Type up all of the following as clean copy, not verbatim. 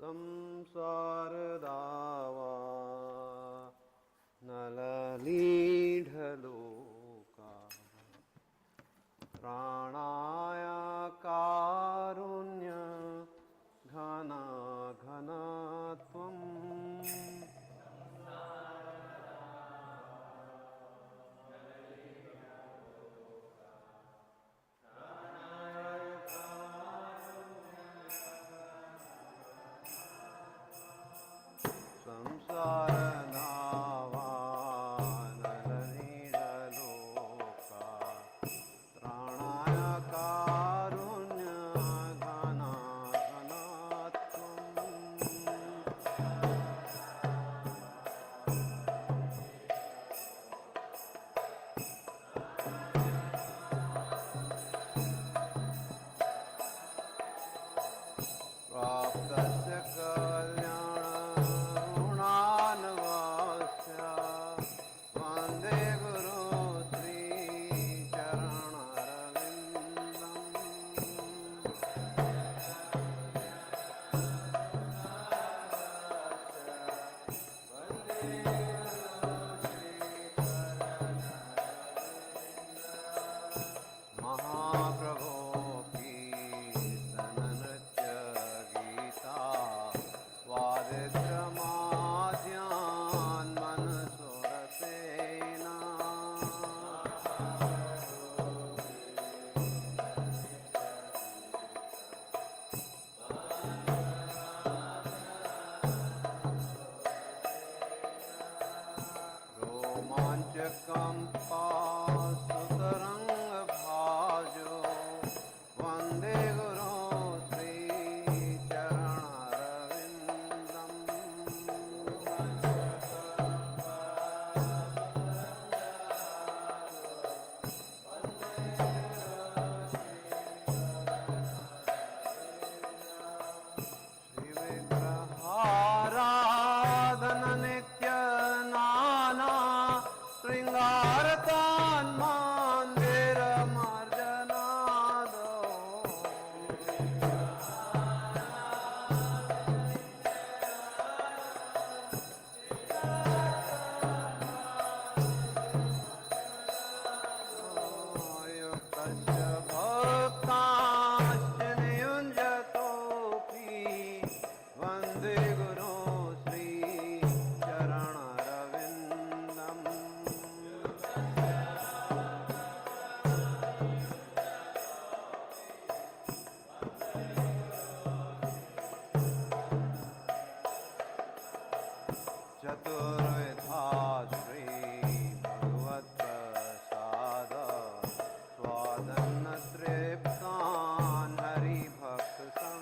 संसार दावा नललीढलोका प्राणाय कारुण्य घना घनत्वम् संसार नावा नलनीडलोका त्राणाय कारुण्य घना घनत्वम् प्राप्तस्य कल्याणगुणान्वास्य वन्दे गुरु श्रीचरणरविन्दम् महाप्रभो स्वादित्रमाद्यान् मनसोरसेना रोमाञ्चकम्पासुतरङ्गभाजो वन्दे गुरो आराधन नित्य नाना श्रृंगारतान् मंदिर मार्जनादो युक्तस्य भक्ताश्च नियुञ्जतोऽपि वन्दे गुरो श्रीचरणरविन्दम् चतुर्विधा श्रीभगवत्प्रसाद स्वादन्नतृप्तान् हरिभक्तसङ्गान्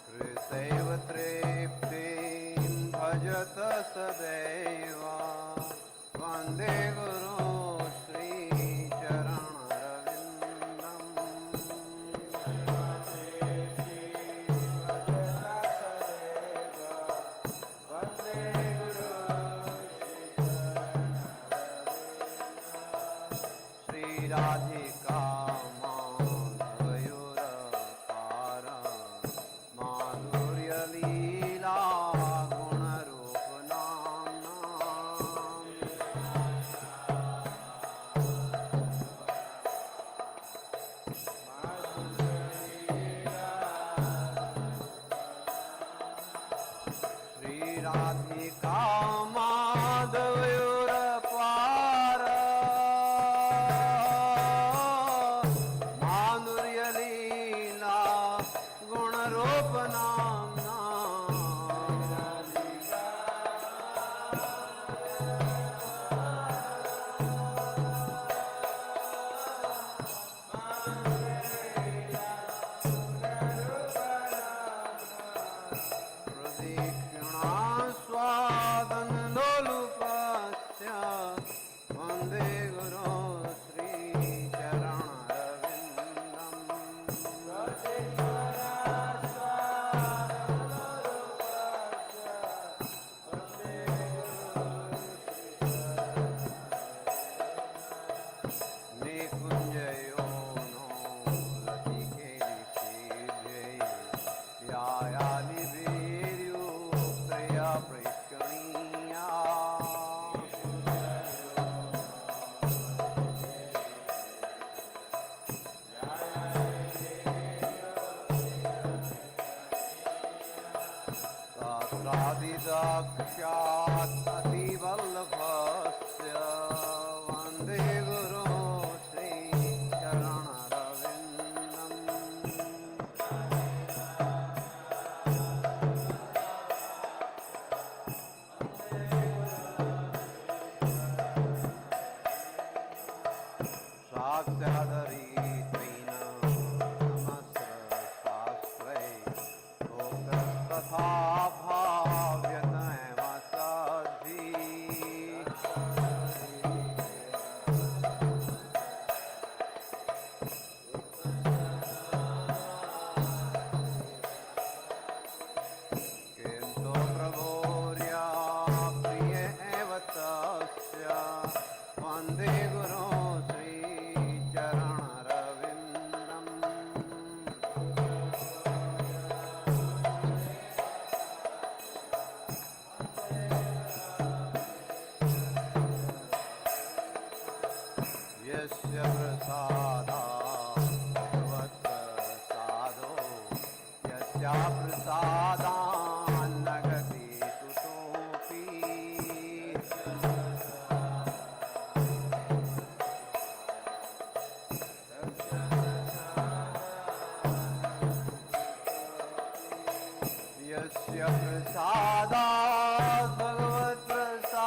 कृतैव तृप्तिं भजत सदैव वन्दे गुरो श्रीचरणरविन्दम् श्रीराधिका माधवयोरपार माधुर्यलीला राधिका माधवयोरपार माधुर्यलीला गुणरूपनाम्ना प्रदक्षिणा स्वादन साक्षात् अतिवल्लभस्य वन्दे गुरो साक्षादरीत्वेन नमस्रशास्त्रे तथा भाव्यतमसद्धि किन्तु प्रभोर्या प्रिय एव तस्य वन्दे गुरो प्रसादान्नगति कुतोऽपि यस्य प्रसादात् भगवत्प्रसादो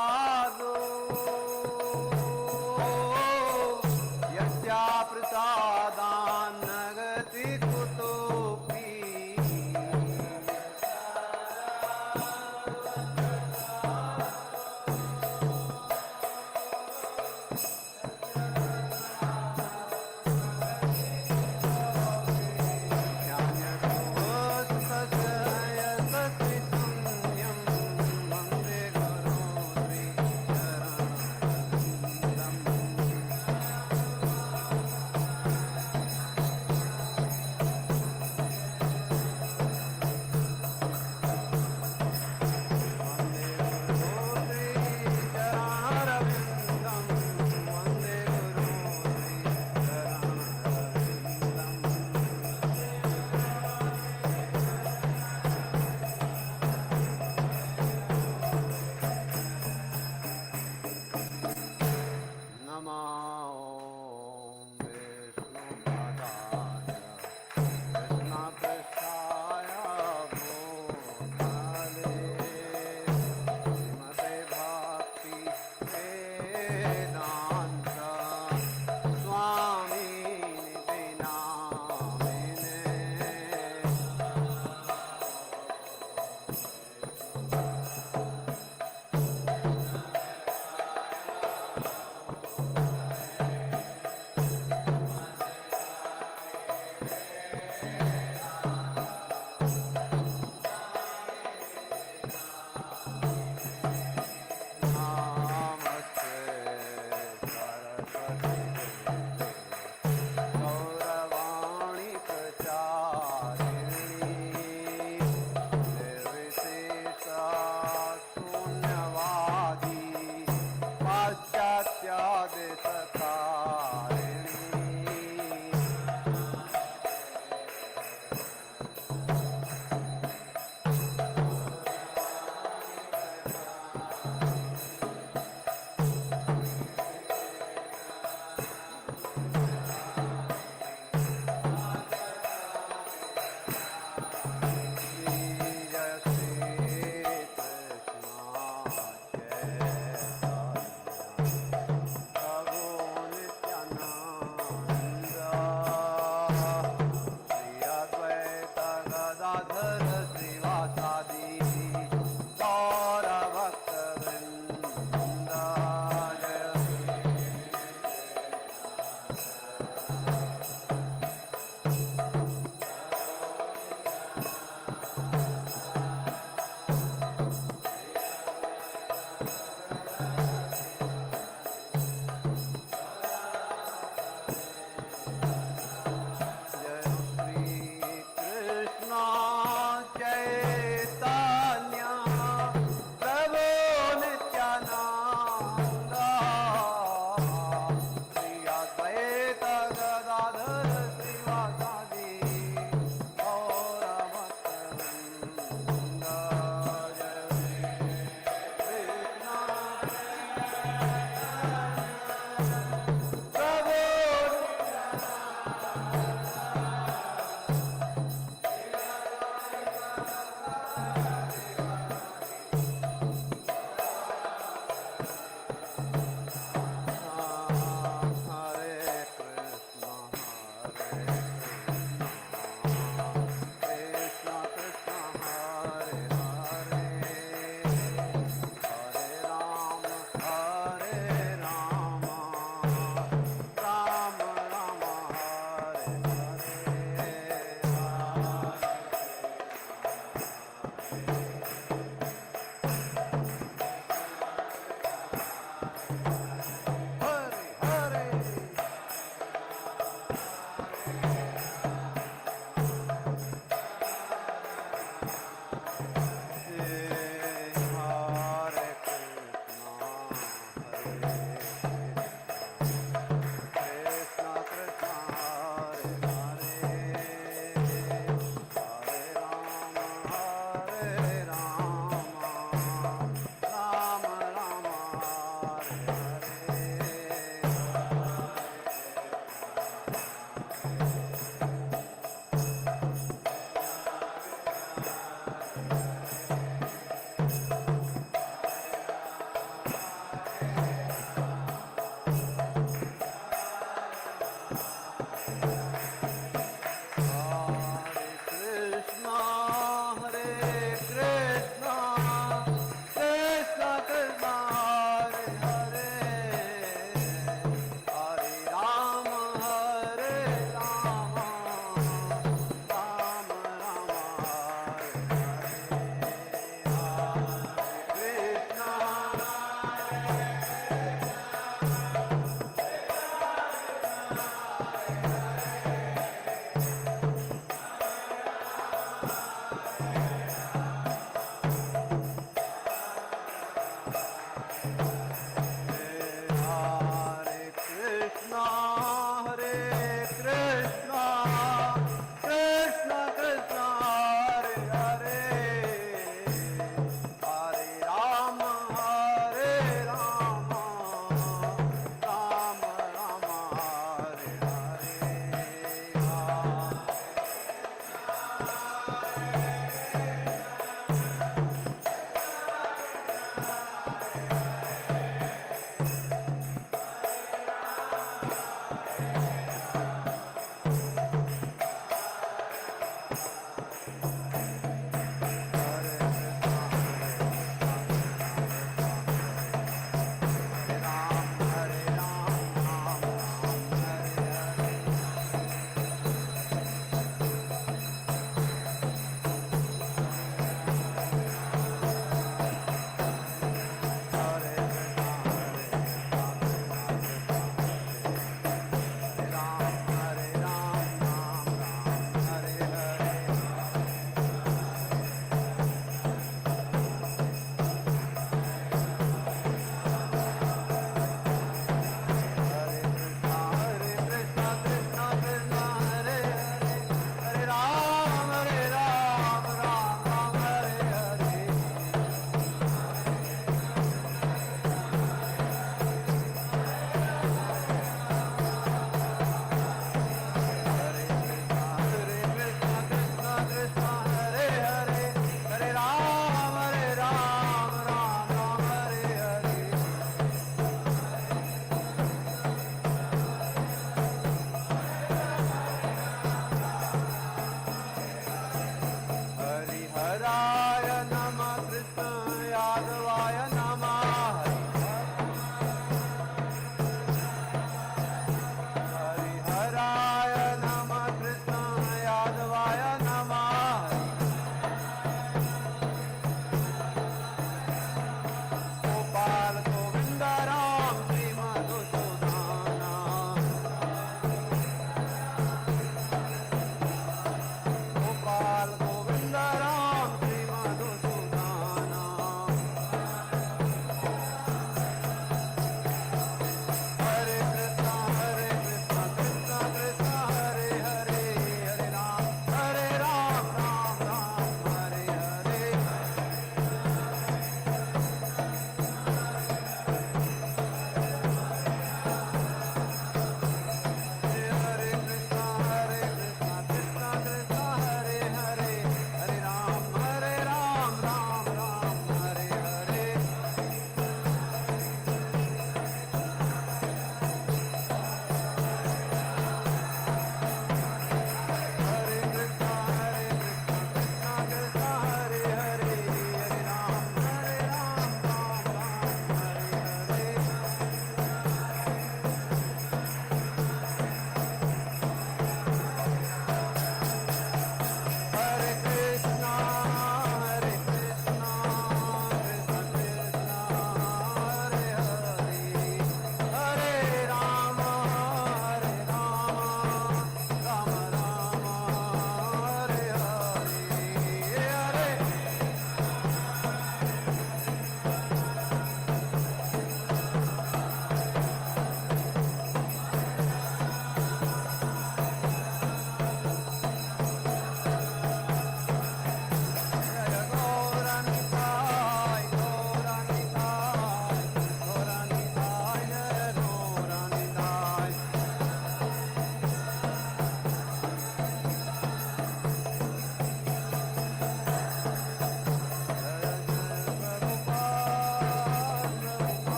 यस्या प्रसादात्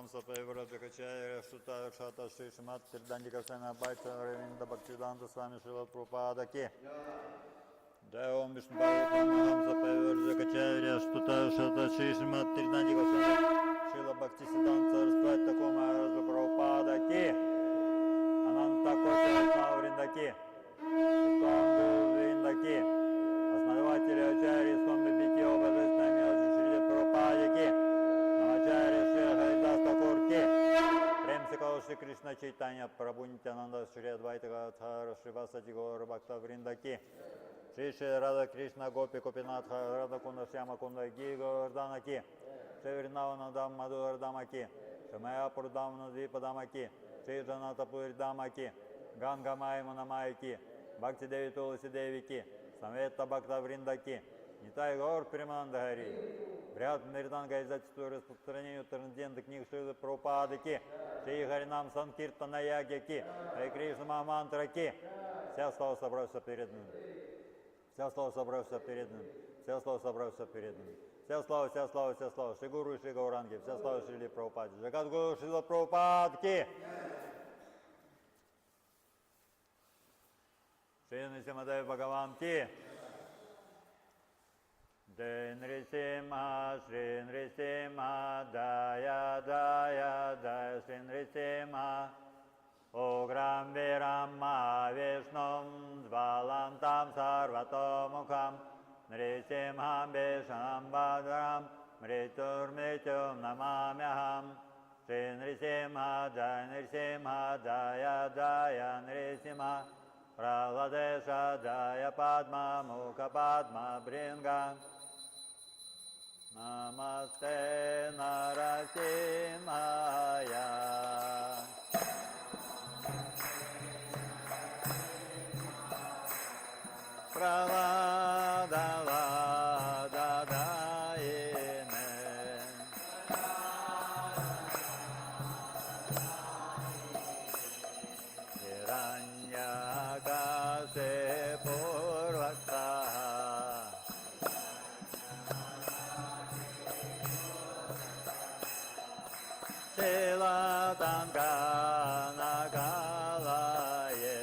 Парамахамса Пайврата Качая Шута Шата Шишмат Тирдандика Сена Байта Равинда Бхактиданта Свами Шила Прабхупада Ки Jai Om Vishnu Парамахамса Пайврата Качая Шута Шата Шишмат Тирдандика Сена Шила Бхактисиданта Распайта Комараза Прабхупада Ки Ананта Коча Савринда Ки Шутанду Вринда Ки Основатели Ачарьи Swami Битио Божественной милости Шри Прабхупада Ки Ачарья Шри Харидас Такур Ки Прем Сикал Шри Кришна Чайтанья Прабху Нитянанда Шри Адвайта Гададхара Шри Васади Гора Бхакта Вринда Ки Шри Шри Рада Кришна Гопи Копинатха Рада Кунда Шьяма Кунда Ги Гордана Ки Шри Вринавана Дам Мадур Дама Ки Шри Майяпур Дам Надвипа Дама Ки Шри Джаната Пури Дама Ки Ганга Майя Мунамайя Ки Бхакти Деви Туласи Деви Ки Самвета Бхакта Вринда Ки Нитай Гор Примананда Хари Вряд Мирданга издательству и распространению трансцендентных книг Шрила Прабхупады Ки Шри Харинам Санкиртана Яги Ки Хари Кришна Махамантра Ки. Вся слава собрался перед ним. Вся слава собрался перед ним. Вся слава собрался перед ним. Вся слава, вся слава, вся слава. Шри Гуру и Шри Гауранги. Вся слава Шрили Прабхупаде. Джагат Гуру Шрила Прабхупад Ки. Шри Нрисимхадев Бхагаван Ки. Jai Nrisimha, Shri Nrisimha, Jaya Jaya Jaya Shri Nrisimha, Ugram Viram Mahavishnum, Dvalantam Sarvatomukham, Nrisimham Vishnam Bhadram, Mritur Mrityum Namamyaham, Shri Nrisimha, Jaya Nrisimha, Jaya Jaya Nrisimha, Praladesha Jaya Padma Mukha Padma Bringa Namaste Narasimhaya Praladadadayine Hiranyakase Purvakta Silatangkanakalaye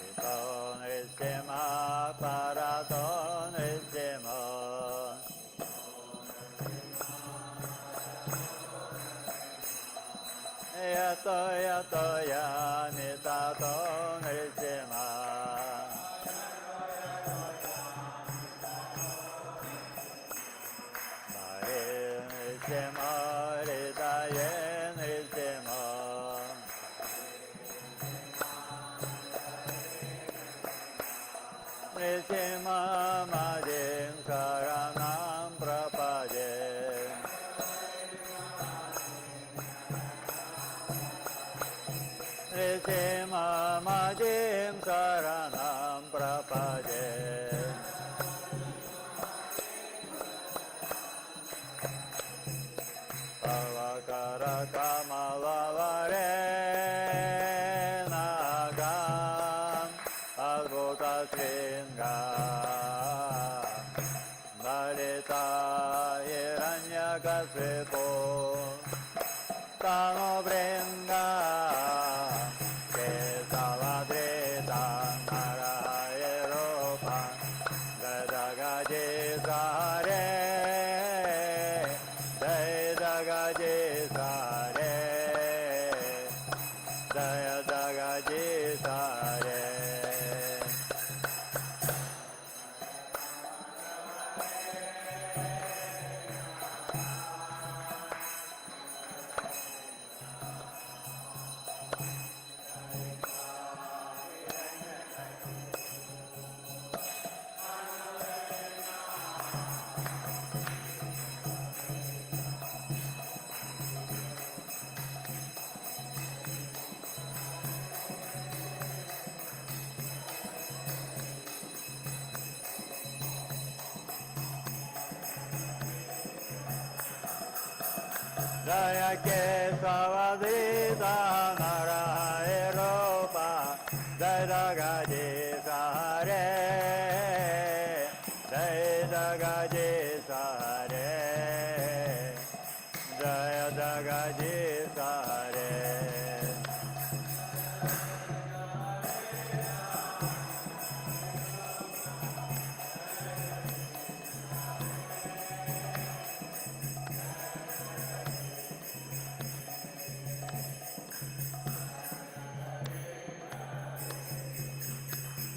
Ito Nrisimha Parato Nrisimha Yato Yato Yanitato Nrisimha Nrisimha, Hridaye Nrisimha Nrisimha Madhim Karanam Prapade Nrisimha Madhim Karanam Prapade Karakamalavare-nagam Adbhuta Shringa Dalita Hiranyakasipo Tano Bringa Kesaladrita Narayeropa Gadagajisare Jagajisare Jaya Jagajisare Jaya Kesavadrita Narayeropa Jaya Jagajisare Jaya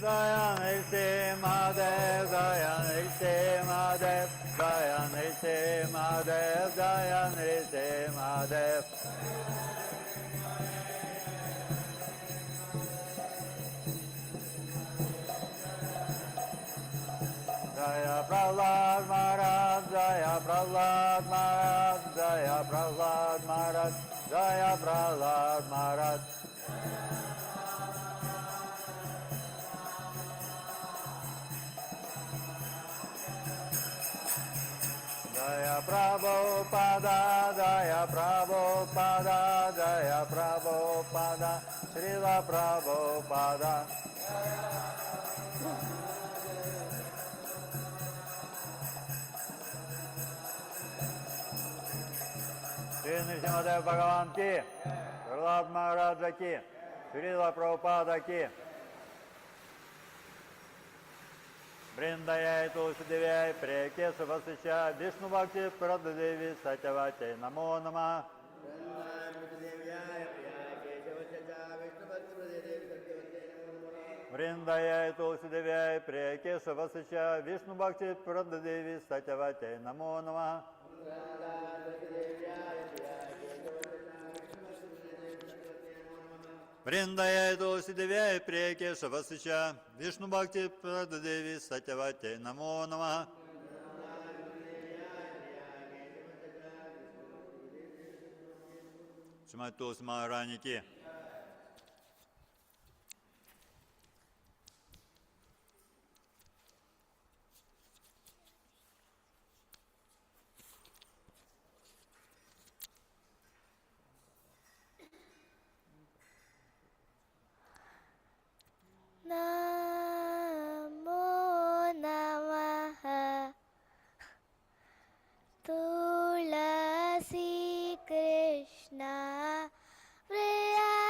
Gaya Nirsi Mahadev, Gaya Nirsi Mahadev, Gaya Nirsi Mahadev, Gaya Nirsi Mahadev. Jaya Prahlad Maharaj, Jaya Prahlad Maharaj, Jaya Prahlad Maharaj, Jaya Prahlad Maharaj. Jaya Prabhupada, Jaya Prabhupada, Jaya Prabhupada, Srila Prabhupada. Shri Nrsimhadev Bhagavan ki, Prahlad Maharaj ki, Srila Prabhupada ki. Vrindayai Tulsi Devyai Preke Savasisha Vishnu Bhakti Pradadevi Satyavate Namo Namah. Vrindayai Tulsi Devyai Preke Savasisha Vishnu Bhakti Pradadevi Satyavate Namo Namah. Vrindayai Tulsi Devyai Preke Savasisha Vishnu Bhakti Pradadevi Satyavate Namo Namah. Shrimati Tulsi Maharani ki. Namo Namaha Tulasi Krishna Priya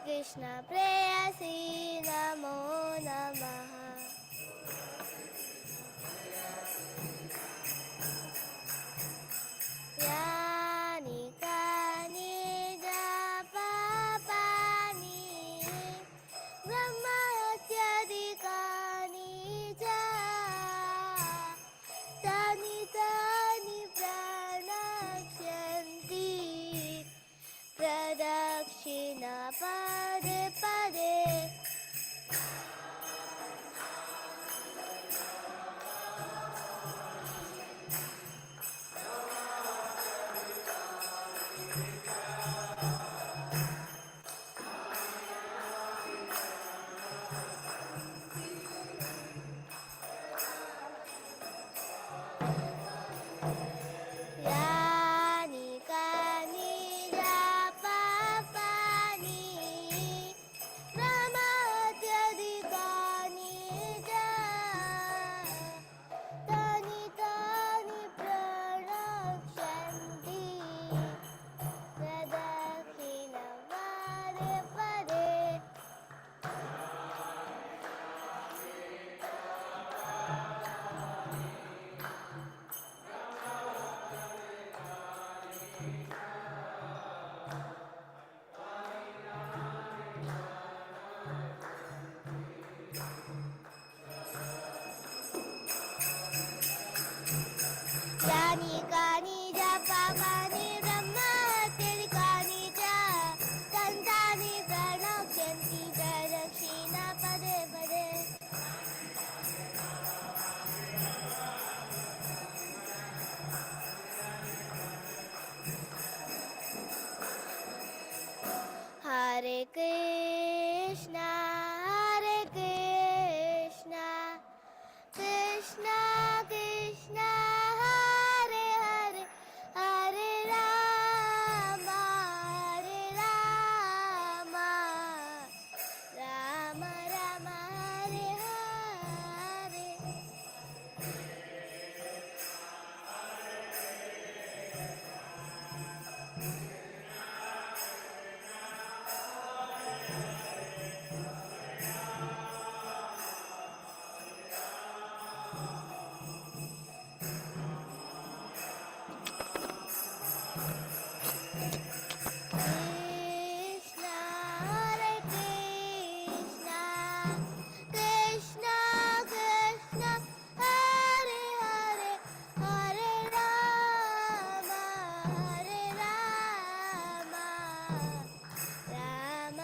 Krishna प्रेयसी नमो नमः। यानि कानि जपापानि ब्रह्महत्यादिकानि च तानि तानि प्रणश्यन्ति प्रदक्षिणा पदे पदे। यानि कानि जपापानि ब्रह्महत्यादिकानि च तानि तानि प्रणश्यन्ति प्रदक्षिणा पदे पदे। यानि कानि जपापानि ब्रह्महत्यादिकानि च तानि प्रणश्यन्ति प्रदक्षिणा पदे पदे। हरे कृष्णा कृष्णा कृष्णा हरे हरे हरे राम राम राम हरे हरे। कृष्णा हरे कृष्णा कृष्णा कृष्णा हरे हरे हरे राम राम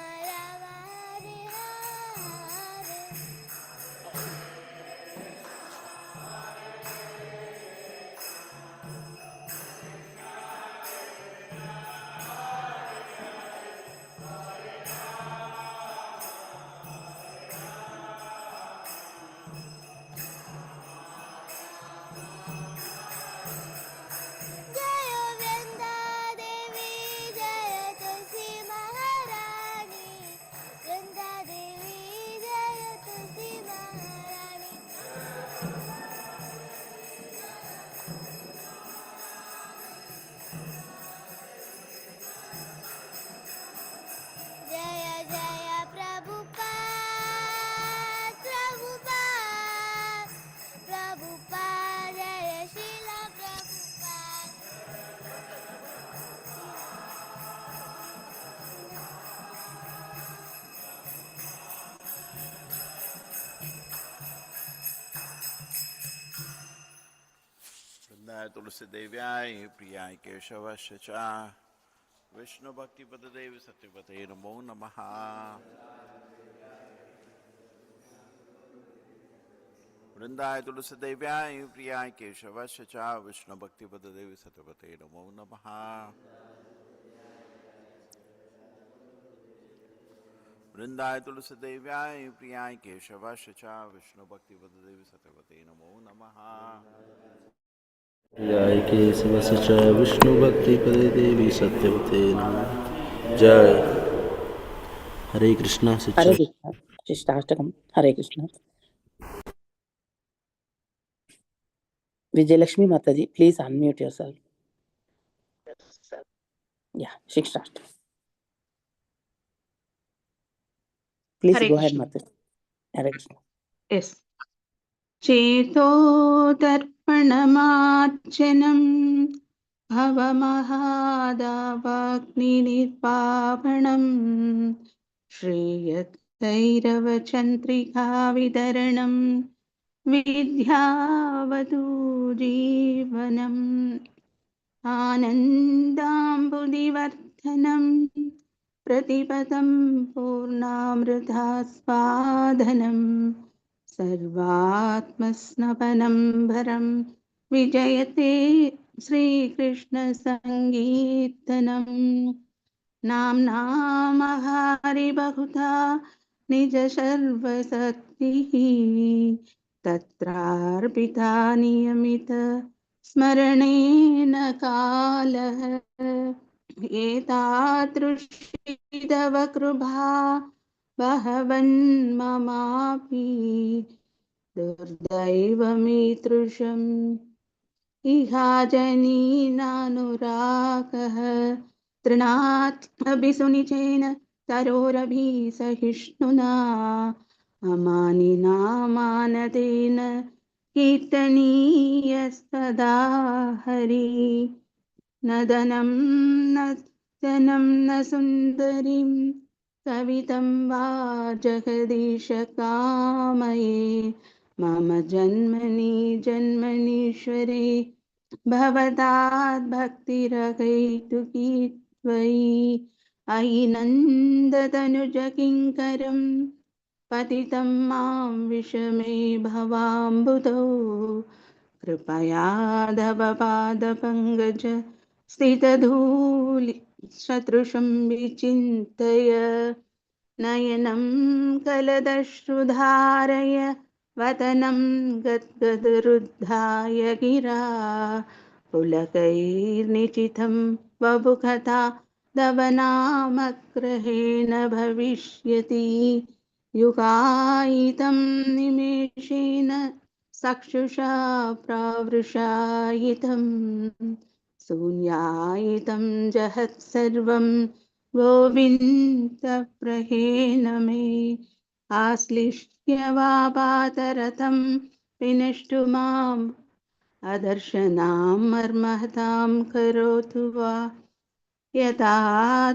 हरे हरे। जय वृंदा देवी जय तुलसी महारानी वृंदा देवी जय तुलसी महारानी। जय जय प्रभुपाद प्रभुपाद प्रभुपाद जय श्रीला प्रभुपाद। वृंदाय तुलसी देव्याय प्रियाय केशवस्य च विष्णु भक्ति पद देवी सत्यपते नमो नमः। वृंदाय तुलसी देव्याय प्रियाय केशवस्य च विष्णु भक्ति पद देवी सत्यपते नमो नमः। वृंदाय तुलसी देव्याय प्रियाय केशवस्य च विष्णु भक्ति पद देवी सत्यपते नमो नमः। प्रियाय केशवस्य च विष्णु भक्ति पदे देवी सत्यवते नमः। जय हरे कृष्णा हरे शिक्षा कृष्ण शिष्टाष्टकम। हरे कृष्ण। विजयलक्ष्मी माता जी, प्लीज अनम्यूट योरसेल्फ। या शिक्षाष्टकम। Please Hare go ahead, Krishna. Mataji. Hare Krishna. Yes. चेतोदर्पणमार्जनम् भवमहादावाग्निनिर्वापणम् श्रीयतैरवचन्द्रिकावितरणम् विद्यावतु जीवनम् आनन्दाम्बुदिवर्धनम् प्रतिपदं पूर्णामृतास्वादनम् सर्वात्मस्नपनं भरं विजयते श्रीकृष्णसङ्गीर्तनम् नाम्नामहारिबहुधा निजशर्वशक्तिः तत्रार्पिता नियमित स्मरणेन कालः एतादृशीदव कृपा बहवन्ममापि दुर्दैवमीदृशम् इहाजनीनानुरागः तृणात् अभिसुनिचेन तरोरभिसहिष्णुना अमानिना मानदेन कीर्तनीयस्तदा हरि न धनं न धनं न सुन्दरीं कवितं वा जगदीश कामये मम जन्मनि जन्मनीश्वरे भवताद् भक्तिरहैतुकी त्वयि अयि नन्दतनुज किङ्करं पतितं मां विषमे भवाम्बुधौ कृपया तव पादपङ्कज स्थितधूलि सदृशं विचिन्तय नयनं कलदश्रुधारय वदनं गद्गदरुद्धाय गिरा पुलकैर्निचितं वपुकथा तव नामग्रहेण भविष्यति युगायितं निमेषेण चक्षुषा प्रावृषायितं शून्यायितं जहत् सर्वं गोविन्दप्रहेण मे आश्लिष्य वा पातरथं विनष्टु माम् अदर्शनां मर्महतां करोतु वा यथा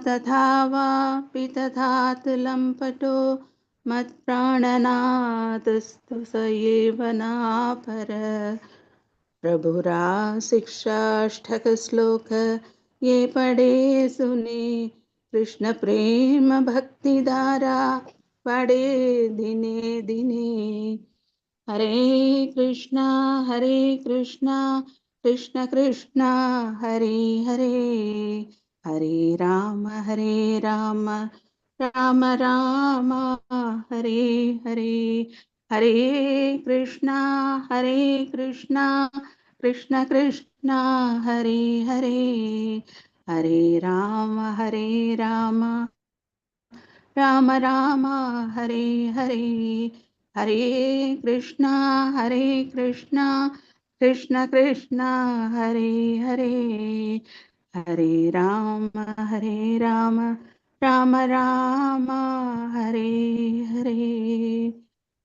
तथा वापि तथातुलं पटो मत्प्राणनाथस्तु स एव नापर प्रभुरा शिक्षाष्टकश्लोक ये पढ़े सुने कृष्ण प्रेम भक्तिधारा पढ़े दिने दिने हरे कृष्णा कृष्ण कृष्ण हरे हरे हरे राम राम राम हरे हरे हरे कृष्णा कृष्ण कृष्ण हरे हरे हरे राम राम राम हरे हरे हरे Krishna Krishna Krishna Hare Hare Hare Ram Ram Ram Hare Hare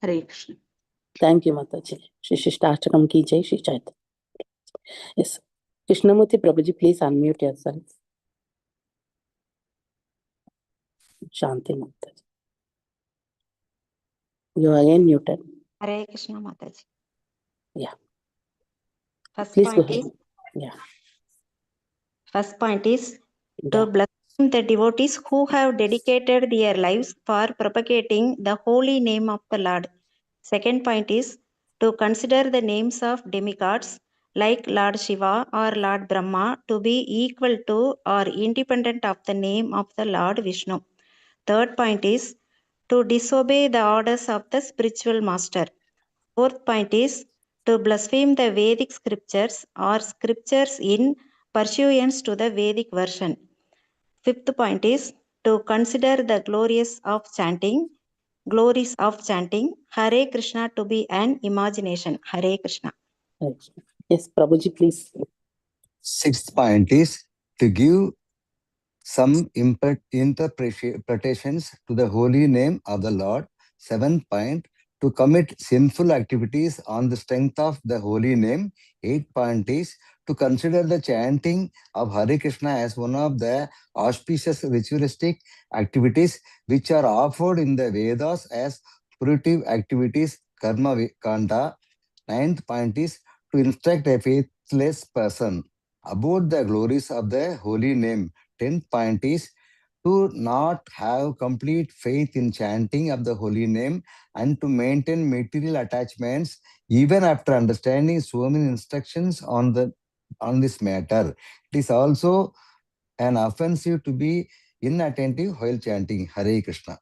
Hare Krishna. Thank you, Mataji. Shri Shishtastakam ki jai, Shri Chaitanya. Yes. Krishnamurti Prabhuji, please unmute yourself. Shanti Mataji. You are again muted. Hare Krishna Mataji. Yeah. First Please go point ahead. is, Yeah. first point is to Yeah. bless the devotees who have dedicated their lives for propagating the holy name of the Lord. Second point is to consider the names of demigods like Lord Shiva or Lord Brahma to be equal to or independent of the name of the Lord Vishnu. Third point is to disobey the orders of the spiritual master. Fourth point is to blaspheme the Vedic scriptures or scriptures in pursuance to the Vedic version. Fifth point is to consider the glories of chanting Hare Krishna to be an imagination. Hare Krishna. Yes, Prabhuji, please. Sixth point is to give some interpretations to the holy name of the Lord. 7th point, to commit sinful activities on the strength of the holy name. 8th point is to consider the chanting of Hare Krishna as one of the auspicious ritualistic activities which are offered in the Vedas as purative activities, karma kanda. 9th point is to instruct a faithless person about the glories of the holy name. 10th point is to not have complete faith in chanting of the holy name and to maintain material attachments even after understanding so many instructions on this matter. It is also an offensive to be inattentive while chanting Hare Krishna.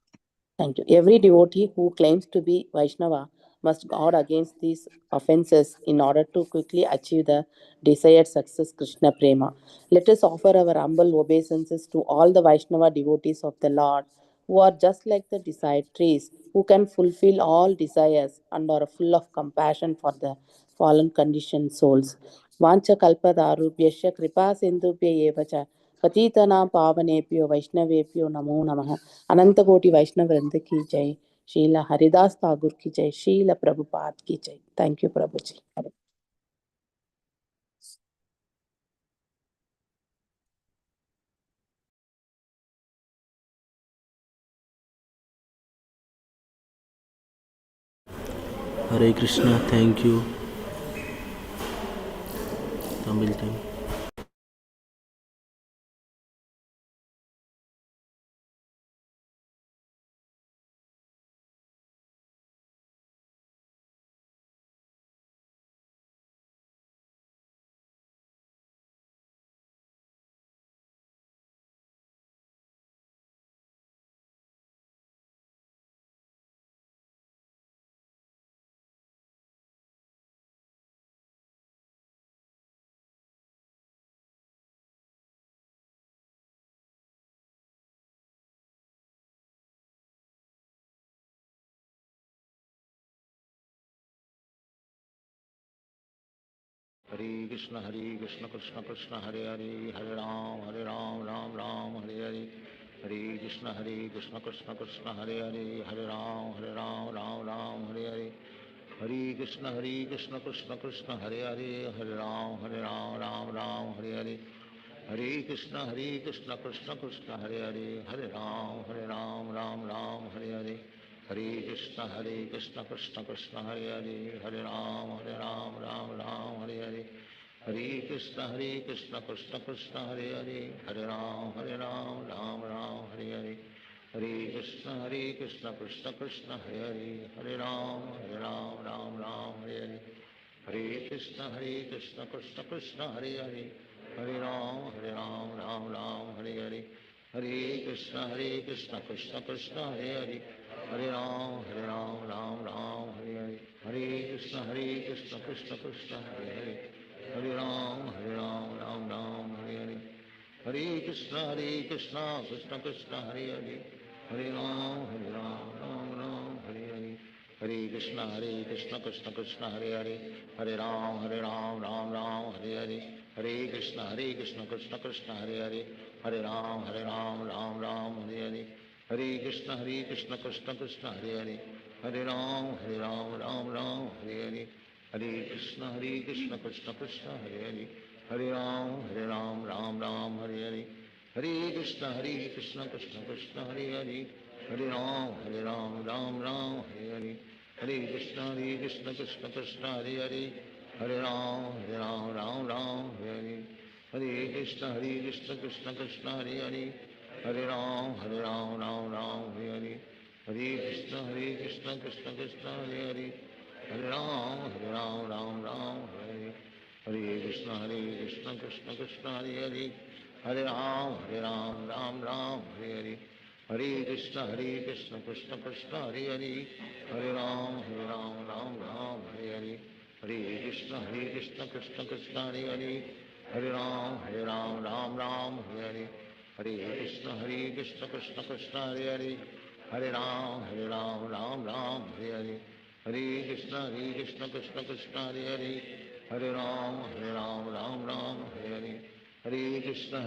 Thank you. Every devotee who claims to be Vaishnava must guard against these offenses in order to quickly achieve the desired success, Krishna Prema. Let us offer our humble obeisances to all the Vaishnava devotees of the Lord, who are just like the desired trees, who can fulfill all desires and are full of compassion for the fallen conditioned souls. Vancha kalpadarubhyasya kripa sindhubhya evacha पतितना पावनेभ्यो वैष्णवेभ्यो नमो नमः. अनंत कोटि वैष्णव वृंद की जय. शीला हरिदास ठाकुर की जय. शीला प्रभुपाद की जय. Thank you Prabhu ji. Hare Krishna, thank you. Tamil time. Hare Krishna Krishna Krishna Hare Hare, Hare Ram Ram Ram Hare Hare. Hare Krishna Krishna Krishna Hare Hare, Hare Ram Ram Ram Hare Hare. Hare Krishna Krishna Krishna Hare Hare, Hare Ram Ram Hare Hare. Hare Krishna Krishna Krishna Hare Hare, Hare Ram Ram Hare Hare. Hare Krishna Krishna Krishna Hare Hare, Hare Ram Ram Hare Hare. Hare Krishna Krishna Krishna Hare Hare, Hare Ram Ram Hare Hare. Hare Krishna Krishna Krishna Hare Hare, Hare Ram Ram Hare Hare. Hare Krishna Krishna Krishna Hare Hare, Hare Ram Ram Hare Hare. Hare Krishna Krishna Krishna Hare Hare, Hare Ram Ram Hare Hare. Hare Krishna Krishna Krishna Hare Hare, Hare Ram Ram Hare Hare. Hare Krishna Krishna Krishna Hare Hare, Hare Ram Ram Hare Hare. Hare Krishna Krishna Krishna Hare Hare, Hare Ram Ram Hare Hare. Hare Krishna Krishna Krishna Hare Hare, Hare Ram Ram Hare Hare. Hare Krishna Krishna Krishna Hare Hare, Hare Ram Ram Hare Hare. Hare Krishna Krishna Krishna Hare Hare, Hare Ram Ram Hare Hare. Hare Krishna Krishna Krishna Hare Hare, Hare Ram Ram Hare Hare. Hare Krishna Krishna Krishna Hare Hare, Hare Ram Ram Hare Hare. Hare Krishna Krishna Krishna Hare Hare, Hare Ram Ram Hare Hare. Hare Krishna Krishna Krishna Hare Hare, Hare Ram Ram Hare Hare. Hare Krishna Krishna Krishna Hare Hare, Hare Ram Ram Hare Hare. Hare Krishna Krishna Krishna Hare Hare, Hare Ram Ram Hare Hare. Hare Krishna Krishna Krishna Hare Hare, Hare Ram Ram Hare Hare. Hare Krishna Krishna Krishna Hare Hare, Hare Ram Hare Hare. Hare Krishna Krishna Krishna Hare Hare, Hare Ram Ram Hare Hare. Hare Krishna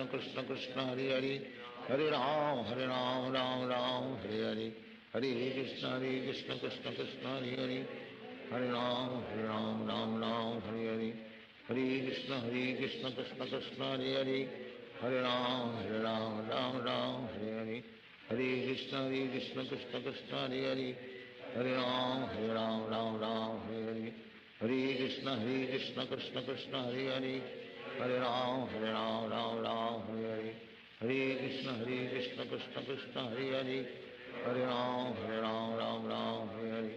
Krishna Krishna Hare Hare Hare Ram Ram Ram Hare Hare Hare Krishna Krishna Krishna Hare Hare Hare Ram Ram Ram Hare Hare Hare Krishna Krishna Krishna Hare Hare Hare Ram Ram Hare Hare Hare Krishna Krishna Krishna Hare Hare Hare Ram Ram Hare Hare Hare Krishna Krishna Krishna Hare Hare Hare Ram Ram Hare Hare Hare Krishna Krishna Krishna Hare Hare Hare Ram Ram Hare Hare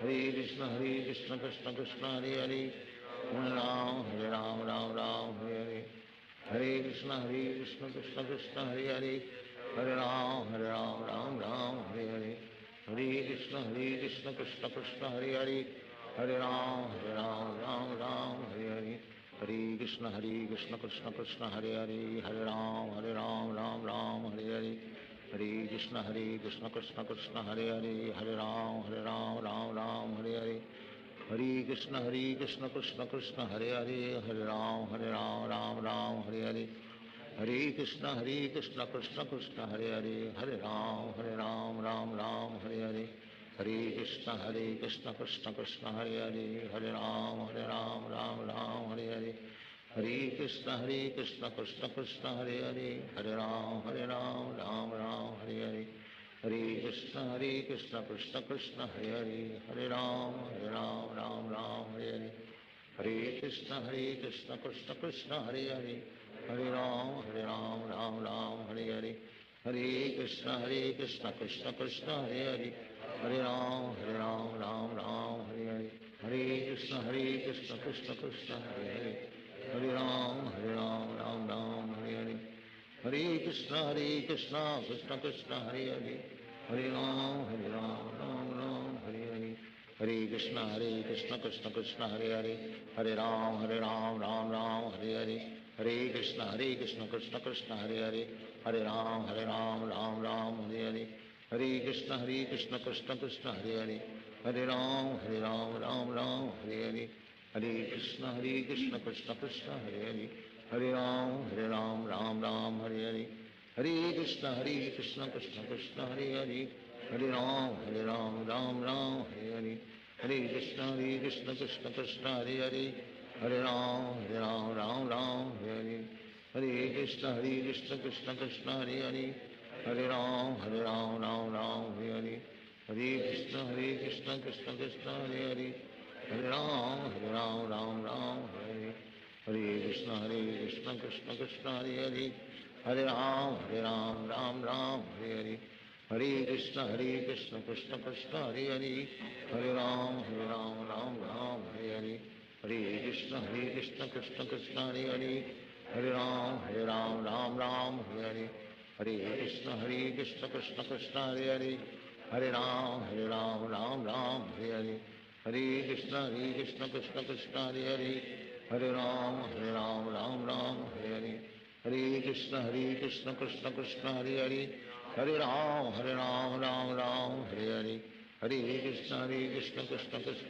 Hare Krishna Krishna Krishna Hare Hare Hare Ram Ram Hare Hare Hare Krishna Krishna Krishna Hare Hare Hare Ram Ram Hare Hare Hare Krishna Krishna Krishna Hare Hare Hare Ram Ram Hare Hare Hare Krishna Krishna Krishna Hare Hare Hare Ram Ram Hare Hare Hare Krishna Krishna Krishna Hare Hare Hare Ram Hare Hare Hare Krishna Krishna Krishna Hare Hare Hare Ram Hare Hare Hare Krishna Krishna Krishna Hare Hare Hare Ram Ram Hare Hare Hare Krishna Krishna Krishna Hare Hare Hare Ram Ram Hare Hare Hare Krishna Krishna Krishna Hare Hare Hare Ram Ram Hare Hare Hare Krishna Krishna Krishna Hare Hare Hare Ram Ram Hare Hare Hare Krishna Krishna Krishna Hare Hare Hare Ram Ram Hare Hare Hare Krishna Krishna Krishna Hare Hare Hare Ram Ram Hare Hare Hare Krishna Krishna Krishna Hare Hare Hare Ram Ram Hare Hare Hare Krishna Krishna Krishna Hare Hare Hare Ram Hare Hare Hare Krishna Krishna Krishna Hare Hare Hare Ram Ram Hare Hare Hare Krishna Krishna Krishna Hare Hare Hare Ram Ram Hare Hare Hare Krishna Krishna Krishna Hare Hare Hare Ram Ram Hare Hare Hare Krishna Krishna Krishna Hare Hare Hare Ram Ram Hare Hare Hare Krishna Krishna Krishna Hare Hare Hare Ram Ram Hare Hare Hare Krishna Krishna Krishna Hare Hare Hare Ram Ram Hare Hare Hare Krishna Krishna Krishna Hare Hare Hare Ram Ram Hare Hare Hare Krishna Krishna Krishna Hare Hare Hare Ram Ram Hare Hare Hare Krishna Krishna Krishna Hare Hare Hare Ram Ram Hare Hare Hare Krishna Krishna Krishna Hare Hare Hare Ram Ram Hare Hare Hare Krishna Krishna Krishna Hare Hare Hare Ram Ram Hare Hare Hare Krishna Krishna Krishna Hare Hare Hare Ram Ram Hare Hare Hare Krishna Krishna Krishna Hare Hare Hare Ram Ram Hare Hare Hare Krishna Krishna Krishna Hare Hare Hare Ram Ram Hare Hare Hare Krishna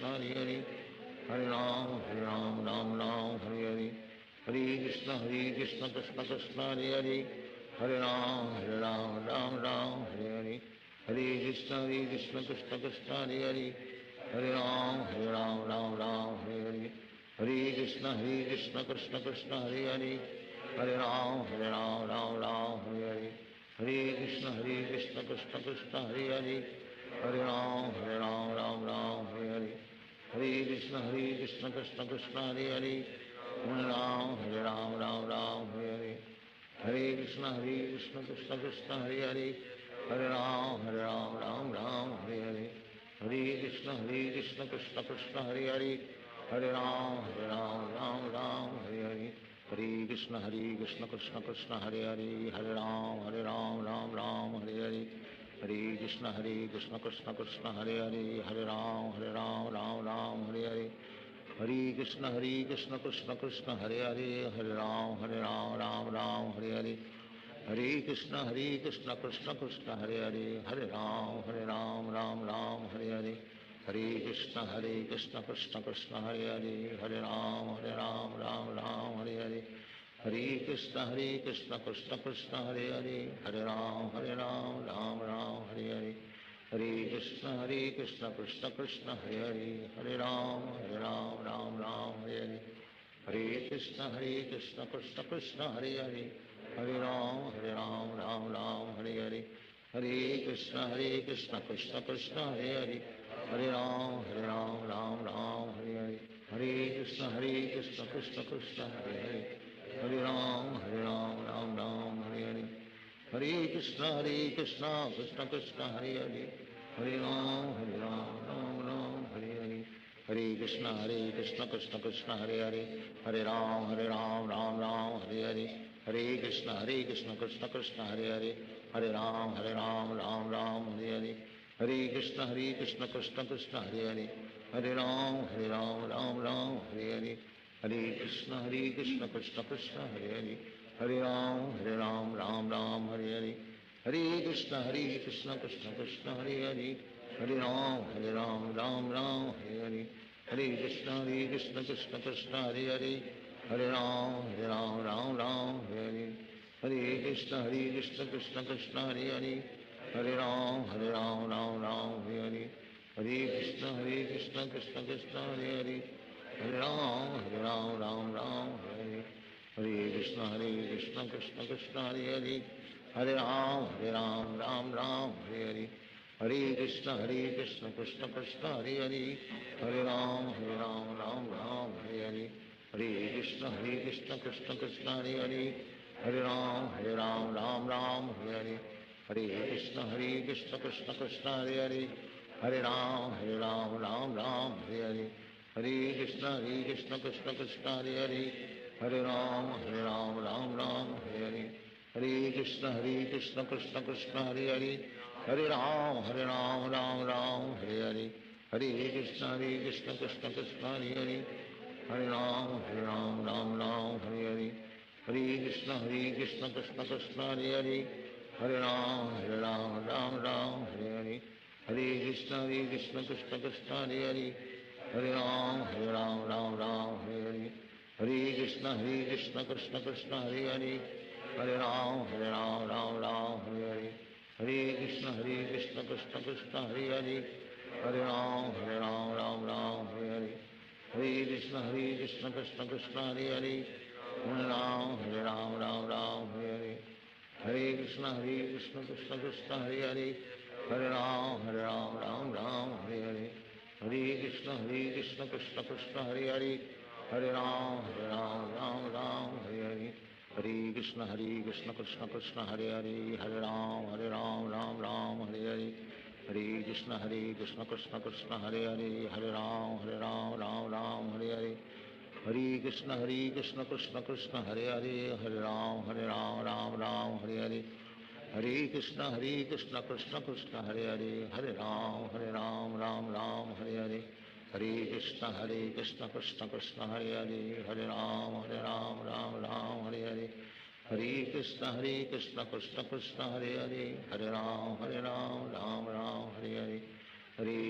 Krishna Krishna Hare Hare Hare Ram Ram Hare Hare Hare Krishna Krishna Krishna Hare Hare Hare Ram Hare Hare Hare Krishna Krishna Krishna Hare Hare Hare Ram Hare Hare Hare Krishna Krishna Krishna Hare Hare Hare Ram Hare Hare Hare Krishna Krishna Krishna Hare Hare Hare Ram Hare Hare Hare Krishna Krishna Krishna Hare Hare Hare Ram Hare Hare Hare Krishna Krishna Krishna Hare Hare Hare Ram Hare Hare Hare Krishna Krishna Krishna Hare Hare Hare Ram Hare Hare Hare Krishna Krishna Krishna Hare Hare Hare Ram Hare Hare Hare Krishna Krishna Krishna Hare Hare Hare Ram Hare Hare Hare Krishna Krishna Krishna Hare Hare Hare Ram Hare Hare Hare Krishna Krishna Krishna Hare Hare Hare Ram Ram Hare Hare Hare Krishna Krishna Krishna Hare Hare Hare Ram Ram Hare Hare Hare Krishna Krishna Krishna Hare Hare, Hare Ram Ram Ram Hare Hare, Hare Krishna Krishna Krishna Hare Hare, Hare Ram Ram Ram Hare Hare, Hare Krishna Krishna Krishna Hare Hare, Hare Ram Ram Ram Hare Hare, Hare Krishna Krishna Krishna Hare Hare, Hare Ram Ram Ram Hare Hare, Hare Krishna Krishna Krishna Hare Hare, Hare Ram Ram Ram Hare Hare, Hare Krishna Krishna Krishna Hare Hare, Hare Ram Ram Ram Hare Hare, Hare Krishna Krishna Krishna Hare Hare, Hare Ram Ram Ram Hare Hare, Hare Krishna Krishna Krishna Hare Hare, Hare Ram Ram Ram Hare Hare, Hare Krishna Krishna Krishna Hare Hare, Hare Ram Ram Ram Hare Hare, Hare Krishna Krishna Krishna Hare Hare, Hare Ram Ram Hare Hare, Hare Krishna Krishna Krishna Hare Hare, Hare Ram Ram Hare Hare, Hare Krishna Krishna Krishna Hare Hare, Hare Ram Ram Hare Hare, Hare Krishna Krishna Krishna Hare Hare, Hare Ram Ram Hare Hare, Hare Krishna Krishna Krishna Hare Hare, Hare Ram Ram Hare Hare, Hare Krishna Krishna Krishna Hare Hare, Hare Ram Ram Hare Hare, Hare Krishna Krishna Krishna Hare Hare, Hare Ram Ram Hare Hare, Hare Krishna Krishna Krishna Hare Hare, Hare Ram Ram Hare Hare, Hare Krishna Krishna Krishna Hare Hare, Hare Ram Ram Hare Hare, Hare Krishna Krishna Krishna Hare Hare, Hare Ram Ram Hare Hare, Hare Krishna Krishna Krishna Hare Hare, Hare Ram Ram Hare Hare, Hare Krishna Krishna Krishna Hare Hare, Hare Ram Ram Hare Hare, Hare Krishna Krishna Krishna Hare Hare, Hare Ram Ram Hare Hare, Hare Krishna Krishna Krishna Hare Hare, Hare Ram Ram Hare Hare, Hare Krishna Krishna Krishna Hare Hare, Hare Ram Ram Hare Hare, Hare Krishna Krishna Krishna Hare Hare, Hare Ram Ram Hare Hare, Hare Krishna Krishna Krishna Hare Hare, Hare Ram Ram Hare Hare, Hare Krishna Krishna Krishna Hare Hare, Hare Ram Ram Hare Hare, Hare Krishna Krishna Krishna Hare Hare, Hare Ram Ram Hare Hare, Hare Krishna Krishna Krishna Hare Hare, Hare Ram Ram Hare Hare, Hare Krishna Krishna Krishna Hare Hare, Hare Ram Ram Hare Hare, Hare Krishna Krishna Krishna Hare Hare, Hare Ram Ram Hare Hare, Hare Krishna Krishna Krishna Hare Hare, Hare Ram Ram Hare Hare, Hare Krishna Krishna Krishna Hare Hare, Hare Ram Ram Hare Hare, Hare Krishna Krishna Krishna Hare Hare, Hare Ram Ram Hare Hare, Hare Krishna Krishna Krishna Hare Hare, Hare Ram Ram Hare Hare, Hare Krishna Krishna Krishna Hare Hare, Hare Ram Ram Hare Hare, Hare Krishna Krishna Krishna Hare Hare, Hare Ram Ram Hare Hare, Hare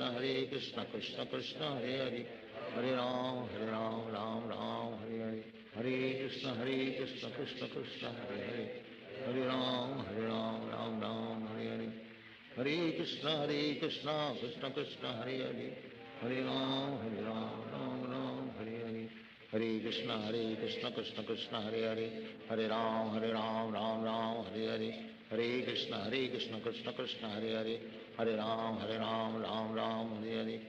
Krishna Krishna Krishna Hare Hare, Hare Ram Ram Hare Hare, Hare Krishna Krishna Krishna Hare Hare, Hare Ram Ram Hare Hare, Hare Krishna Krishna Krishna Hare Hare, Hare Ram Ram Hare Hare,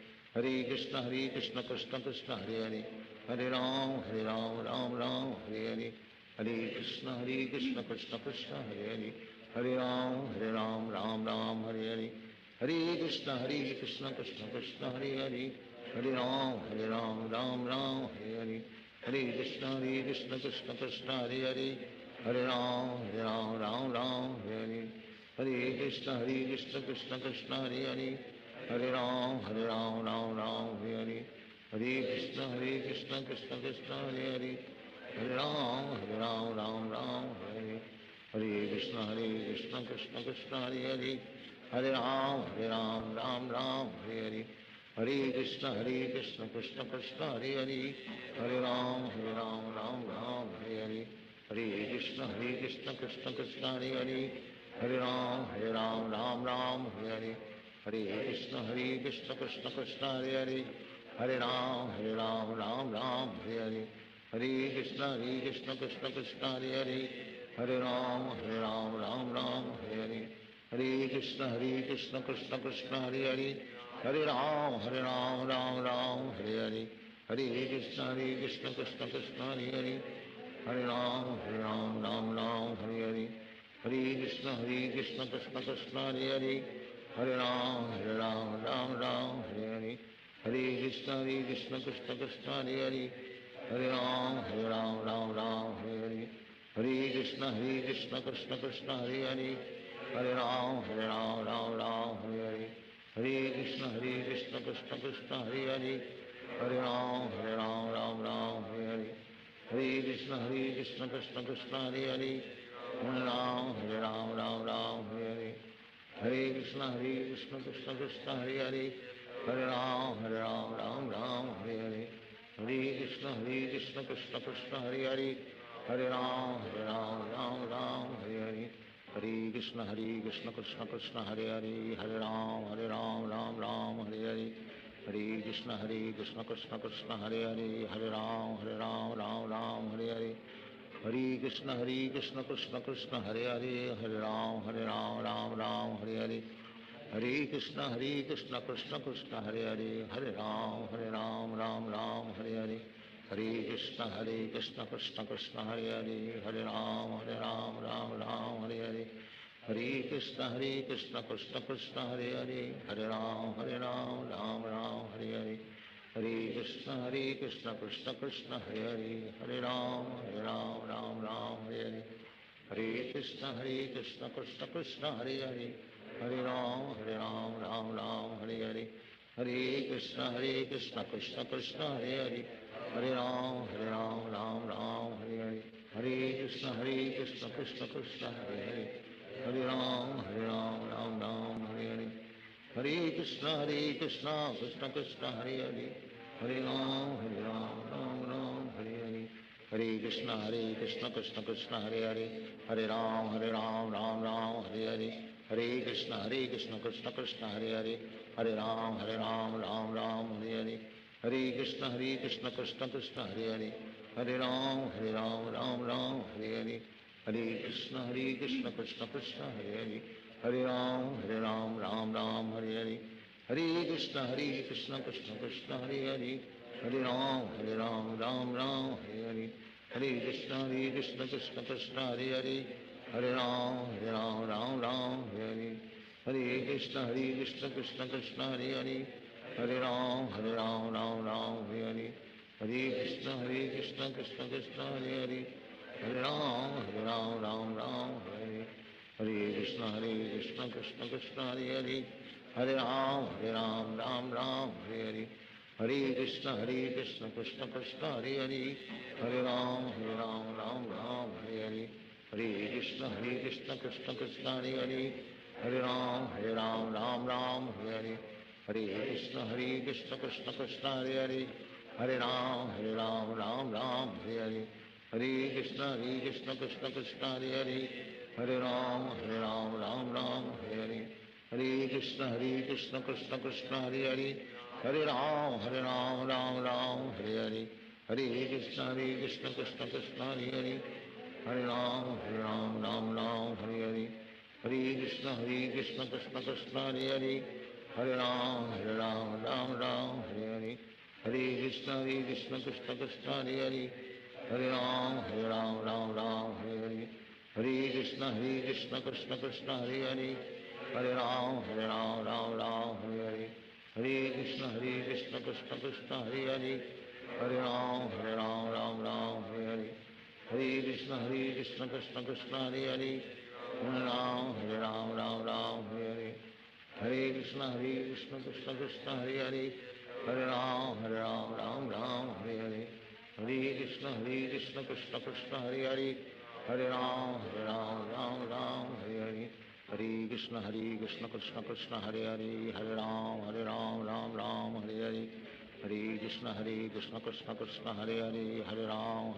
Hare Krishna Krishna Krishna Hare Hare, Hare Ram Ram Hare Hare, Hare Krishna Krishna Krishna Hare Hare, Hare Ram Ram Hare Hare, Hare Krishna Krishna Krishna Hare Hare, Hare Ram Ram Hare Hare, Hare Krishna Krishna Krishna Hare Hare, Hare Ram Ram Hare Hare, Hare Krishna Krishna Krishna Hare Hare, Hare Ram Ram Hare Hare, Hare Krishna Krishna Krishna Hare Hare, Hare Ram Ram Hare Hare, Hare Krishna Krishna Krishna Hare Hare, Hare Ram Ram Hare Hare, Krishna Krishna Krishna Hare Hare Hare Ram Ram Ram Hare Hare Hare Krishna Krishna Krishna Hare Hare Hare Ram Ram Ram Hare Hare Hare Krishna Krishna Krishna Hare Hare Hare Ram Ram Ram Hare Hare Hare Krishna Krishna Krishna Hare Hare Hare Ram Ram Ram Hare Hare Hare Krishna Krishna Krishna Hare Hare Hare Ram Ram Ram Hare Hare Hare Krishna Krishna Krishna Hare Hare Hare Ram Ram Ram Hare Hare Hare Krishna Krishna Krishna Hare Hare Hare Ram Ram Ram Hare Hare Hare Krishna Krishna Krishna Hare Hare Hare Ram Ram Ram Hare Hare Hare Krishna Krishna Krishna Hare Hare Hare Ram Ram Ram Hare Hare Hare Krishna Krishna Krishna Hare Hare Hare Ram Ram Ram Hare Hare Hare Krishna Krishna Krishna Hare Hare Hare Ram Ram Ram Hare Hare Hare Krishna Krishna Krishna Hare Hare Hare Ram Ram Ram Hare Hare Hare Krishna Krishna Krishna Hare Hare Hare Ram Ram Ram Hare Hare Hare Krishna Krishna Krishna Hare Hare Hare Ram Ram Hare Hare Hare Krishna Krishna Krishna Hare Hare Hare Ram Ram Hare Hare Hare Krishna Krishna Krishna Hare Hare Hare Ram Ram Hare Hare Hare Krishna Krishna Krishna Hare Hare Hare Ram Ram Hare Hare Hare Krishna Krishna Krishna Hare Hare Hare Ram Ram Hare Hare Hare Krishna Krishna Krishna Hare Hare Hare Ram Ram Hare Hare Hare Krishna Krishna Krishna Hare Hare Hare Ram Ram Hare Hare Hare Krishna Krishna Krishna Hare Hare Hare Ram Ram Hare Hare Hare Krishna Krishna Krishna Hare Hare Hare Ram Ram Hare Hare Hare Krishna Krishna Krishna Hare Hare Hare Ram Ram Hare Hare Hare Krishna Krishna Krishna Hare Hare Hare Ram Ram Hare Hare Hare Krishna Krishna Krishna Hare Hare Hare Ram Ram Hare Hare Hare Krishna Krishna Krishna Hare Hare Hare Ram Ram Hare Hare Hare Krishna Krishna Krishna Hare Hare Hare Ram Ram Hare Hare Hare Krishna Krishna Krishna Hare Hare Hare Ram Ram Hare Hare Hare Krishna Krishna Krishna Hare Hare Hare Ram Ram Hare Hare Hare Krishna Krishna Krishna Hare Hare Hare Ram Ram Hare Hare Hare Krishna Krishna Krishna Hare Hare Hare Ram Ram Hare Hare Hare Krishna Krishna Krishna Hare Hare Hare Ram Ram Hare Hare Hare Krishna Krishna Krishna Hare Hare Hare Ram Ram Hare Hare Hare Krishna Krishna Krishna Hare Hare Hare Ram Ram Hare Hare Hare Krishna Krishna Krishna Hare Hare Hare Ram Ram Hare Hare Hare Krishna Krishna Krishna Hare Hare Hare Ram Ram Hare Hare Hare Krishna Krishna Krishna Hare Hare Hare Ram Ram Hare Hare Hare Krishna Krishna Krishna Hare Hare Hare Ram Ram Hare Hare Hare Krishna Krishna Krishna Hare Hare Hare Ram Ram Hare Hare Hare Krishna Krishna Krishna Hare Hare Hare Ram Ram Hare Hare Hare Krishna Krishna Krishna Hare Hare Hare Ram Ram Hare Hare Hare Krishna Krishna Krishna Hare Hare Hare Ram Ram Hare Hare Hare Krishna Krishna Krishna Hare Hare Hare Ram Ram Hare Hare Hare Krishna Krishna Krishna Hare Hare Hare Ram Ram Hare Hare Hare Krishna Krishna Krishna Hare Hare Hare Ram Ram Hare Hare Hare Krishna Krishna Krishna Hare Hare Hare Ram Ram Hare Hare Hare Krishna Krishna Krishna Hare Hare Hare Ram, Ram Ram, Hare Hare. Hare Krishna, Krishna Krishna, Hare Hare. Hare Ram, Ram Ram, Hare Hare. Hare Krishna, Krishna Krishna, Hare Hare. Hare Ram,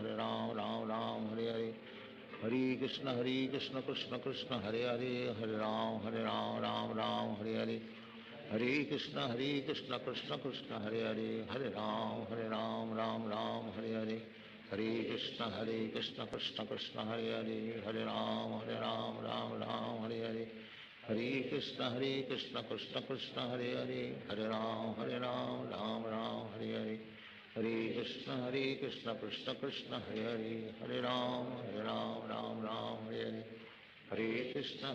Ram Ram, Hare Hare. Hare Krishna, Krishna Krishna, Hare Hare. Hare Ram, Ram Ram, Hare Hare. Hare Krishna, Krishna Krishna, Hare Hare. Hare Ram, Ram Hare Hare. Hare Krishna, Krishna Krishna, Hare Hare. Hare Ram, Ram Hare Hare. Hare Krishna, Krishna Krishna, Hare Hare. Hare Ram, Ram Hare Hare. Hare Krishna, Krishna Krishna, Hare Hare. Hare Ram, Ram Hare Hare. Hare Krishna,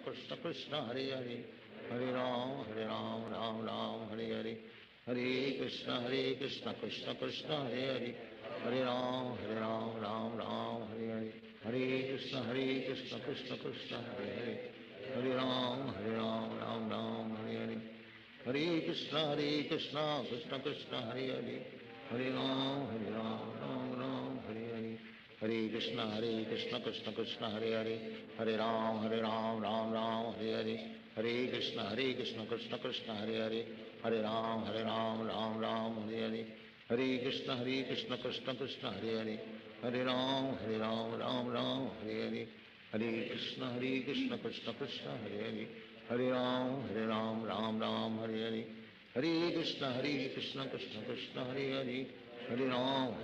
Krishna Krishna, Hare Hare. Hare Ram, Ram Hare Hare. Hare Krishna, Krishna Krishna, Hare Hare. Hare Ram, Ram Hare Hare. Hare Krishna, Krishna Krishna, Hare Hare. Hare Ram, Ram Hare Hare. Hare Krishna, Krishna Krishna, Hare Hare. Hare Ram, Ram Hare Hare. Hare Krishna, Krishna Krishna, Hare Hare. Hare Ram, Ram Hare Hare. Hare Krishna, Krishna Krishna, Hare Hare. Hare Ram, Ram Hare Hare. Hare Krishna, Krishna Krishna, Hare Hare. Hare Ram, Ram Hare Hare. Hare Krishna, Krishna Krishna, Hare Hare. Hare Ram, Ram Hare Hare. Hare Krishna, Krishna Krishna, Hare Hare. Hare Ram, Ram Hare Hare. Hare Krishna, Krishna Krishna, Hare Hare. Hare Ram, Ram Hare Hare. Hare Krishna, Krishna Krishna, Hare Hare. Hare Ram,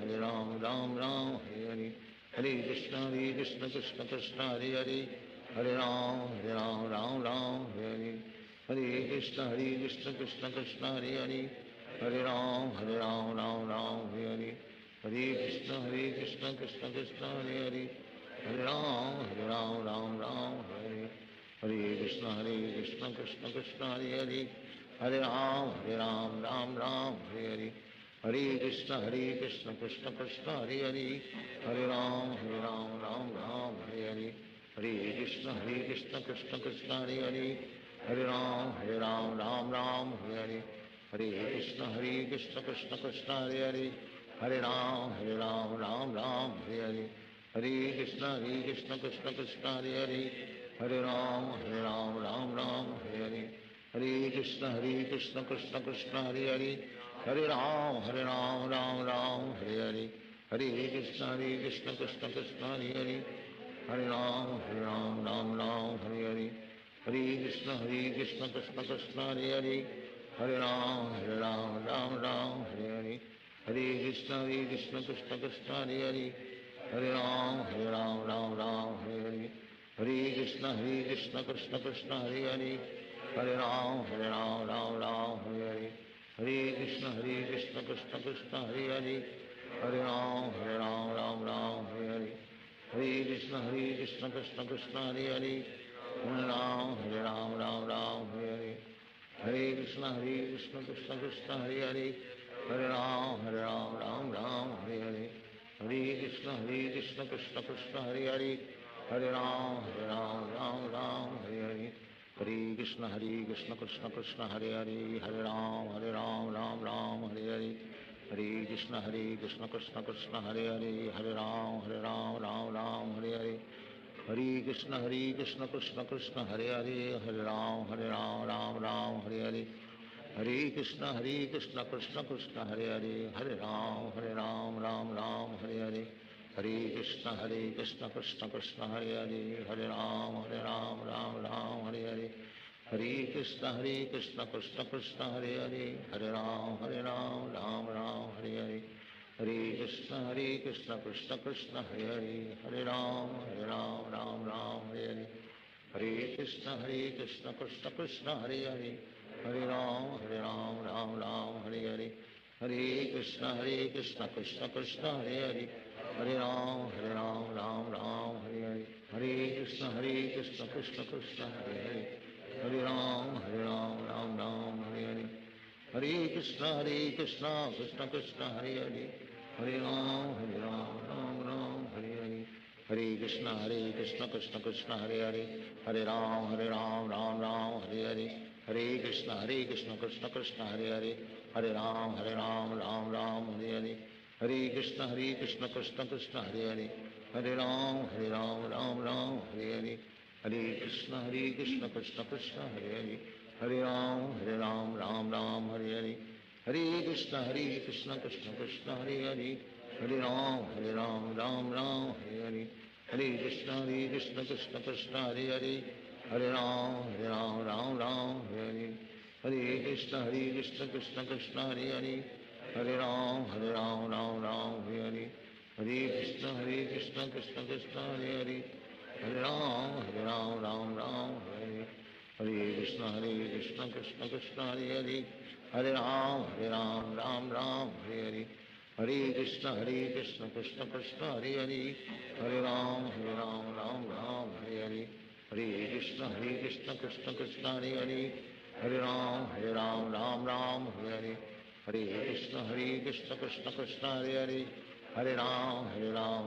Ram Hare Hare. Hare Krishna, Krishna Krishna, Hare Hare. Hare Ram, Ram Hare Hare. Hare Krishna, Krishna Krishna, Hare Hare. Hare Ram, Ram Hare Hare. Hare Krishna, Krishna Krishna, Hare Hare. Hare Ram, Ram Hare Hare. Hare Krishna, Krishna Krishna, Hare Hare. Hare Ram, Ram Hare Hare. Hare Krishna, Krishna Krishna, Hare Hare. Hare Ram, Ram Hare Hare. Hare Krishna, Krishna Krishna, Hare Hare. Hare Ram, Ram Hare Hare. Hare Krishna, Krishna Krishna, Hare Hare. Hare Ram, Ram Hare Hare. Hare Krishna, Krishna Krishna, Hare Hare. Hare Ram, Ram Hare Hare. Hare Krishna, Krishna Krishna, Hare Hare. Hare Ram, Ram Hare Hare. Hare Krishna, Krishna Krishna, Hare Hare. Hare Ram, Ram Hare Hare. Hare Krishna, Krishna Krishna, Hare Hare. Hare Ram, Ram Hare Hare. Hare Krishna, Krishna Krishna, Hare Hare. Hare Ram, Ram Hare Hare. Hare Krishna, Krishna Krishna, Hare Hare. Hare Ram, Ram Hare Hare. Hare Krishna, Krishna Krishna, Hare Hare. Hare Ram, Ram Hare Hare. Hare Krishna, Krishna Krishna, Hare Hare. Hare Ram, Ram Hare Hare. Hare Krishna, Krishna Krishna, Hare Hare. Hare Ram, Ram Hare Hare. Hare Krishna, Krishna Krishna, Hare Hare. Hare Ram, Ram Hare Hare. Hare Krishna, Krishna Krishna, Hare Hare. Hare Ram, Ram Hare Hare. Hare Krishna, Krishna Krishna, Hare Hare. Hare Ram, Ram Hare Hare. Hare Krishna, Krishna Krishna, Hare Hare. Hare Ram, Ram Hare Hare. Hare Krishna, Krishna Krishna, Hare Hare. Hare Ram, Ram Hare Hare. Hare Krishna, Krishna Krishna, Hare Hare. Hare Ram, Ram Hare Hare. Hare Krishna, Krishna Hare Hare. Hare Ram, Ram Hare Hare. Hare Krishna, Krishna Krishna, Hare Hare. Hare Ram, Ram Hare Hare. Hare Krishna, Krishna Krishna, Hare Hare. Hare Ram, Ram Hare Hare. Hare Krishna, Krishna Krishna, Hare Hare. Hare Ram, Ram Hare Hare. Hare Krishna, Krishna Krishna, Hare Hare. Hare Ram, Ram Hare Hare. Hare Krishna, Krishna Krishna, Hare Hare. Hare Ram, Ram Hare Hare. Hare Krishna, Krishna Krishna, Hare Hare. Hare Ram, Ram Ram, Hare Hare, Hare Krishna, Krishna Krishna, Hare Hare, Hare Ram, Ram Ram, Hare Hare, Hare Krishna, Krishna Krishna, Hare Hare, Hare Ram, Ram Ram, Hare Hare, Hare Krishna, Krishna Krishna, Hare Hare, Hare Ram, Ram Ram, Hare Hare, Hare Krishna, Krishna Krishna, Hare Hare, Hare Ram, Ram Ram, Hare Hare, Hare Krishna, Krishna Krishna, Hare Hare, Hare Ram, Ram Hare Hare, Hare Krishna, Krishna Krishna, Hare Hare, Hare Ram, Ram Hare Hare, Hare Krishna, Krishna Krishna, Hare Hare, Hare Ram, Ram Hare Hare, Hare Krishna, Krishna Krishna, Hare Hare, Hare Ram, Ram Hare Hare, Hare Krishna, Krishna Krishna, Hare Hare, Hare Ram, Ram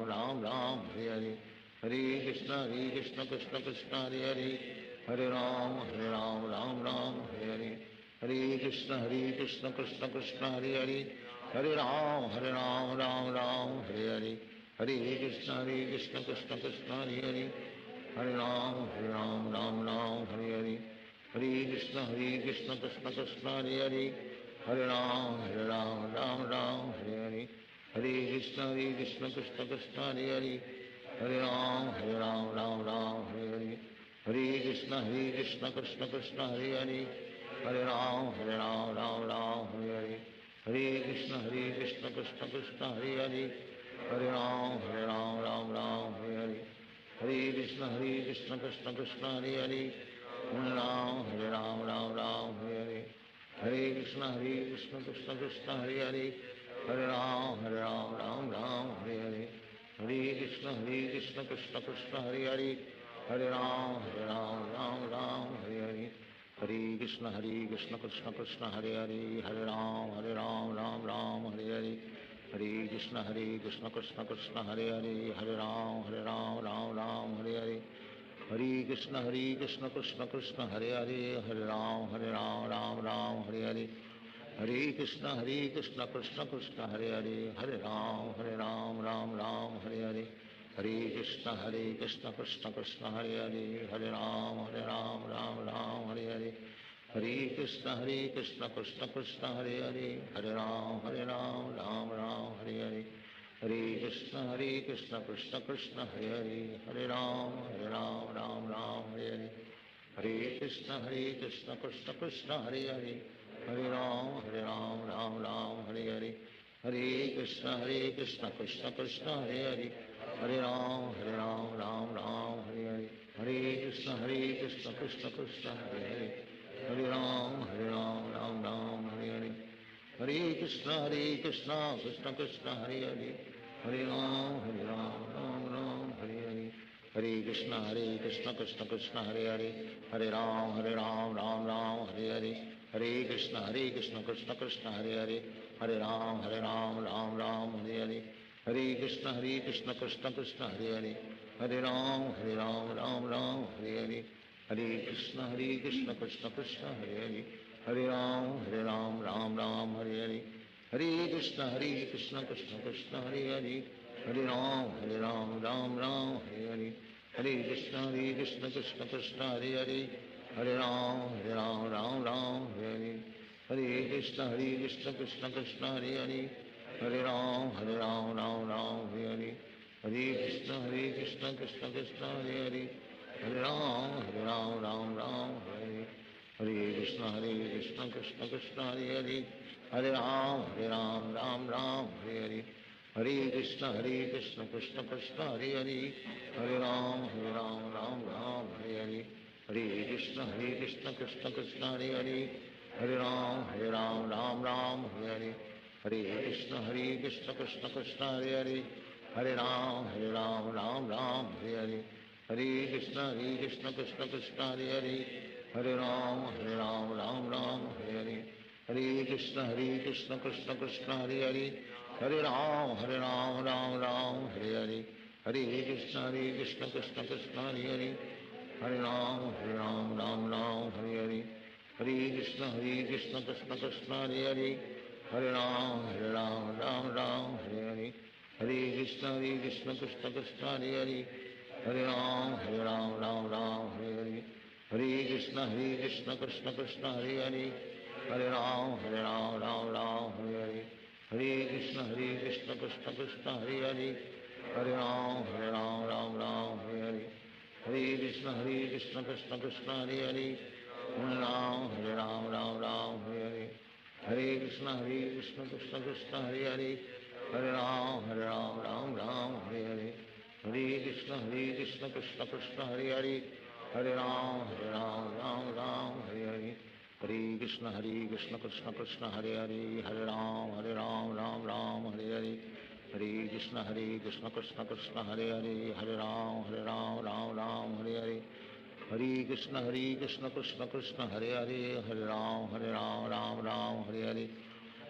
Hare Hare, Hare Krishna, Krishna Krishna, Hare Hare, Hare Ram, Ram Hare Hare, Hare Krishna, Krishna Krishna, Hare Hare, Hare Ram, Ram Hare Hare, Hare Krishna, Krishna Krishna, Hare Hare, Hare Ram, Ram Hare Hare, Hare Krishna, Krishna Krishna, Hare Hare, Hare Ram, Ram Hare Hare, Hare Krishna, Krishna Krishna, Hare Hare, Hare Ram, Ram Hare Hare, Hare Krishna, Krishna Krishna, Hare Hare, Hare Ram, Ram Hare Hare, Hare Krishna, Krishna Krishna, Hare Hare, Hare Ram, Ram Hare Hare, Hare Krishna, Krishna Krishna, Hare Hare, Hare Ram, Ram Hare Hare, Hare Krishna, Krishna Krishna, Hare Hare, Hare Ram, Ram Hare Hare, Hare Krishna, Krishna Krishna, Hare Hare, Hare Ram, Ram Hare Hare, Hare Krishna, Krishna Krishna, Hare Hare, Hare Ram, Ram Hare Hare, Hare Krishna, Krishna Krishna, Hare Hare, Hare Ram, Ram Hare Hare, Hare Krishna, Krishna Krishna, Hare Hare, Hare Ram, Ram Hare Hare, Hare Krishna, Krishna Krishna, Hare Hare, Hare Ram, Ram Hare Hare, Hare Krishna, Krishna Krishna, Hare Hare, Hare Ram, Ram Hare Hare, Hare Krishna, Krishna Krishna, Hare Hare, Hare Ram, Ram Hare Hare, Hare Krishna, Krishna Krishna, Hare Hare, Hare Ram, Ram Hare Hare, Hare Krishna, Krishna Krishna, Hare Hare, Hare Ram, Ram Hare Hare, Hare Krishna, Krishna Krishna, Hare Hare, Hare Ram, Ram Hare Hare, Hare Krishna, Krishna Krishna, Hare Hare, Hare Ram, Ram Hare Hare, Hare Krishna, Krishna Krishna, Hare Hare, Hare Ram, Ram Hare Hare, Hare Krishna, Krishna Krishna, Hare Hare, Hare Ram, Ram Hare Hare, Hare Krishna, Krishna Krishna, Hare Hare, Hare Ram, Ram Hare Hare, Hare Krishna, Krishna Krishna, Hare Hare, Hare Ram, Ram Hare Hare, Hare Krishna, Krishna Krishna, Hare Hare, Hare Ram, Ram Hare Hare, Hare Krishna, Krishna Krishna, Hare Hare, Hare Ram, Ram Hare Hare, Hare Krishna, Krishna Krishna, Hare Hare, Hare Ram, Ram Hare Hare, Hare Krishna, Krishna Krishna, Hare Hare, Hare Ram, Ram Hare Hare, Hare Krishna, Krishna Krishna, Hare Hare, Hare Ram, Ram Hare Hare, Hare Krishna, Krishna Krishna, Hare Hare, Hare Ram, Ram Hare Hare, Hare Krishna, Krishna Krishna, Hare Hare, Hare Ram, Ram Hare Hare, Hare Krishna, Krishna Krishna, Hare Hare, Hare Ram, Ram Hare Hare, Hare Krishna, Krishna Krishna, Hare Hare, Hare Ram, Ram Hare Hare, Hare Krishna, Krishna Krishna, Hare Hare, Hare Ram, Ram Hare Hare, Hare Krishna, Krishna Krishna, Hare Hare, Hare Ram, Ram Hare Hare, Hare Krishna, Krishna Krishna, Hare Hare, Hare Ram, Ram Hare Hare, Hare Krishna, Krishna Krishna, Hare Hare, Hare Ram, Ram Hare Hare, Hare Krishna Krishna Krishna Hare Hare Hare Ram Ram Ram Hare Hare Hare Krishna Krishna Krishna Hare Hare Hare Ram Ram Hare Hare Hare Krishna Krishna Krishna Hare Hare Hare Ram Ram Hare Hare Hare Krishna Krishna Krishna Hare Hare Hare Ram Ram Hare Hare Hare Krishna Krishna Krishna Hare Hare Hare Ram Ram Hare Hare Hare Krishna Krishna Krishna Hare Hare Hare Ram Ram Hare Hare Hare Krishna Krishna Krishna Hare Hare Hare Ram Ram Hare Hare Hare Krishna Krishna Krishna Hare Hare Hare Ram Ram Hare Hare Hare Krishna Krishna Krishna Hare Hare Hare Ram Ram Hare Hare Hare Krishna Krishna Krishna Hare Hare Hare Ram Ram Hare Hare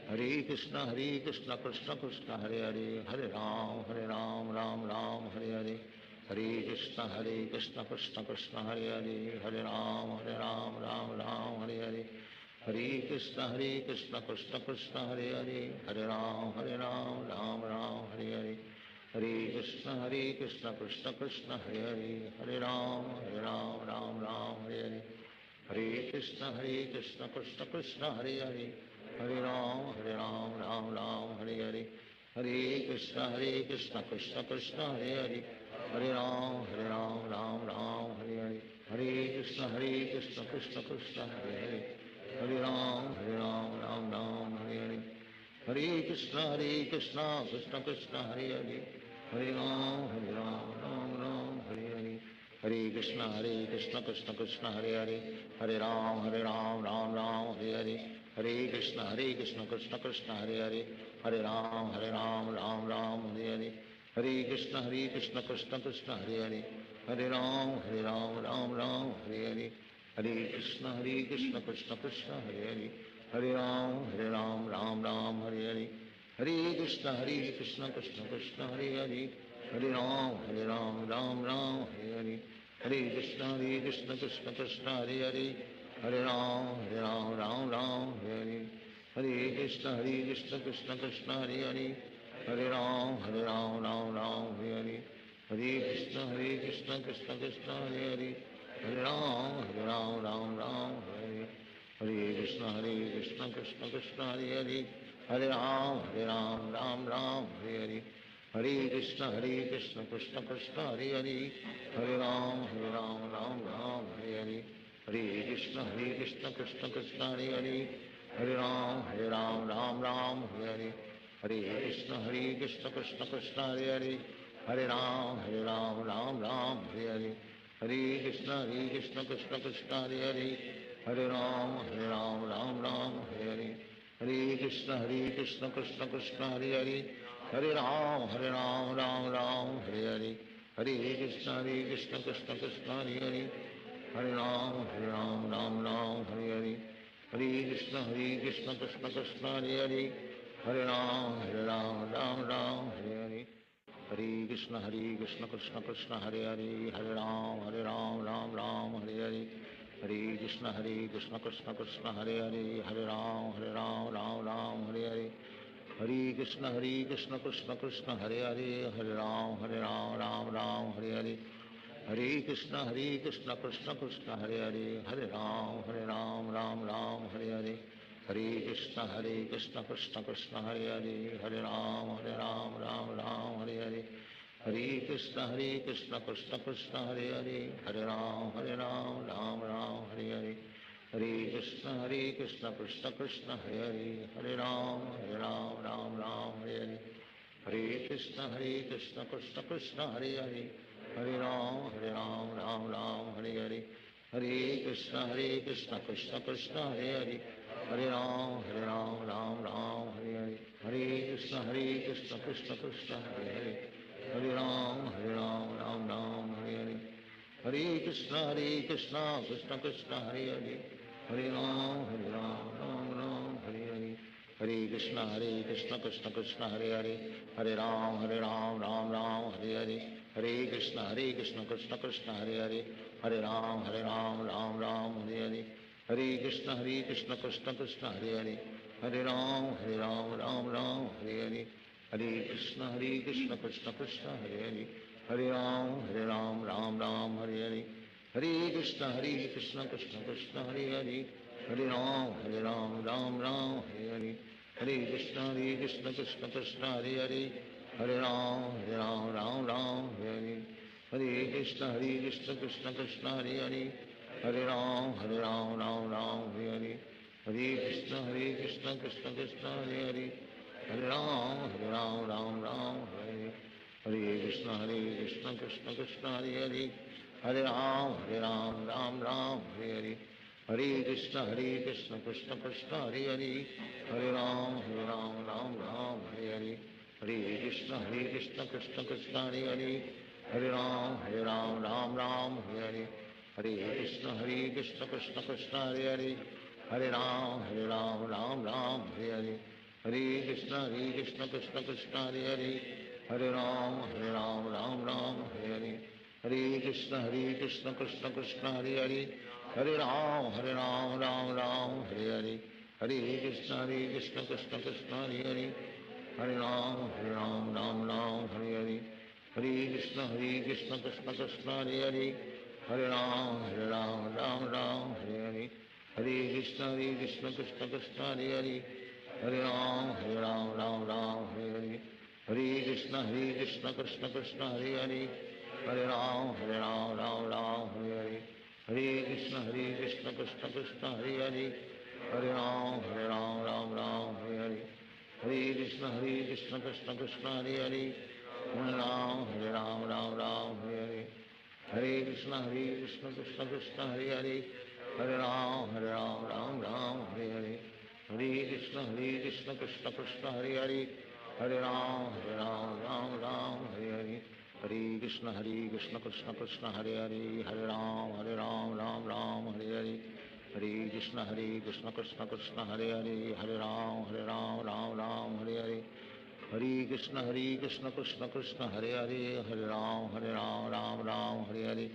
Hare Krishna Krishna Krishna Hare Hare Hare Ram Ram Hare Hare Hare Krishna Krishna Krishna Hare Hare Hare Ram Ram Hare Hare Hare Krishna Krishna Krishna Hare Hare Hare Ram Ram Hare Hare Hare Krishna Krishna Krishna Hare Hare Hare Ram Ram Hare Hare Hare Krishna Krishna Krishna Hare Hare Hare Ram Ram Hare Hare Hare Krishna Krishna Krishna Hare Hare Hare Ram Ram Hare Hare Hare Krishna Krishna Krishna Hare Hare Hare Ram Ram Hare Hare Hare Krishna Krishna Krishna Hare Hare Hare Ram Ram Hare Hare Hare Krishna Krishna Krishna Hare Hare Hare Ram Ram Hare Hare Hare Krishna Krishna Krishna Hare Hare Hare Ram Ram Hare Hare Hare Krishna Krishna Krishna Hare Hare Hare Ram Ram Hare Hare Hare Krishna Krishna Krishna Hare Hare Hare Ram Ram Hare Hare Hare Krishna Krishna Krishna Hare Hare Hare Ram Ram Hare Hare Hare Krishna Krishna Krishna Hare Hare Hare Ram Ram Hare Hare Hare Krishna Krishna Krishna Hare Hare Hare Ram Ram Hare Hare Hare Krishna Krishna Krishna Hare Hare Hare Ram Ram Hare Hare Hare Krishna Krishna Krishna Hare Hare Hare Ram Ram Hare Hare Hare Krishna Krishna Krishna Hare Hare Hare Ram Ram Hare Hare Hare Krishna Krishna Krishna Hare Hare Hare Ram Ram Hare Hare Hare Krishna Krishna Krishna Hare Hare Hare Ram Ram Hare Hare Hare Krishna Krishna Krishna Hare Hare Hare Ram Ram Hare Hare Hare Krishna Krishna Krishna Hare Hare Hare Ram Ram Hare Hare Hare Krishna Krishna Krishna Hare Hare Hare Ram Ram Hare Hare Hare Krishna Krishna Krishna Hare Hare Hare Ram Ram Hare Hare Hare Krishna Krishna Krishna Hare Hare Hare Ram Ram Hare Hare Hare Krishna Krishna Krishna Hare Hare Hare Ram Ram Hare Hare Hare Krishna Krishna Krishna Hare Hare Hare Ram Ram Hare Hare Hare Krishna Krishna Krishna Hare Hare Hare Ram Ram Hare Hare Hare Krishna Krishna Krishna Hare Hare Hare Ram Ram Hare Hare Hare Krishna Krishna Krishna Hare Hare Hare Ram Ram Hare Hare Hare Krishna Krishna Krishna Hare Hare Hare Ram Ram Hare Hare Hare Krishna Krishna Krishna Hare Hare Hare Ram Ram Hare Hare Hare Krishna Krishna Krishna Hare Hare Hare Ram Ram Hare Hare Hare Krishna Krishna Krishna Hare Hare Hare Ram Ram Hare Hare Hare Krishna Krishna Krishna Hare Hare Hare Ram Ram Hare Hare Hare Krishna Krishna Krishna Hare Hare Hare Ram Ram Hare Hare Hare Krishna Krishna Krishna Hare Hare Hare Ram Ram Hare Hare Hare Krishna Krishna Krishna Hare Hare, Hare Ram Ram Ram Hare Hare, Hare Krishna Krishna Krishna Hare Hare, Hare Ram Ram Ram Hare Hare, Hare Krishna Krishna Krishna Hare Hare, Hare Ram Ram Ram Hare Hare, Hare Krishna Krishna Krishna Hare Hare, Hare Ram Ram Ram Hare Hare, Hare Krishna Krishna Krishna Hare Hare, Hare Ram Ram Ram Hare Hare, Hare Krishna Krishna Krishna Hare Hare, Hare Ram Ram Ram Hare Hare, Hare Krishna Krishna Krishna Hare Hare, Hare Ram Ram Ram Hare Hare, Hare Krishna Krishna Krishna Hare Hare, Hare Ram Ram Ram Hare Hare, Hare Krishna Krishna Krishna Hare Hare, Hare Ram Ram Ram Hare Hare, Hare Krishna Krishna Krishna Hare Hare, Hare Ram Ram Ram Hare Hare, Hare Krishna Krishna Krishna Hare Hare, Hare Ram Ram Ram Hare Hare, Hare Krishna Krishna Krishna Hare Hare, Hare Ram Ram Ram Hare Hare, Hare Krishna Krishna Krishna Hare Hare, Hare Ram Ram Ram Hare Hare, Hare Krishna Krishna Krishna Hare Hare, Hare Ram Ram Ram Hare Hare, Hare Krishna Krishna Krishna Hare Hare, Hare Ram Ram Ram Hare Hare, Hare Krishna Krishna Krishna Hare Hare, Hare Ram Ram Ram Hare Hare, Hare Krishna Krishna Krishna Hare Hare, Hare Ram Ram Hare Hare, Hare Krishna Krishna Krishna Hare Hare, Hare Ram Ram Hare Hare, Hare Krishna Krishna Krishna Hare Hare, Hare Ram Ram Hare Hare, Hare Krishna Krishna Krishna Hare Hare, Hare Ram Ram Hare Hare, Hare Krishna Krishna Krishna Hare Hare, Hare Ram Ram Hare Hare, Hare Krishna Krishna Krishna Hare Hare, Hare Ram Ram Hare Hare, Hare Krishna Krishna Krishna Hare Hare, Hare Ram Ram Hare Hare, Hare Krishna Krishna Krishna Hare Hare, Hare Ram Ram Hare Hare,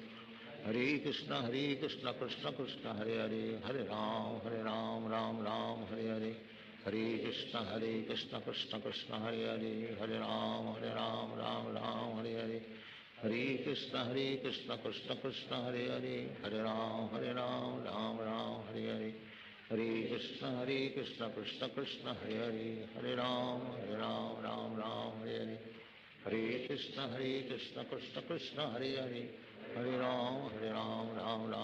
Hare Krishna Krishna Krishna Hare Hare, Hare Ram Ram Hare Hare, Hare Krishna Krishna Krishna Hare Hare, Hare Ram Ram Hare Hare, Hare Krishna Krishna Krishna Hare Hare, Hare Ram Ram Hare Hare, Hare Krishna Krishna Krishna Hare Hare, Hare Ram Ram Hare Hare, Hare Krishna Krishna Krishna Hare Hare, Hare Ram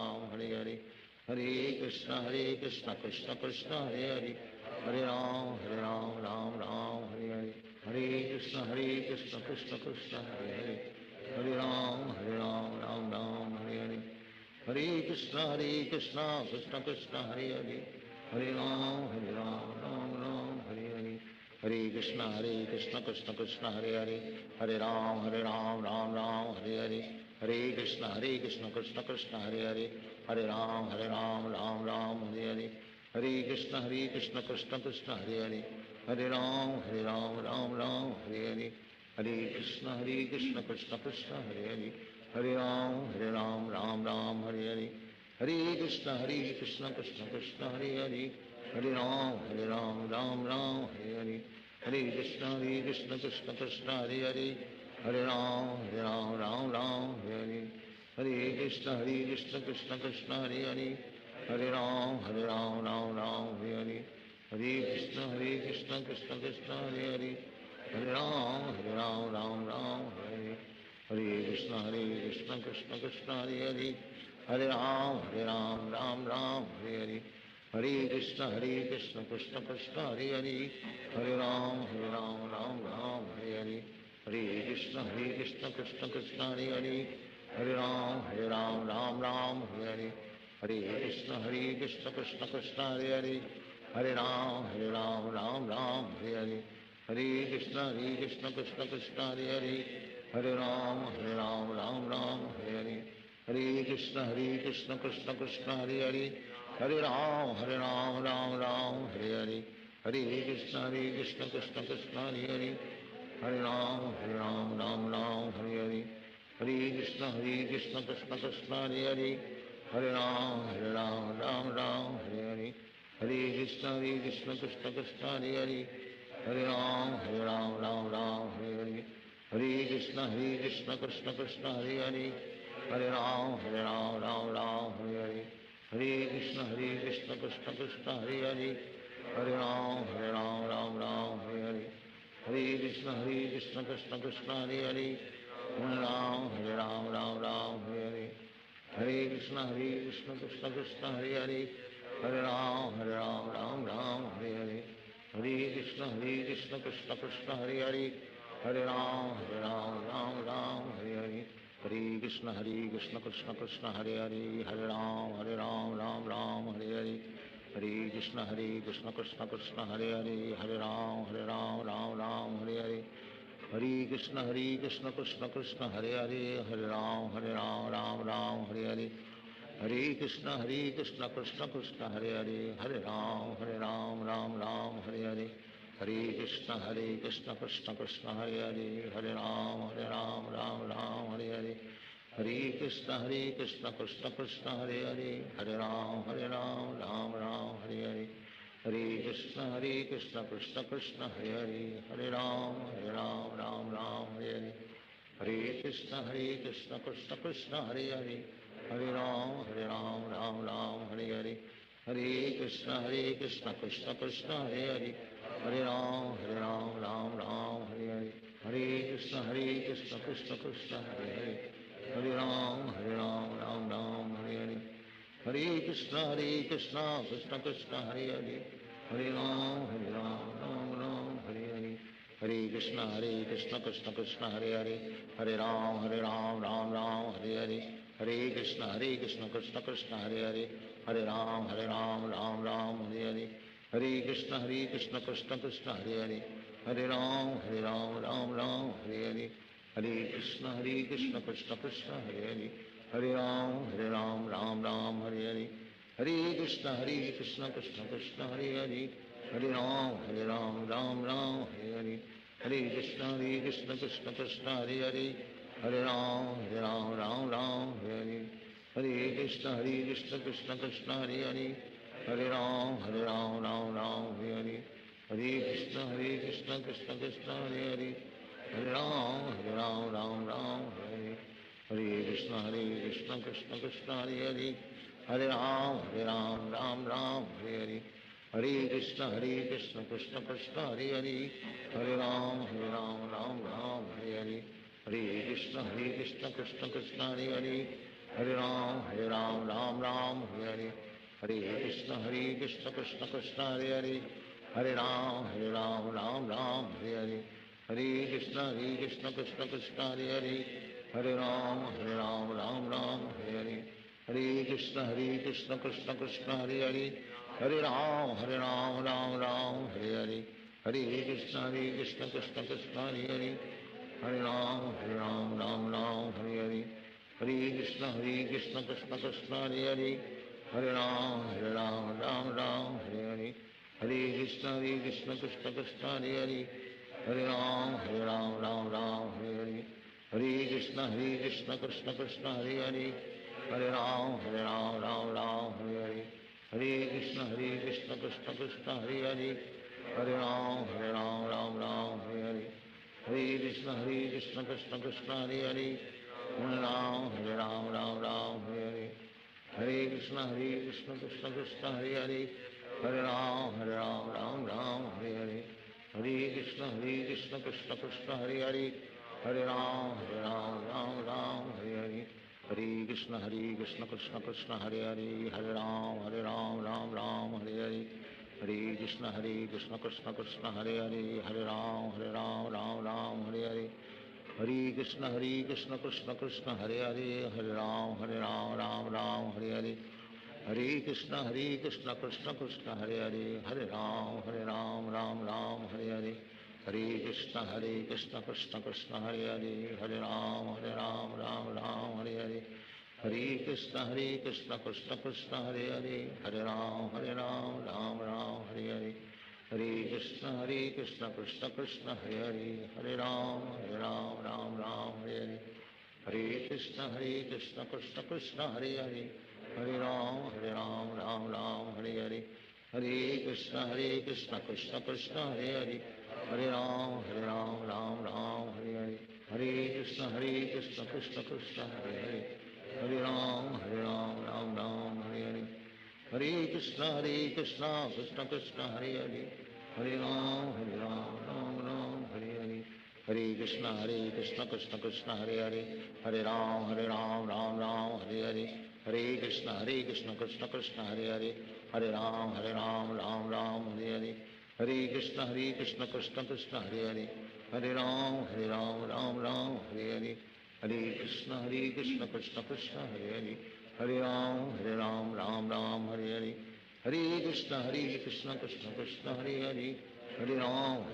Ram Hare Hare, Hare Krishna Krishna Krishna Hare Hare, Hare Ram Ram Hare Hare, Hare Krishna Krishna Krishna Hare Hare, Hare Ram Ram Hare Hare, Hare Krishna Krishna Krishna Hare Hare, Hare Ram Ram Hare Hare, Hare Krishna Krishna Krishna Hare Hare, Hare Ram Ram Hare Hare, Hare Krishna Krishna Krishna Hare Hare, Hare Ram Ram Hare Hare, Hare Krishna Krishna Krishna Hare Hare, Hare Ram Ram Hare Hare, Hare Krishna Krishna Krishna Hare Hare, Hare Ram Ram Hare Hare, Hare Krishna Krishna Krishna Hare Hare, Hare Ram Ram Hare Hare, Hare Krishna Krishna Krishna Hare Hare, Hare Ram Ram Hare Hare, Hare Krishna Krishna Krishna Hare Hare, Hare Ram Ram Hare Hare, Hare Krishna Krishna Krishna Hare Hare, Hare Ram Ram Hare Hare, Hare Krishna Krishna Krishna Hare Hare, Hare Ram Ram Hare Hare, Hare Krishna Krishna Krishna Hare Hare, Hare Ram Ram Hare Hare, Hare Krishna Krishna Krishna Hare Hare, Hare Ram Ram Hare Hare, Hare Krishna Krishna Krishna Hare Hare, Hare Ram Ram Hare Hare, Hare Krishna Krishna Krishna Hare Hare, Hare Ram Ram Hare Hare, Hare Krishna Krishna Krishna Hare Hare, Hare Ram Ram Hare Hare, Hare Krishna Krishna Krishna Hare Hare, Hare Ram, Ram Ram, Hare Hare. Hare Krishna, Krishna Krishna, Hare Hare. Hare Ram, Ram Ram, Hare Hare. Hare Krishna, Krishna Krishna, Hare Hare. Hare Ram, Ram Ram, Hare Hare. Hare Krishna, Krishna Krishna, Hare Hare. Hare Ram, Ram Ram, Hare Hare. Hare Krishna, Krishna Krishna, Hare Hare. Hare Ram, Ram Ram, Hare Hare. Hare Krishna, Krishna Krishna, Hare Hare. Hare Ram, Ram Hare Hare. Hare Krishna, Krishna Krishna, Hare Hare. Hare Ram, Ram Hare Hare. Hare Krishna, Krishna Krishna, Hare Hare. Hare Ram, Ram Hare Hare. Hare Krishna, Krishna Krishna, Hare Hare. Hare Ram, Ram Hare Hare. Hare Krishna, Krishna Krishna, Hare Hare. Hare Ram, Ram Hare Hare. Hare Krishna, Krishna Krishna, Hare Hare. Hare Ram, Ram Hare Hare. Hare Krishna, Krishna Krishna, Hare Hare. Hare Ram, Ram Hare Hare. Hare Krishna, Krishna Krishna, Hare Hare. Hare Ram, Ram Hare Hare. Hare Krishna, Krishna Krishna, Hare Hare. Hare Ram, Ram Hare Hare. Hare Krishna, Krishna Krishna, Hare Hare. Hare Ram, Ram Hare Hare. Hare Krishna, Krishna Krishna, Hare Hare. Hare Ram, Ram Hare Hare. Hare Krishna, Krishna Krishna, Hare Hare. Hare Ram, Ram Hare Hare. Hare Krishna, Krishna Krishna, Hare Hare. Hare Ram, Ram Hare Hare. Hare Krishna, Krishna Krishna, Hare Hare. Hare Ram, Ram Hare Hare. Hare Krishna, Krishna Krishna, Hare Hare. Hare Ram, Ram Hare Hare. Hare Krishna, Krishna Krishna, Hare Hare. Hare Ram, Ram Hare Hare. Hare Krishna, Krishna Krishna, Hare Hare. Hare Ram, Ram Hare Hare. Hare Krishna, Krishna Krishna, Hare Hare. Hare Ram, Ram Hare Hare. Hare Krishna, Krishna Krishna, Hare Hare. Hare Ram, Ram Hare Hare. Hare Krishna, Krishna Krishna, Hare Hare. Hare Ram, Ram Hare Hare. Hare Krishna, Krishna Krishna, Hare Hare. Hare Ram, Ram Hare Hare. Hare Krishna, Krishna Krishna, Hare Hare. Hare Ram, Ram Hare Hare. Hare Krishna, Krishna Krishna, Hare Hare. Hare Ram, Ram Hare Hare. Hare Krishna, Krishna Krishna, Hare Hare. Hare Ram, Ram Hare Hare. Hare Krishna, Krishna Krishna, Hare Hare. Hare Ram, Ram Hare Hare. Hare Krishna, Krishna Krishna, Hare Hare. Hare Ram, Ram Hare Hare. Hare Krishna, Krishna Krishna, Hare Hare. Hare Ram, Ram Hare Hare. Hare Krishna, Krishna Krishna, Hare Hare. Hare Ram, Ram Hare Hare. Hare Krishna, Krishna Krishna, Hare Hare. Hare Ram, Ram Hare Hare. Hare Krishna, Krishna Krishna, Hare Hare. Hare Ram, Ram Hare Hare. Hare Krishna, Krishna Krishna, Hare Hare. Hare Ram, Ram Hare Hare. Hare Krishna, Krishna Krishna, Hare Hare. Hare Ram, Ram Hare Hare. Hare Krishna, Krishna Krishna, Hare Hare. Hare Ram, Ram Hare Hare. Hare Krishna, Krishna Krishna, Hare Hare. Hare Ram, Ram Hare Hare. Hare Krishna, Krishna Krishna, Hare Hare. Hare Ram, Ram Hare Hare. Hare Krishna, Krishna Krishna, Hare Hare. Hare Ram, Ram Hare Hare. Hare Krishna, Krishna Krishna, Hare Hare. Hare Ram, Ram Hare Hare. Hare Krishna, Krishna Krishna, Hare Hare. Hare Ram, Ram Hare Hare. Hare Krishna, Krishna Krishna, Hare Hare. Hare Ram, Ram Hare Hare. Hare Krishna, Krishna Krishna, Hare Hare. Hare Ram, Ram Hare Hare. Hare Krishna, Krishna Krishna, Hare Hare. Hare Ram, Ram Hare Hare. Hare Krishna, Krishna Krishna, Hare Hare. Hare Ram, Ram Hare Hare. Hare Krishna, Krishna Krishna, Hare Hare. Hare Ram, Ram Ram, Hare Hare, Hare Krishna, Krishna Krishna, Hare Hare, Hare Ram, Ram Ram, Hare Hare, Hare Krishna, Krishna Krishna, Hare Hare, Hare Ram, Ram Ram, Hare Hare, Hare Krishna, Krishna Krishna, Hare Hare, Hare Ram, Ram Ram, Hare Hare, Hare Krishna, Krishna Krishna, Hare Hare, Hare Ram, Ram Ram, Hare Hare, Hare Krishna, Krishna Krishna, Hare Hare, Hare Ram, Ram Ram, Hare Hare, Hare Krishna, Krishna Krishna, Hare Hare, Hare Ram, Ram Ram, Hare Hare, Hare Krishna, Krishna Krishna, Hare Hare, Hare Ram,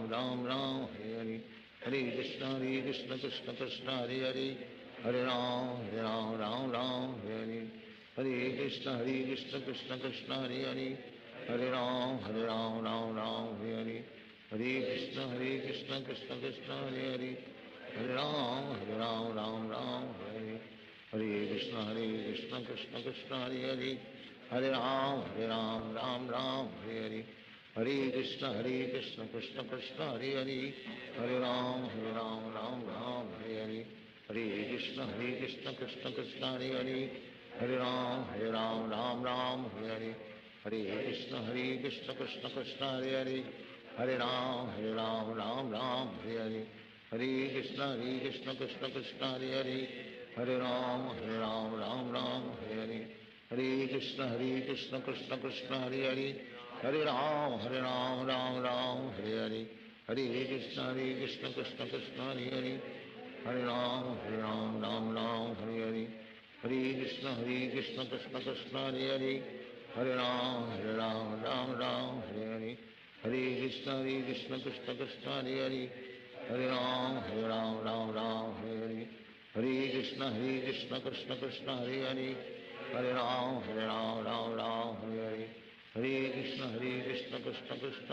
Ram Ram, Hare Hare, Hare Krishna, Krishna Krishna, Hare Hare, Hare Ram, Ram Ram, Hare Hare, Hare Krishna, Krishna Krishna, Hare Hare, Hare Ram, Ram Ram, Hare Hare, Hare Krishna, Krishna Krishna, Hare Hare, Hare Ram, Ram Ram, Hare Hare, Hare Krishna, Krishna Krishna, Hare Hare, Hare Ram, Ram Ram, Hare Hare, Hare Krishna, Krishna Krishna, Hare Hare, Hare Ram, Ram Ram, Hare Hare, Hare Krishna, Krishna Krishna, Hare Hare, Hare Ram, Ram Ram, Hare Hare, Hare Krishna, Krishna Krishna, Hare Hare, Hare Ram, Ram Ram, Hare Hare, Hare Krishna, Krishna Krishna, Hare Hare, Hare Ram, Ram Ram, Hare Hare, Hare Krishna, Krishna Krishna, Hare Hare, Hare Ram, Ram Ram, Hare Hare, Hare Krishna, Krishna Krishna, Hare Hare, Hare Ram, Ram Ram, Hare Hare, Hare Krishna, Krishna Krishna, Hare Hare, Hare Ram, Ram Ram, Hare Hare, Hare Krishna, Krishna Krishna, Hare Hare, Hare Ram, Ram Ram, Hare Hare, Hare Krishna, Krishna Krishna, Hare Hare, Hare Ram, Ram Ram, Hare Hare, Hare Krishna, Krishna Krishna, Hare Hare, Hare Ram, Ram Ram, Hare Hare, Hare Krishna, Krishna Krishna, Hare Hare, Hare Ram, Ram Ram, Hare Hare, Hare Krishna, Krishna Krishna, Hare Hare,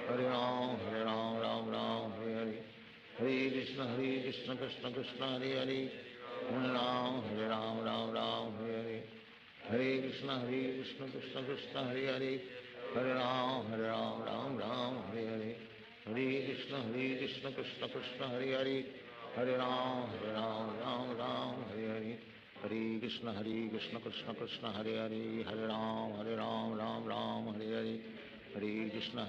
Hare Ram, Ram Ram, Hare Hare, Hare Krishna, Krishna Krishna, Hare Hare, Hare Ram, Ram Hare Hare, Hare Krishna, Krishna Krishna, Hare Hare, Hare Ram, Ram Hare Hare, Hare Krishna, Krishna Krishna, Hare Hare, Hare Ram, Ram Hare Hare, Hare Krishna, Krishna Krishna, Hare Hare, Hare Ram, Ram Hare Hare, Hare Krishna,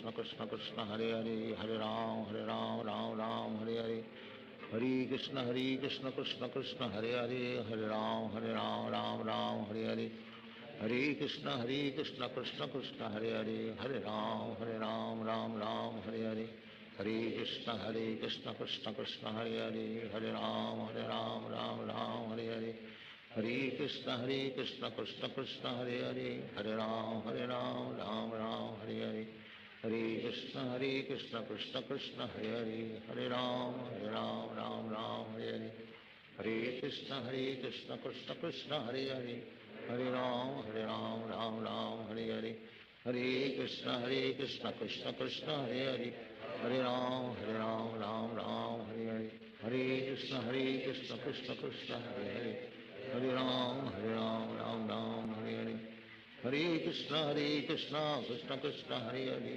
Krishna Krishna, Hare Hare, Hare Ram, Ram Hare Hare, Hare Krishna, Krishna Krishna, Hare Hare, Hare Ram, Ram Hare Hare, Hare Krishna, Krishna Krishna, Hare Hare, Hare Ram, Ram Hare Hare, Hare Krishna, Krishna Krishna, Hare Hare, Hare Ram, Ram Hare Hare, Hare Krishna, Krishna Krishna, Hare Hare, Hare Ram, Ram Hare Hare, Hare Krishna, Krishna Krishna, Hare Hare, Hare Ram, Ram Hare Hare, Hare Krishna, Krishna Krishna, Hare Hare, Hare Ram, Ram Hare Hare, Hare Krishna, Krishna Krishna, Hare Hare,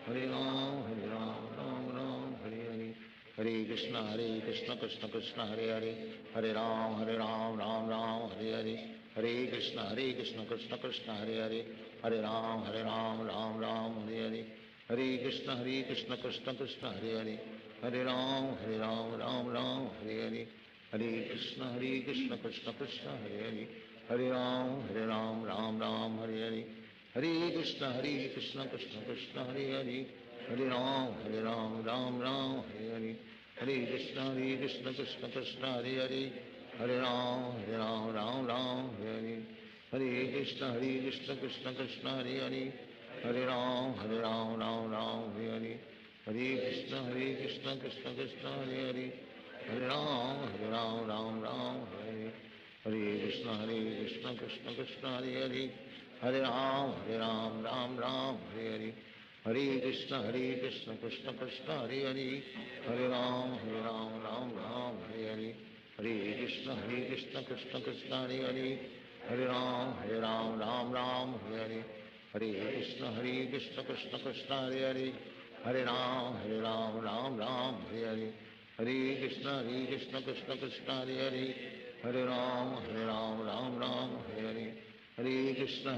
Hare Ram, Ram Hare Hare, Hare Krishna, Krishna Krishna, Hare Hare, Hare Ram, Ram Hare Hare, Hare Krishna, Krishna Krishna, Hare Hare, Hare Ram, Ram Hare Hare, Hare Krishna, Krishna Krishna, Hare Hare, Hare Ram, Ram Hare Hare, Hare Krishna, Krishna Krishna, Hare Hare, Hare Ram, Ram Hare Hare, Hare Krishna, Krishna Krishna, Hare Hare, Hare Ram, Ram Hare Hare, Hare Krishna, Krishna Krishna, Hare Hare, Hare Ram, Ram Hare Hare, Hare Krishna, Krishna Krishna, Hare Hare, Hare Ram, Ram Hare Hare, Hare Krishna, Krishna Krishna, Hare Hare, Hare Ram, Ram Hare Hare, Hare Krishna, Krishna Krishna, Hare Hare, Hare Ram, Ram Hare Hare, Hare Krishna, Krishna Krishna, Hare Hare, Hare Ram, Ram Hare Hare, Hare Krishna, Krishna Krishna, Hare Hare, Hare Ram, Ram Hare Hare, Hare Krishna, Krishna Krishna, Hare Hare, Hare Ram, Ram Ram, Hare Hare. Hare Krishna, Krishna Krishna, Hare Hare. Hare Ram, Ram Ram, Hare Hare. Hare Krishna,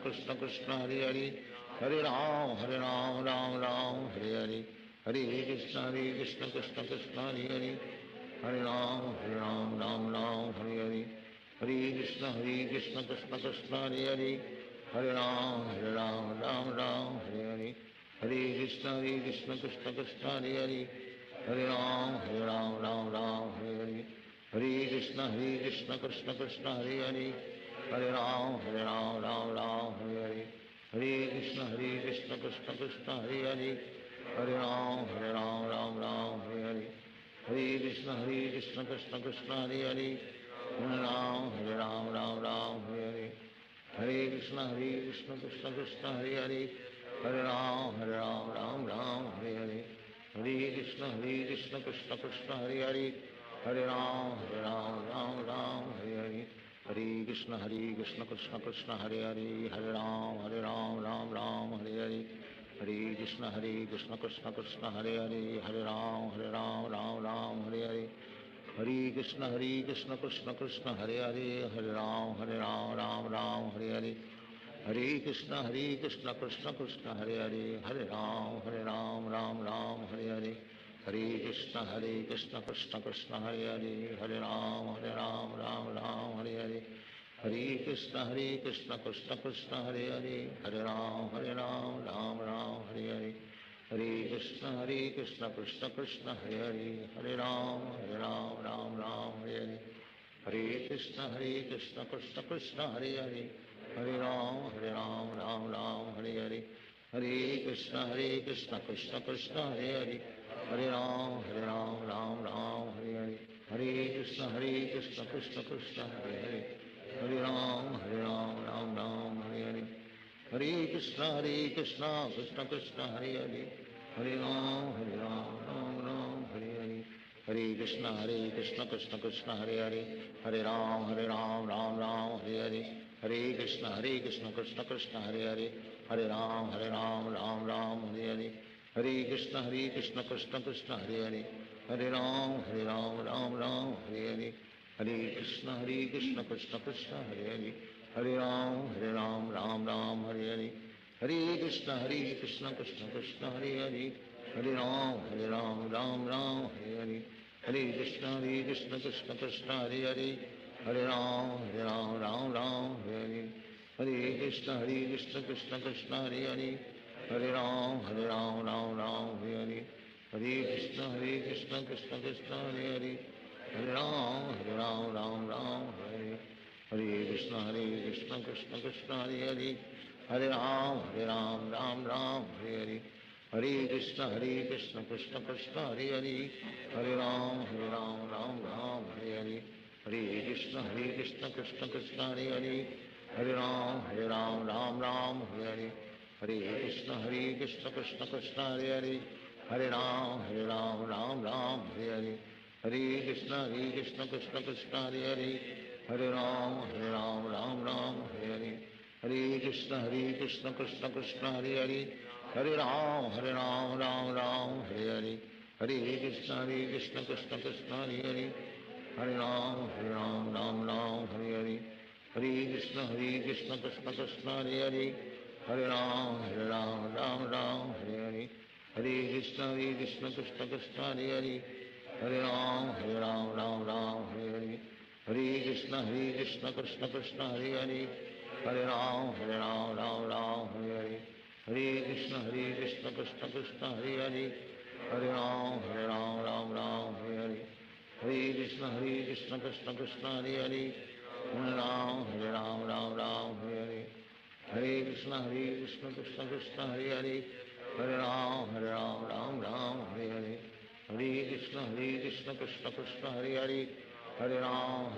Krishna Krishna, Hare Hare. Hare Ram, Ram Ram, Hare Hare. Hare Krishna, Krishna Krishna, Hare Hare. Hare Ram, Ram Ram, Hare Hare. Hare Krishna, Krishna Krishna, Hare Hare. Hare Ram, Ram Ram, Hare Hare. Hare Krishna, Krishna Krishna, Hare Hare. Hare Ram, Ram Ram, Hare Hare. Hare Krishna, Krishna Krishna, Hare Hare. Hare Ram, Ram Ram, Hare Hare. Hare Krishna, Krishna Krishna, Hare Hare. Hare Ram, Ram Ram, Hare Hare. Hare Krishna, Krishna Krishna, Hare Hare. Hare Ram, Ram Ram, Hare Hare. Hare Krishna, Krishna Krishna, Hare Hare. Hare Ram, Ram Ram, Hare Hare. Hare Krishna, Krishna Krishna, Hare Hare. Hare Ram, Ram Ram, Hare Hare. Hare Krishna, Krishna Krishna, Hare Hare. Hare Ram, Ram Ram, Hare Hare. Hare Krishna, Krishna Krishna, Hare Hare. Hare Ram, Ram Ram, Hare Hare. Hare Krishna, Krishna Krishna, Hare Hare. Hare Ram, Ram Ram, Hare Hare. Hare Krishna, Krishna Krishna, Hare Hare. Hare Ram, Ram Ram, Hare Hare. Hare Krishna, Krishna Krishna, Hare Hare. Hare Ram, Ram Ram, Hare Hare. Hare Krishna, Krishna Krishna, Hare Hare. Hare Ram, Ram Ram, Hare Hare. Hare Krishna, Krishna Krishna, Hare Hare. Hare Ram, Ram Ram, Hare Hare. Hare Krishna, Krishna Krishna, Hare Hare. Hare Ram, Ram Ram, Hare Hare. Hare Krishna, Krishna Krishna, Hare Hare. Hare Ram, Ram Ram, Hare Hare. Hare Krishna, Krishna Krishna, Hare Hare. Hare Ram, Ram Ram, Hare Hare. Hare Krishna, Krishna Krishna, Hare Hare. Hare Ram, Ram Ram, Hare Hare. Hare Krishna, Krishna Krishna, Hare Hare. Hare Ram, Ram Ram, Hare Hare. Hare Krishna, Krishna Krishna, Hare Hare. Hare Ram, Ram Ram, Hare Hare. Hare Krishna, Krishna Krishna, Hare Hare. Hare Ram, Ram Ram, Hare Hare. Hare Krishna, Krishna Krishna, Hare Hare. Hare Ram, Ram Ram, Hare Hare. Hare Krishna, Krishna Krishna, Hare Hare. Hare Ram, Ram Ram, Hare Hare. Hare Krishna, Krishna Krishna, Hare Hare. Hare Ram, Ram Ram, Hare Hare. Hare Krishna, Krishna Krishna, Hare Hare. Hare Ram, Ram Ram, Hare Hare. Hare Krishna, Krishna Krishna, Hare Hare. Hare Ram, Ram Ram, Hare Hare. Hare Krishna, Krishna Krishna, Hare Hare. Hare Ram, Ram Ram, Hare Hare. Hare Krishna, Krishna Krishna, Hare Hare. Hare Ram, Ram Ram, Hare Hare. Hare Krishna, Krishna Krishna, Hare Hare. Hare Ram, Ram Ram, Hare Hare. Hare Krishna, Krishna Krishna, Hare Hare. Hare Ram, Ram Ram, Hare Hare. Hare Krishna, Krishna Krishna, Hare Hare. Hare Ram, Ram Ram, Hare Hare. Hare Krishna, Krishna Krishna, Hare Hare. Hare Ram, Ram Ram, Hare Hare. Hare Krishna, Krishna Krishna, Hare Hare. Hare Ram, Ram Ram, Hare Hare. Hare Krishna, Krishna Krishna, Hare Hare. Hare Ram, Ram Ram, Hare Hare. Hare Krishna, Krishna Krishna, Hare Hare. Hare Ram, Ram Ram, Hare Hare. Hare Krishna, Krishna Krishna, Hare Hare. Hare Ram, Ram Ram, Hare Hare. Hare Krishna, Krishna Krishna, Hare Hare. Hare Ram, Ram Ram, Hare Hare. Hare Krishna, Krishna Krishna, Hare Hare. Hare Ram, Ram Ram, Hare Hare. Hare Krishna, Krishna Krishna, Hare Hare. Hare Ram, Ram Ram, Hare Hare. Hare Krishna, Krishna Krishna, Hare Hare. Hare Ram,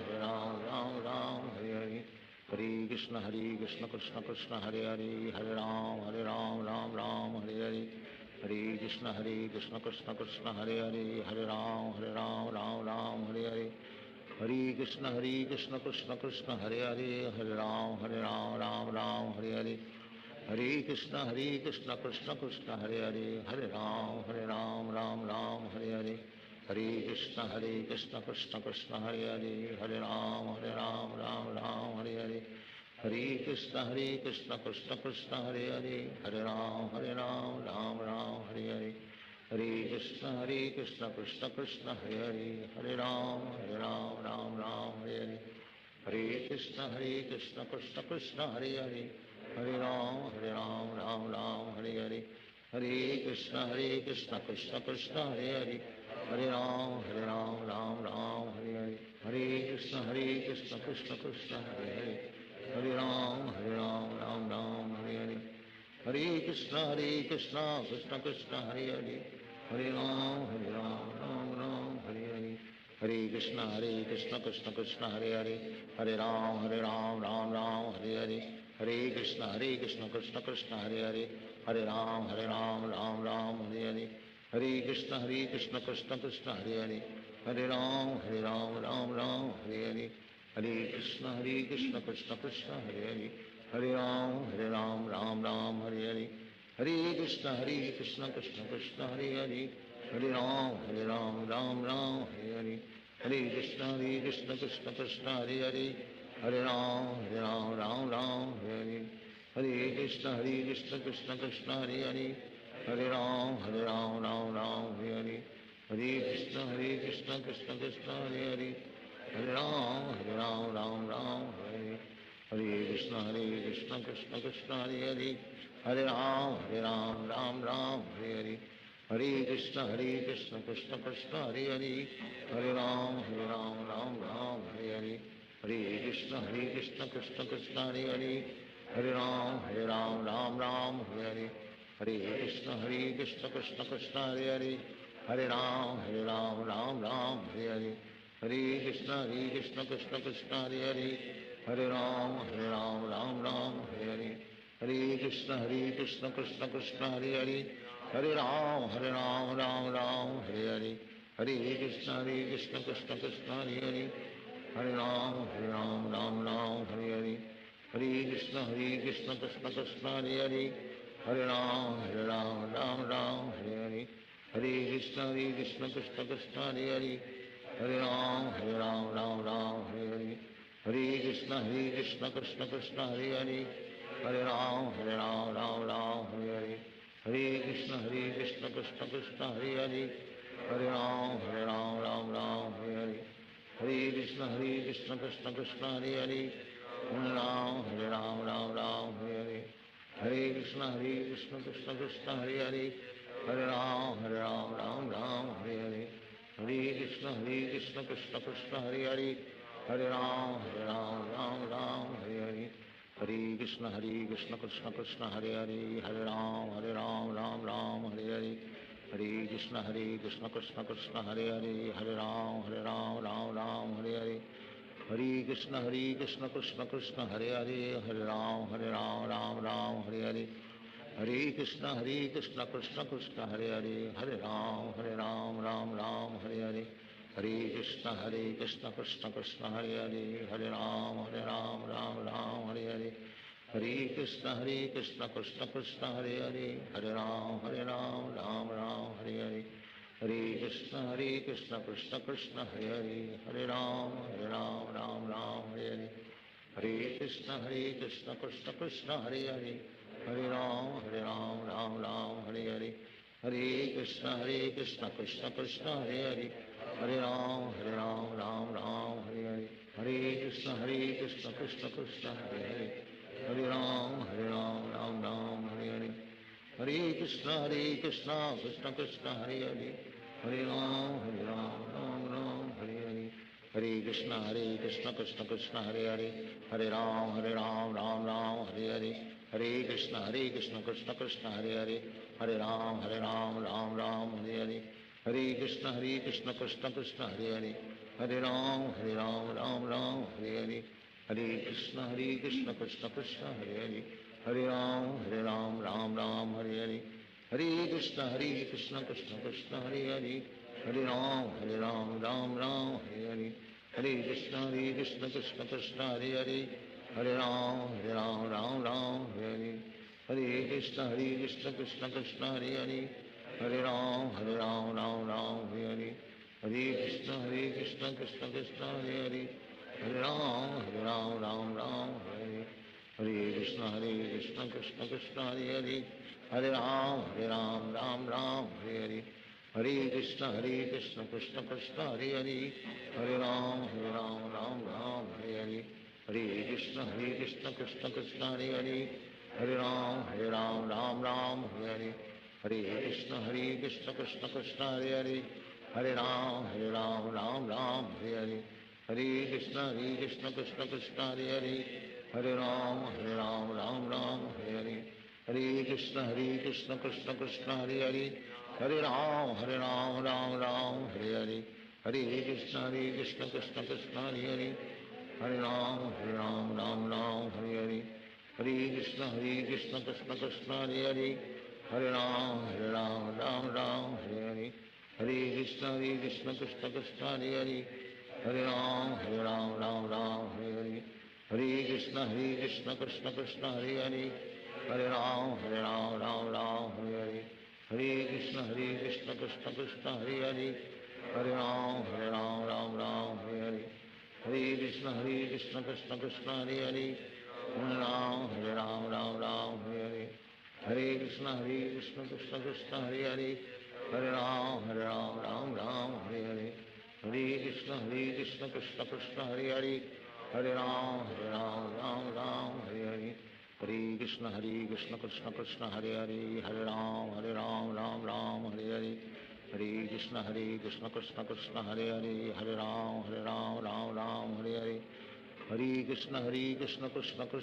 Ram Hare Hare. Hare Krishna, Krishna Krishna, Hare Hare. Hare Ram, Ram Ram, Hare Hare. Hare Krishna, Krishna Krishna, Hare Hare. Hare Ram, Ram Ram, Hare Hare. Hare Krishna, Krishna Krishna, Hare Hare. Hare Ram, Ram Ram, Hare Hare. Hare Krishna Krishna Krishna Hare Hare, Hare Ram Ram Ram Hare Hare, Hare Krishna Krishna Krishna Hare Hare, Hare Ram Ram Ram Hare Hare, Hare Krishna Krishna Krishna Hare Hare, Hare Ram Ram Ram Hare Hare, Hare Krishna Krishna Krishna Hare Hare, Hare Ram Ram Ram Hare Hare, Hare Krishna Krishna Krishna Hare Hare, Hare Ram Ram Ram Hare Hare, Hare Krishna Krishna Krishna Hare Hare, Hare Ram Ram Ram Hare Hare, Hare Krishna Krishna Krishna Hare Hare, Hare Ram Ram Ram Hare Hare, Hare Krishna Krishna Krishna Hare Hare, Hare Ram Ram Ram Hare Hare, Hare Krishna Krishna Krishna Hare Hare, Hare Ram Ram Ram Hare Hare, Hare Krishna Krishna Krishna Hare Hare, Hare Ram Ram Ram Hare Hare, Hare Krishna Krishna Krishna Hare Hare, Hare Ram Ram Ram Hare Hare, Hare Krishna Krishna Krishna Hare Hare, Hare Ram Ram Hare Hare, Hare Krishna Krishna Krishna Hare Hare, Hare Ram Ram Hare Hare, Hare Krishna Krishna Krishna Hare Hare, Hare Ram Ram Hare Hare, Hare Krishna Krishna Krishna Hare Hare, Hare Ram Ram Hare Hare, Hare Krishna Krishna Krishna Hare Hare, Hare Ram Ram Hare Hare, Hare Krishna Krishna Krishna Hare Hare, Hare Ram Ram Hare Hare, Hare Krishna Krishna Krishna Hare Hare, Hare Ram Ram Ram Hare Hare, Hare Krishna Krishna Krishna Hare Hare, Hare Ram Ram Hare Hare, Hare Krishna Krishna Krishna Hare Hare, Hare Ram Ram Hare Hare, Hare Krishna Krishna Krishna Hare Hare, Hare Ram Ram Hare Hare, Hare Krishna Krishna Krishna Hare Hare, Hare Ram Ram Hare Hare, Hare Krishna Krishna Krishna Hare Hare, Hare Ram Ram Hare Hare, Hare Krishna Krishna Krishna Hare Hare, Hare Ram Ram Hare Hare, Hare Krishna Krishna Krishna Hare Hare, Hare Ram Ram Hare Hare, Hare Krishna Krishna Krishna Hare Hare, Hare Ram Ram Hare Hare, Hare Krishna Krishna Krishna Hare Hare, Hare Ram Ram Hare Hare, Hare Krishna Krishna Krishna Hare Hare, Hare Ram Ram Hare Hare, Hare Krishna Krishna Krishna Hare Hare, Hare Ram Ram Hare Hare, Hare Krishna Krishna Krishna Hare Hare, Hare Ram Ram Hare Hare, Hare Krishna Krishna Krishna Hare Hare, Hare Ram Ram Hare Hare, Hare Krishna Krishna Krishna Hare Hare, Hare Ram Ram Hare Hare, Hare Krishna Krishna Krishna Hare Hare, Hare Ram Ram Hare Hare, Hare Krishna Krishna Krishna Hare Hare, Hare Ram Ram Hare Hare, Hare Krishna Krishna Krishna Hare Hare, Hare Ram Ram Hare Hare, Hare Krishna Krishna Krishna Hare Hare, Hare Ram Ram Hare Hare, Hare Krishna Krishna Krishna Hare Hare, Hare Ram Ram Hare Hare, Hare Krishna Krishna Krishna Hare Hare, Hare Ram Ram Hare Hare, Hare Krishna Krishna Krishna Hare Hare, Hare Ram Ram Hare Hare, Hare Krishna Krishna Krishna Hare Hare, Hare Ram Ram Hare Hare, Hare Krishna Krishna Krishna Hare Hare, Hare Ram Ram Hare Hare, Hare Krishna Krishna Krishna Hare Hare, Hare Ram Ram Ram Hare Hare, Hare Krishna Krishna Krishna Hare Hare, Hare Ram Ram Ram Hare Hare, Hare Krishna Krishna Krishna Hare Hare, Hare Ram Ram Hare Hare, Hare Krishna Krishna Krishna Hare Hare, Hare Ram Ram Hare Hare, Hare Krishna Krishna Krishna Hare Hare, Hare Ram Ram Hare Hare, Hare Krishna Krishna Krishna Hare Hare, Hare Ram Ram Hare Hare, Hare Krishna Krishna Krishna Hare Hare, Hare Ram Ram Ram Hare Hare, Hare Krishna Krishna Krishna Hare Hare, Hare Ram Ram Ram Hare Hare, Hare Krishna Krishna Krishna Hare Hare, Hare Ram Ram Ram Hare Hare, Hare Krishna Krishna Krishna Hare Hare, Hare Ram Ram Ram Hare Hare, Hare Krishna Krishna Krishna Hare Hare, Hare Ram Ram Ram Hare Hare, Hare Krishna Krishna Krishna Hare Hare, Hare Ram Ram Ram Hare Hare, Hare Krishna Krishna Krishna Hare Hare, Hare Ram Ram Ram Hare Hare, Hare Krishna Krishna Krishna Hare Hare, Hare Ram Ram Hare Hare, Hare Krishna Krishna Krishna Hare Hare, Hare Ram Ram Hare Hare, Hare Krishna Krishna Krishna Hare Hare, Hare Ram Ram Hare Hare, Hare Krishna Krishna Krishna Hare Hare, Hare Ram Ram Hare Hare, Hare Krishna Krishna Krishna Hare Hare, Hare Ram Ram Hare Hare, Hare Krishna Krishna Krishna Hare Hare, Hare Ram Ram Hare Hare, Hare Krishna Krishna Krishna Hare Hare, Hare Ram Ram Hare Hare, Hare Krishna Krishna Krishna Hare Hare, Hare Ram Ram Hare Hare, Hare Krishna Krishna Krishna Hare Hare, Hare Ram Ram Hare Hare, Hare Krishna Krishna Krishna Hare Hare, Hare Ram Ram Hare Hare, Hare Krishna Krishna Krishna Hare Hare, Hare Ram Ram Hare Hare, Hare Krishna Krishna Krishna Hare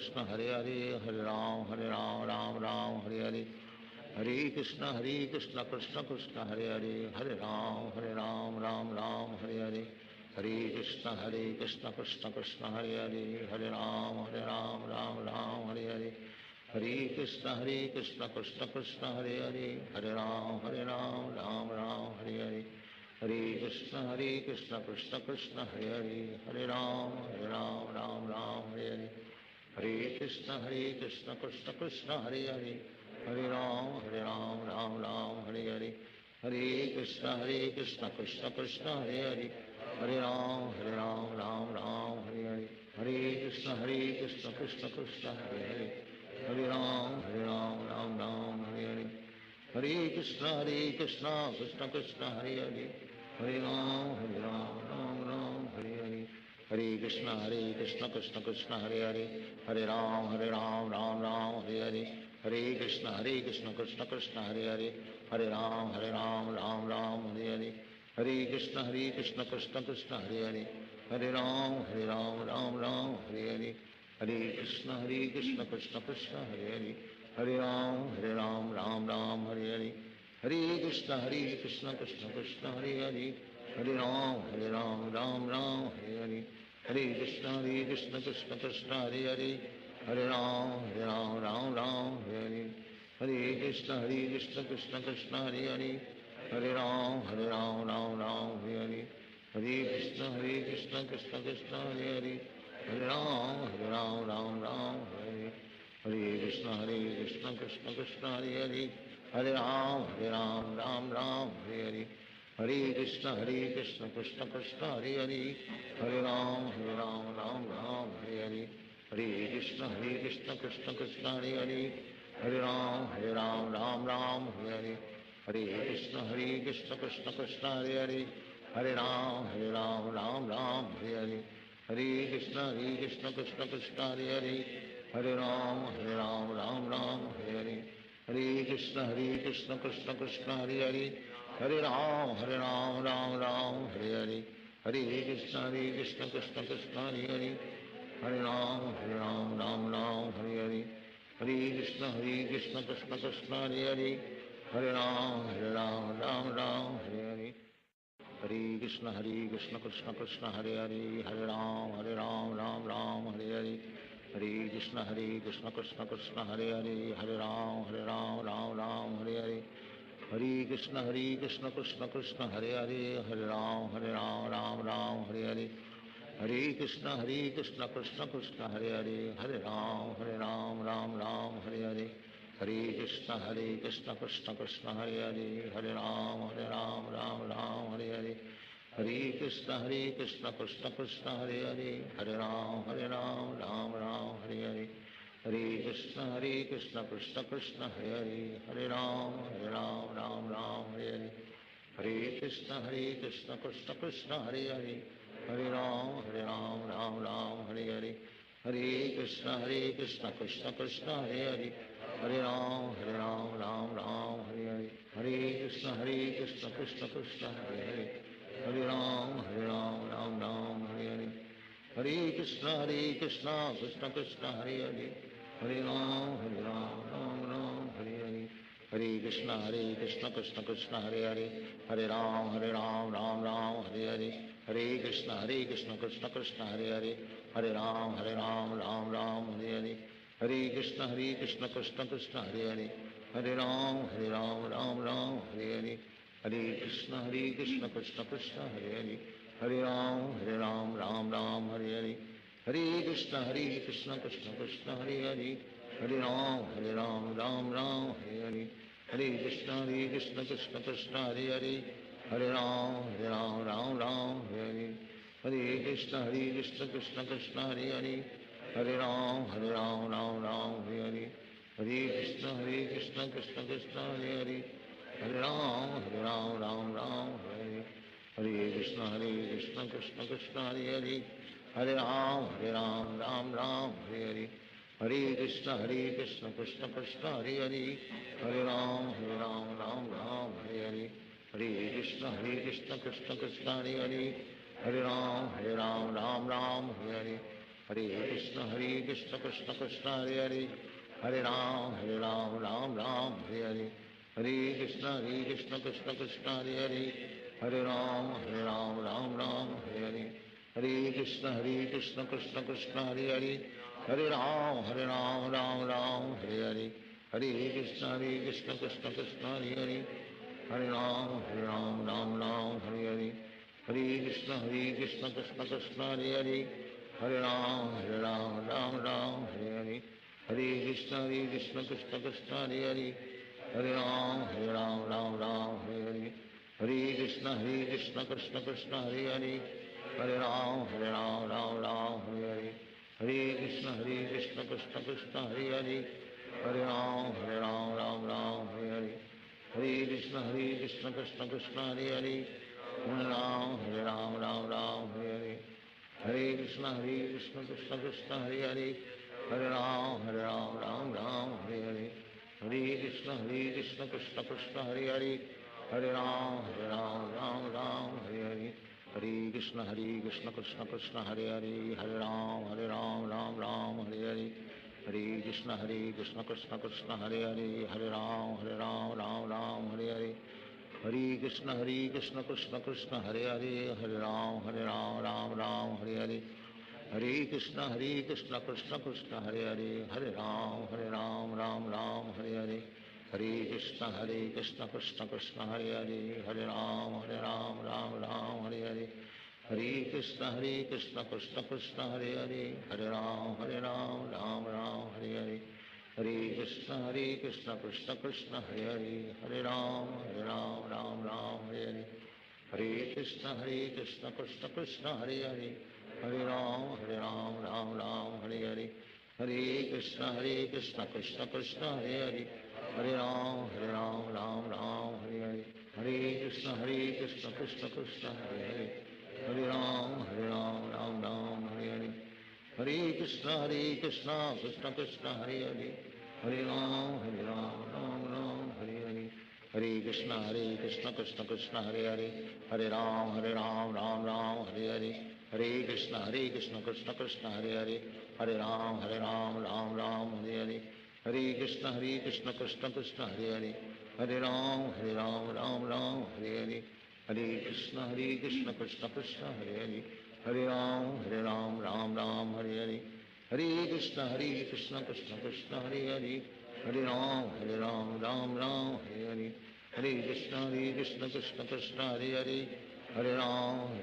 Hare, Hare Ram Ram Hare Hare, Hare Krishna Krishna Krishna Hare Hare, Hare Ram Ram Hare Hare, Hare Krishna Krishna Krishna Hare Hare, Hare Ram Ram Hare Hare, Hare Krishna Krishna Krishna Hare Hare, Hare Ram Ram Hare Hare, Hare Krishna Krishna Krishna Hare Hare, Hare Ram Ram Hare Hare, Hare Krishna Krishna Krishna Hare Hare, Hare Ram Ram Hare Hare, Hare Krishna Krishna Krishna Hare Hare, Hare Ram Ram Hare Hare, Hare Krishna Krishna Krishna Hare Hare, Hare Ram Ram Hare Hare, Hare Krishna Krishna Krishna Hare Hare, Hare Ram Ram Hare Hare, Hare Krishna Krishna Krishna Hare Hare, Hare Ram Ram Hare Hare, Hare Krishna Krishna Krishna Hare Hare, Hare Ram Ram Hare Hare, Hare Krishna Krishna Krishna Hare Hare, Hare Ram Ram Hare Hare, Hare Krishna Krishna Krishna Hare Hare, Hare Ram Ram Hare Hare, Hare Krishna Krishna Krishna Hare Hare, Hare Ram Ram Hare Hare, Hare Krishna Krishna Krishna Hare Hare, Hare Ram Ram Hare Hare, Hare Krishna Krishna Krishna Hare Hare, Hare Ram Ram Hare Hare, Hare Krishna Krishna Krishna Hare Hare, Hare Ram Ram Hare Hare, Hare Krishna Krishna Krishna Hare Hare, Hare Ram Ram Hare Hare, Hare Krishna Krishna Krishna Hare Hare, Hare Ram Ram Hare Hare, Hare Krishna Krishna Krishna Hare Hare, Hare Ram Ram Hare Hare, Hare Krishna Krishna Krishna Hare Hare, Hare Ram Ram Hare Hare, Hare Krishna Krishna Krishna Hare Hare, Hare Ram Ram Hare Hare, Hare Krishna Krishna Krishna Hare Hare, Hare Ram Ram Hare Hare, Hare Krishna Krishna Krishna Hare Hare, Hare Ram Ram Hare Hare, Hare Krishna Krishna Krishna Hare Hare, Hare Ram Ram Hare Hare, Hare Krishna Krishna Krishna Hare Hare, Hare Ram Ram Hare Hare, Hare Krishna Krishna Krishna Hare Hare, Hare Ram Ram Hare Hare, Hare Krishna Krishna Krishna Hare Hare, Hare Ram Ram Hare Hare, Hare Krishna Krishna Krishna Hare Hare, Hare Ram Ram Hare Hare, Hare Krishna Krishna Krishna Hare Hare, Hare Ram Ram Ram Hare Hare, Hare Krishna Krishna Krishna Hare Hare, Hare Ram Ram Ram Hare Hare, Hare Krishna Krishna Krishna Hare Hare, Hare Ram Ram Ram Hare Hare, Hare Krishna Krishna Krishna Hare Hare, Hare Ram Ram Ram Hare Hare, Hare Krishna Krishna Krishna Hare Hare, Hare Ram Ram Ram Hare Hare, Hare Krishna Krishna Krishna Hare Hare, Hare Ram Ram Ram Hare Hare, Hare Krishna Krishna Krishna Hare Hare, Hare Ram Ram Ram Hare Hare, Hare Krishna Krishna Krishna Hare Hare, Hare Ram Ram Ram Hare Hare, Hare Krishna Krishna Krishna Hare Hare, Hare Ram Ram Ram Hare Hare, Hare Krishna Krishna Krishna Hare Hare, Hare Ram Ram Ram Hare Hare, Hare Krishna Krishna Krishna Hare Hare, Hare Ram Ram Ram Hare Hare, Hare Krishna Krishna Krishna Hare Hare, Hare Ram Ram Ram Hare Hare, Hare Krishna Krishna Krishna Hare Hare, Hare Ram Ram Ram Hare Hare, Hare Krishna Krishna Krishna Hare Hare, Hare Ram Ram Ram Hare Hare, Hare Krishna Krishna Krishna Hare Hare, Hare Ram Ram Ram Hare Hare, Hare Krishna Krishna Krishna Hare Hare, Hare Ram Ram Ram Hare Hare, Hare Krishna Krishna Krishna Hare Hare, Hare Ram Ram Ram Hare Hare, Hare Krishna Krishna Krishna Hare Hare, Hare Ram Ram Ram Hare Hare, Hare Krishna Krishna Krishna Hare Hare, Hare Ram Ram Ram Hare Hare, Hare Krishna Krishna Krishna Hare Hare, Hare Ram Ram Ram Hare Hare, Hare Krishna Krishna Krishna Hare Hare, Hare Ram Ram Ram Hare Hare, Hare Krishna Krishna Krishna Hare Hare, Hare Ram Ram Ram Hare Hare, Hare Krishna Krishna Krishna Hare Hare, Hare Ram Ram Ram Hare Hare, Hare Krishna Krishna Krishna Hare Hare, Hare Ram Ram Ram Hare Hare, Hare Krishna Krishna Krishna Hare Hare, Hare Ram Ram Ram Hare Hare, Hare Krishna Krishna Krishna Hare Hare, Hare Ram Ram Ram Hare Hare, Hare Krishna Krishna Krishna Hare Hare, Hare Ram Ram Ram Hare Hare, Hare Krishna Krishna Krishna Hare Hare, Hare Ram Ram Ram Hare Hare, Hare Krishna Krishna Krishna Hare Hare, Hare Ram Ram Ram Hare Hare, Hare Krishna Krishna Krishna Hare Hare, Hare Ram Ram Ram Hare Hare, Hare Krishna Krishna Krishna Hare Hare, Hare Ram Ram Ram Hare Hare, Hare Krishna Krishna Krishna Hare Hare, Hare Ram Ram Ram Hare Hare, Hare Krishna Krishna Krishna Hare Hare, Hare Ram Ram Ram Hare Hare, Hare Krishna Krishna Krishna Hare Hare, Hare Ram Ram Ram Hare Hare, Hare Krishna Krishna Krishna Hare Hare, Hare Ram Ram Ram Hare Hare, Hare Krishna Krishna Krishna Hare Hare, Hare Ram Ram Ram Hare Hare, Hare Krishna Krishna Krishna Hare Hare, Hare Ram Ram Ram Hare Hare, Hare Krishna Krishna Krishna Hare Hare, Hare Ram Ram Ram Hare Hare, Hare Krishna Krishna Krishna Hare Hare, Hare Ram Ram Ram Hare Hare, Hare Krishna Krishna Krishna Hare Hare, Hare Ram Ram Ram Hare Hare, Hare Krishna Krishna Krishna Hare Hare, Hare Ram Ram Ram Hare Hare, Hare Krishna Krishna Krishna Hare Hare, Hare Ram Ram Ram Hare Hare, Hare Krishna Krishna Krishna Hare Hare, Hare Ram Ram Ram Hare Hare, Hare Krishna Krishna Krishna Hare Hare, Hare Ram Ram Ram Hare Hare, Hare Krishna Krishna Krishna Hare Hare, Hare Ram Ram Ram Hare Hare, Hare Krishna Krishna Krishna Hare Hare, Hare Ram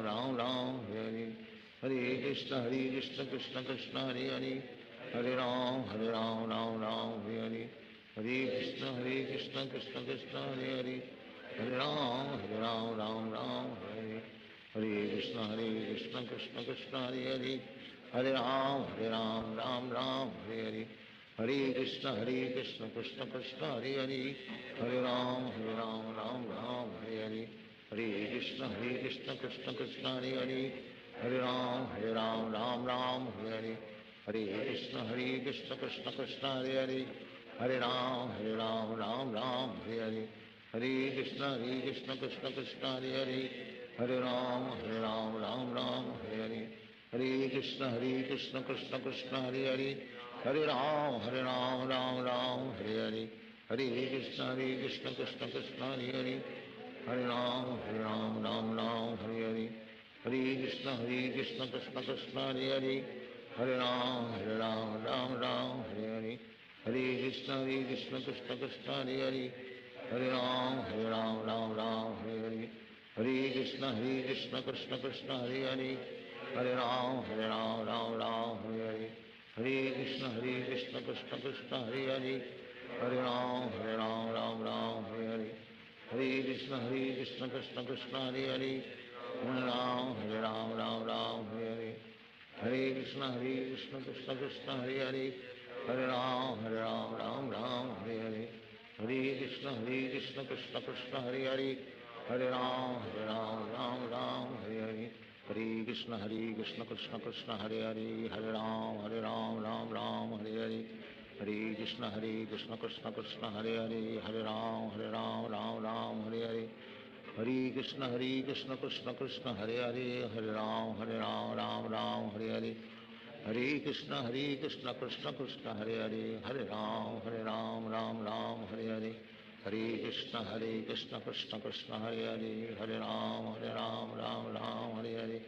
Ram Ram Hare Hare, Hare Krishna Krishna Krishna Hare Hare, Hare Ram Ram Ram Hare Hare, Hare Krishna Krishna Krishna Hare Hare, Hare Ram Ram Ram Hare Hare, Hare Krishna Krishna Krishna Hare Hare, Hare Ram Ram Hare Hare, Hare Krishna Krishna Krishna Hare Hare, Hare Ram Ram Hare Hare, Hare Krishna Krishna Krishna Hare Hare, Hare Ram Ram Hare Hare, Hare Krishna Krishna Krishna Hare Hare, Hare Ram Ram Hare Hare, Hare Krishna Krishna Krishna Hare Hare, Hare Ram Ram Hare Hare, Hare Krishna Krishna Krishna Hare Hare, Hare Ram Ram Hare Hare, Hare Krishna Krishna Krishna Hare Hare, Hare Ram Ram Hare Hare, Hare Krishna Krishna Krishna Hare Hare, Hare Ram Ram Hare Hare, Hare Krishna Krishna Krishna Hare Hare, Hare Ram Ram Hare Hare, Hare Krishna Krishna Krishna Hare Hare, Hare Ram Ram Hare Hare, Hare Krishna Krishna Krishna Hare Hare, Hare Ram Ram Hare Hare, Hare Krishna Krishna Krishna Hare Hare, Hare Ram Ram Hare Hare, Hare Krishna Krishna Krishna Hare Hare, Hare Ram Ram Hare Hare, Hare Krishna Krishna Krishna Hare Hare, Hare Ram Ram Hare Hare, Hare Krishna Krishna Krishna Hare Hare, Hare Ram Ram Hare Hare, Hare Krishna Krishna Krishna Hare Hare, Hare Ram Ram Hare Hare, Hare Krishna Krishna Krishna Hare Hare, Hare Ram Ram Hare Hare, Hare Krishna Krishna Krishna Hare Hare, Hare Ram Ram Hare Hare, Hare Krishna Krishna Krishna Hare Hare, Hare Ram Ram Hare Hare, Hare Krishna Krishna Krishna Hare Hare, Hare Ram Ram Hare Hare, Hare Krishna Krishna Krishna Hare Hare, Hare Ram Ram Hare Hare,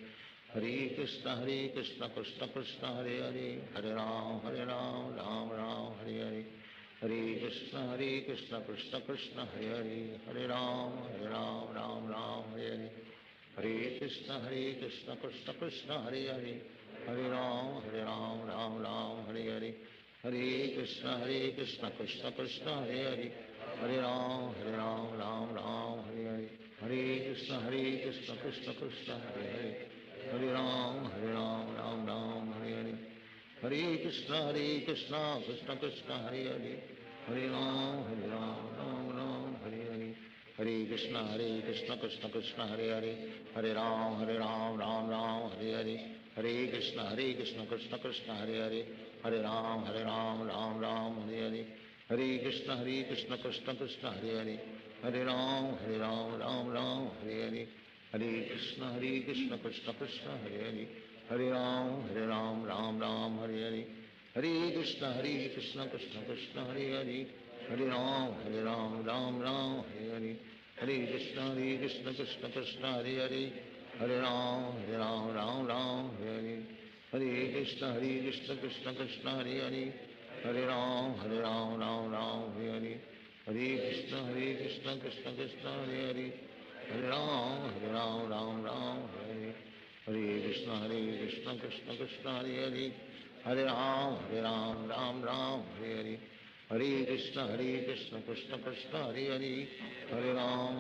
Hare Krishna Krishna Krishna Hare Hare, Hare Ram Ram Hare Hare, Hare Krishna Krishna Krishna Hare Hare, Hare Ram Ram Hare Hare, Hare Krishna Krishna Krishna Hare Hare, Hare Ram Ram Hare Hare, Hare Krishna Krishna Krishna Hare Hare, Hare Ram Ram Hare Hare, Hare Krishna Krishna Krishna Hare Hare, Hare Ram Ram Hare Hare, Hare Krishna Krishna Krishna Hare Hare, Hare Ram Ram Hare Hare, Hare Krishna Krishna Krishna Hare Hare, Hare Ram Ram Hare Hare, Hare Krishna Krishna Krishna Hare Hare, Hare Ram Ram Hare Hare, Hare Krishna Krishna Krishna Hare Hare, Hare Ram Ram Hare Hare, Hare Krishna Krishna Krishna Hare Hare, Hare Ram Ram Hare Hare, Hare Krishna Krishna Krishna Hare Hare, Hare Ram Ram Hare Hare, Hare Krishna Krishna Krishna Hare Hare, Hare Ram Ram Hare Hare, Hare Krishna Krishna Krishna Hare Hare, Hare Ram Ram Hare Hare, Hare Krishna Krishna Krishna Hare Hare, Hare Ram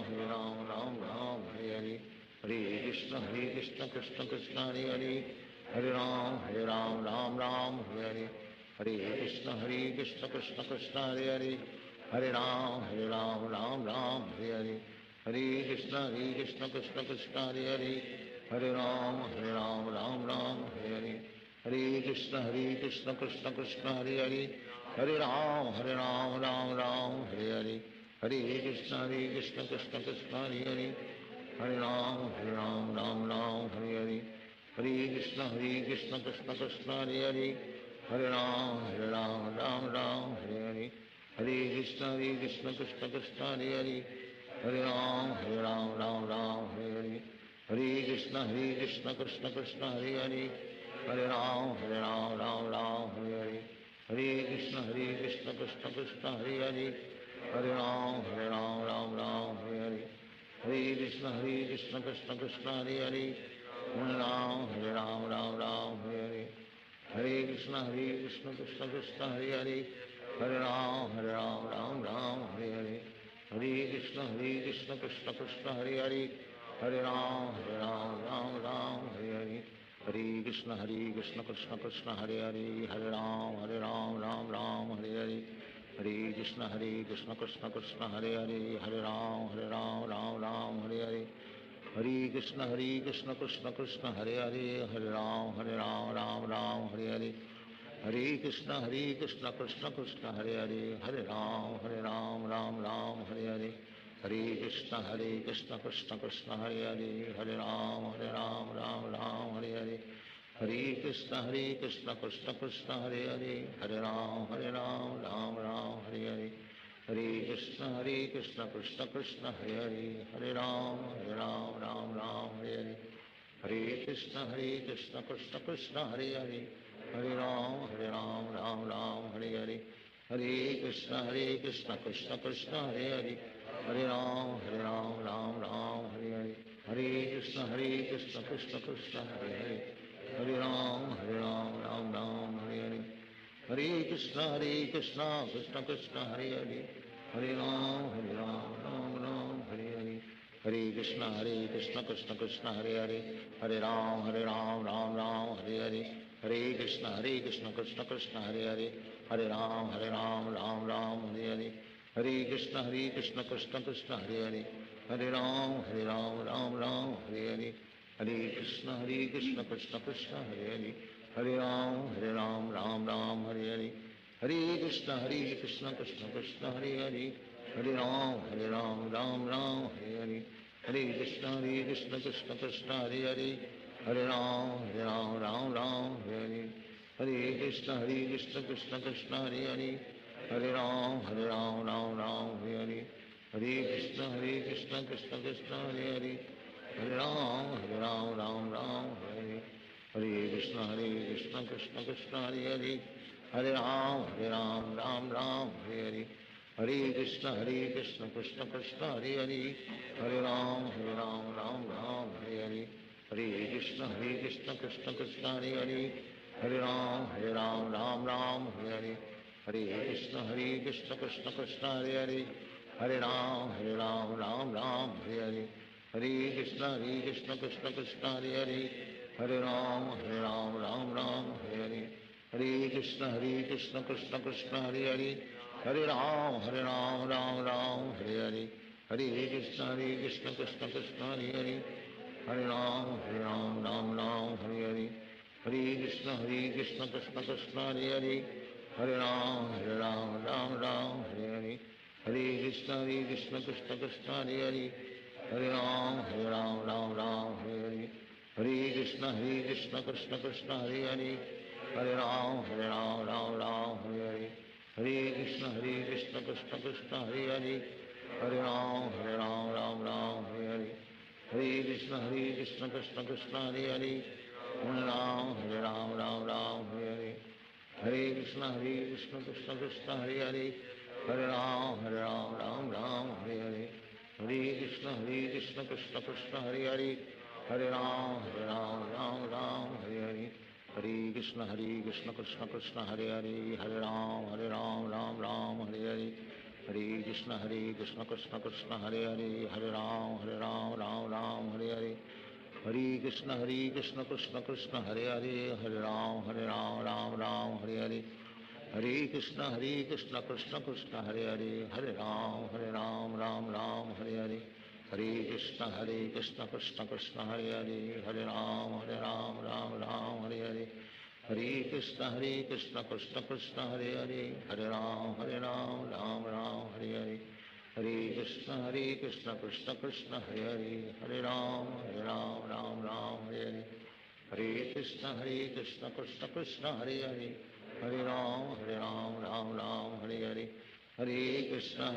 Hare Hare, Hare Krishna Krishna Krishna Hare Hare, Hare Ram Hare Hare, Hare Krishna Krishna Krishna Hare Hare, Hare Ram Hare Hare, Hare Krishna Krishna Krishna Hare Hare, Hare Ram Hare Hare, Hare Krishna Krishna Krishna Hare Hare, Hare Ram Hare Hare, Hare Krishna Krishna Krishna Hare Hare, Hare Ram Hare Hare, Hare Krishna Krishna Krishna Hare Hare, Hare Ram Hare Hare, Hare Krishna Krishna Krishna Hare Hare, Hare Ram Hare Hare, Hare Krishna Krishna Krishna Hare Hare, Hare Ram Hare Hare, Hare Krishna Krishna Krishna Hare Hare, Hare Ram Hare Hare, Hare Krishna Krishna Krishna Hare Hare, Hare Ram Hare Hare, Hare Krishna Krishna Krishna Hare Hare, Hare Ram, Ram Ram, Hare Hare. Hare Krishna, Krishna Krishna, Hare Hare. Hare Ram, Ram Ram, Hare Hare. Hare Krishna, Krishna Krishna, Hare Hare. Hare Ram, Ram Ram, Hare Hare. Hare Krishna, Krishna Krishna, Hare Hare. Hare Ram, Ram Hare Hare. Hare Krishna, Krishna Krishna, Hare Hare. Hare Ram, Ram Hare Hare. Hare Krishna, Krishna Krishna, Hare Hare. Hare Ram, Ram Hare Hare. Hare Krishna, Krishna Krishna, Hare Hare. Hare Ram, Ram Hare Hare. Hare Krishna, Krishna Krishna, Hare Hare. Hare Ram, Ram Hare Hare. Hare Krishna, Krishna Krishna, Hare Hare. Hare Ram, Ram Hare Hare. Hare Krishna, Krishna Krishna, Hare Hare. Hare Ram, Ram Hare Hare. Hare Krishna, Krishna Krishna, Hare Hare. Hare Ram, Ram Hare Hare. Hare Krishna, Krishna Krishna, Hare Hare. Hare Ram, Ram Hare Hare. Hare Krishna, Krishna Krishna, Hare Hare. Hare Ram, Ram Hare Hare. Hare Krishna, Krishna Krishna, Hare Hare. Hare Ram, Ram Hare Hare. Hare Krishna, Krishna Krishna, Hare Hare. Hare Ram, Ram Hare Hare. Hare Krishna, Krishna Krishna, Hare Hare. Hare Ram, Ram Hare Hare. Hare Krishna, Krishna Krishna, Hare Hare. Hare Ram, Ram Hare Hare. Hare Krishna, Krishna Krishna, Hare Hare. Hare Ram, Ram Hare Hare. Hare Krishna, Krishna Krishna, Hare Hare. Hare Ram, Ram Hare Hare. Hare Krishna, Krishna Krishna, Hare Hare. Hare Ram, Ram Hare Hare. Hare Krishna, Krishna Krishna, Hare Hare. Hare Ram, Ram Hare Hare. Hare Krishna, Krishna Krishna, Hare Hare. Hare Ram, Ram Hare Hare. Hare Krishna, Krishna Krishna, Hare Hare. Hare Ram, Ram Hare Hare. Hare Krishna, Krishna Krishna, Hare Hare. Hare Ram, Ram Hare Hare. Hare Krishna, Krishna Krishna, Hare Hare. Hare Ram, Ram Hare Hare. Hare Krishna, Krishna Krishna, Hare Hare. Hare Ram, Ram Hare Hare. Hare Krishna, Krishna Krishna, Hare Hare. Hare Ram, Ram Hare Hare. Hare Krishna, Krishna Krishna, Hare Hare. Hare Ram, Ram Hare Hare. Hare Krishna, Krishna Krishna, Hare Hare. Hare Ram, Ram Hare Hare. Hare Krishna, Krishna Krishna, Hare Hare. Hare Ram, Ram Hare Hare. Hare Krishna, Krishna Krishna, Hare Hare. Hare Ram, Ram Hare Hare. Hare Krishna, Krishna Krishna, Hare Hare. Hare Ram, Ram Hare Hare. Hare Krishna, Krishna Krishna, Hare Hare. Hare Ram, Ram Hare Hare. Hare Krishna, Krishna Krishna, Hare Hare. Hare Ram, Ram Hare Hare. Hare Krishna, Krishna Krishna, Hare Hare. Hare Ram, Ram Hare Hare. Hare Krishna, Krishna Krishna, Hare Hare. Hare Ram, Ram Hare Hare. Hare Krishna, Krishna Krishna, Hare Hare. Hare Ram, Ram Hare Hare. Hare Krishna, Krishna Krishna, Hare Hare. Hare Ram, Ram Hare Hare. Hare Krishna, Krishna Krishna, Hare Hare. Hare Ram, Ram Hare Hare. Hare Krishna, Krishna Krishna, Hare Hare. Hare Ram, Ram Hare Hare. Hare Krishna, Krishna Krishna, Hare Hare. Hare Ram, Ram Hare Hare. Hare Krishna, Krishna Krishna, Hare Hare. Hare Ram, Ram Hare Hare. Hare Krishna, Krishna Krishna, Hare Hare. Hare Ram, Ram Hare Hare. Hare Krishna,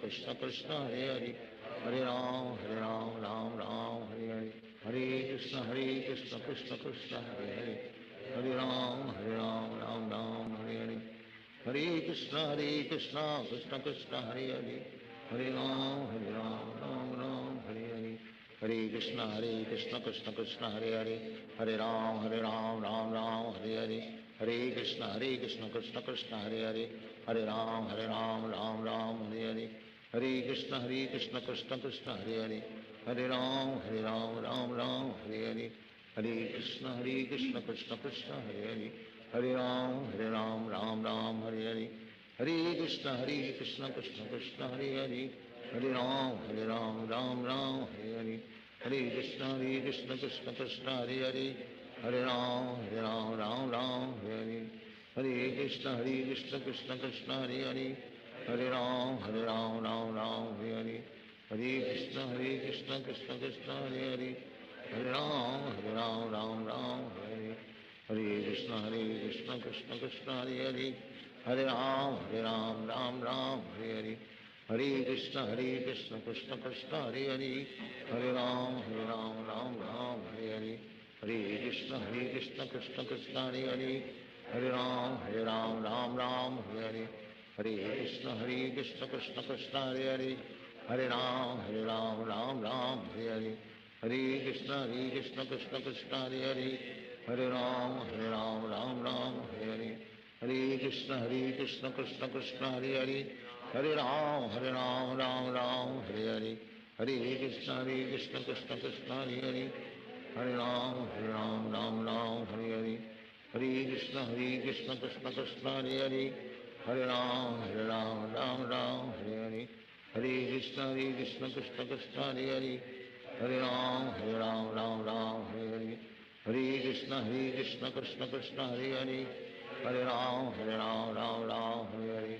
Krishna Krishna, Hare Hare. Hare Ram, Ram Hare Hare. Hare Krishna, Krishna Krishna, Hare Hare. Hare Ram, Ram Hare Hare. Hare Krishna, Krishna Krishna, Hare Hare. Hare Ram, Ram Hare Hare. Hare Krishna, Krishna Krishna, Hare Hare. Hare Ram, Ram Hare Hare. Hare Krishna Krishna Krishna Hare Hare Hare Ram Ram Ram Hare Krishna Krishna Krishna Hare Hare Ram Ram Hare Hare Krishna Krishna Krishna Hare Ram Ram Hare Hare Krishna Krishna Krishna Hare Ram Ram Hare Hare Krishna Krishna Krishna Hare Ram Ram Hare Krishna Krishna Krishna Hare Ram Ram Hare Krishna Krishna Krishna Hare Ram Ram Hare Krishna Krishna Krishna Hare Ram Ram Hare Krishna Krishna Krishna Hare Ram Ram Hare Krishna Krishna Krishna Hare Ram Ram Hare Krishna Krishna Krishna Hare Ram Ram Hare Krishna Krishna Krishna Hare Ram Ram Hare Krishna Krishna Krishna Hare Ram Ram Hare Krishna Krishna Krishna Hare Ram Ram Hare Krishna Krishna Krishna Hare Ram Ram Hare Krishna Krishna Krishna Hare Ram Hare Krishna Krishna Krishna Hare Ram Hare Krishna Krishna Krishna Hare Ram Hare Krishna Krishna Krishna Hare Ram Hare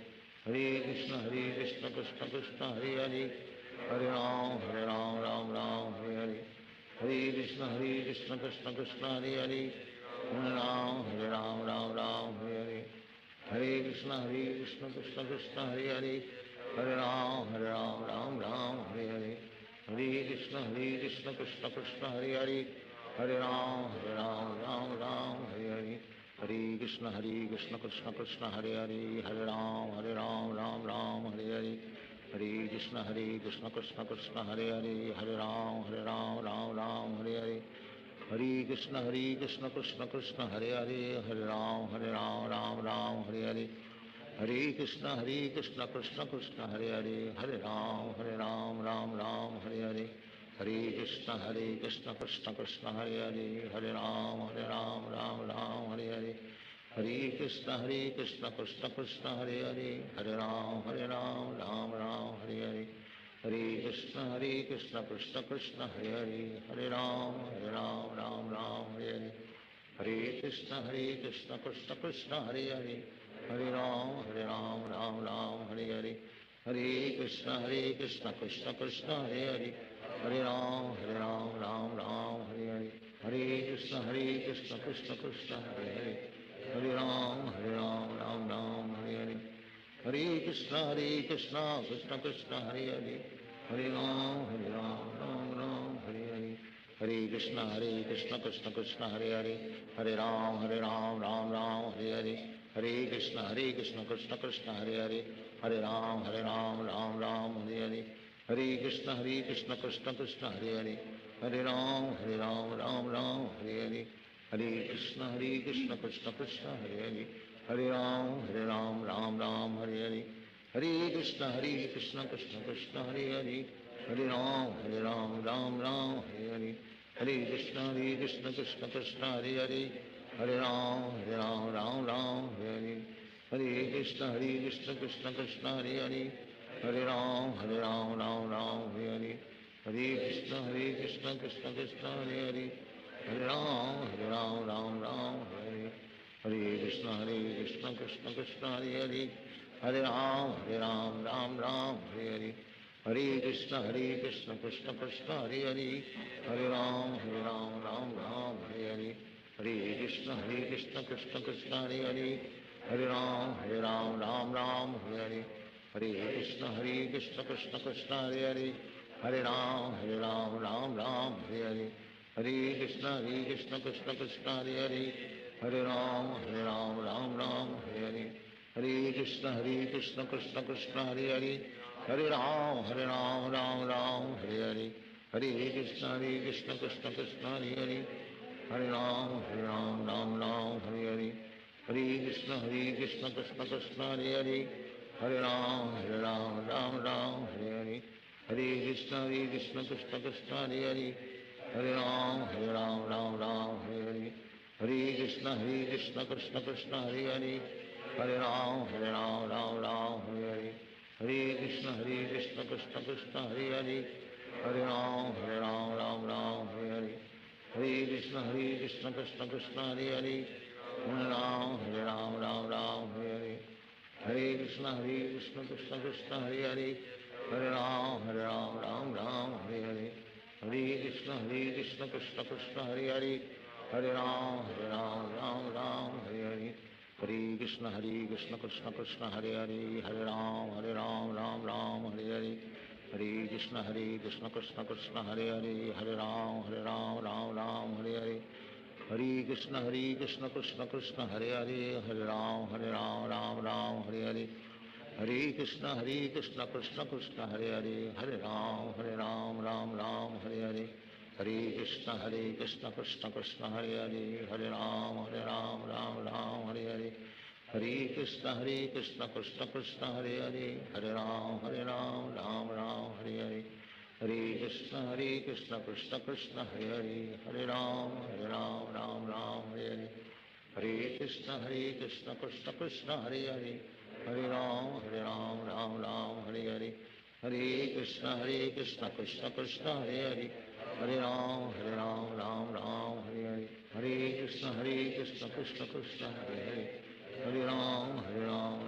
Krishna Krishna Krishna Hare Ram Hare Krishna Krishna Krishna Hare Ram Hare Krishna Krishna Krishna Hare Ram Ram Hare Krishna Krishna Krishna Hare Ram Hare Krishna Krishna Krishna Hare Ram Hare Krishna Krishna Krishna Hare Ram Ram Hare Krishna Krishna Krishna Hare Ram Ram Hare Krishna Krishna Krishna Hare Ram Ram Hare Krishna Krishna Krishna Hare Ram Ram Hare Krishna Krishna Krishna Hare Ram Ram Hare Krishna Krishna Krishna Hare Ram Ram Hare Krishna Krishna Krishna Hare Ram Ram Hare Krishna Krishna Krishna Hare Ram Hare Krishna Krishna Krishna Hare Ram Ram Hare Krishna Krishna Krishna Hare Ram Ram Hare Krishna Krishna Krishna Hare Ram Hare Krishna Krishna Krishna Hare Ram Hare Krishna Krishna Krishna Hare Ram Hare Krishna Krishna Krishna Hare Ram Hare Krishna Krishna Krishna Hare Ram Hare Krishna Krishna Krishna Hare Ram Hare Krishna Krishna Krishna Hare Ram Hare Krishna Krishna Krishna Hare Ram Hare Krishna Krishna Krishna Hare Ram Hare Krishna Krishna Krishna Hare Ram Hare Krishna Krishna Krishna Hare Ram Hare Krishna Krishna Krishna Hare Ram Hare Krishna Krishna Krishna Krishna Hare Ram Ram Hare Hare Krishna Krishna Krishna Hare Hare, Hare Ram Ram Ram Hare Hare, Hare Krishna Krishna Krishna Hare Hare, Hare Ram Ram Hare Hare, Hare Krishna Krishna Krishna Hare Hare, Hare Ram Ram Hare Hare, Hare Krishna Krishna Krishna Hare Hare, Hare Ram Ram Hare Hare, Hare Krishna Krishna Krishna Hare Hare, Hare Ram Hare Hare, Hare Krishna Krishna Krishna Hare Hare, Hare Ram Hare Hare, Hare Krishna Krishna Krishna Hare Hare, Hare Ram Hare Hare, Hare Krishna Krishna Krishna Hare Hare, Hare Ram Hare Hare, Hare Krishna Krishna Krishna Hare Hare, Hare Ram Hare Hare, Hare Krishna Krishna Krishna Hare Hare, Hare Ram Hare Hare, Hare Krishna Krishna Krishna Hare Hare, Hare Ram Hare Hare, Hare Krishna Krishna Krishna Hare Hare, Hare Ram Hare Hare, Hare Krishna Krishna Krishna Hare Hare, Hare Ram Hare Hare, Hare Krishna Krishna Krishna Hare Hare, Hare Ram Hare Hare, Hare Krishna Krishna Krishna Hare Hare, Hare Ram Hare Hare, Hare Krishna Krishna Krishna Hare Hare, Hare Ram Hare Hare, Hare Krishna Krishna Krishna Hare Hare, Hare Ram Hare Hare, Hare Krishna Krishna Krishna Hare Hare, Hare Ram Hare Hare, Hare Krishna Krishna Krishna Hare Hare, Hare Ram Hare Hare,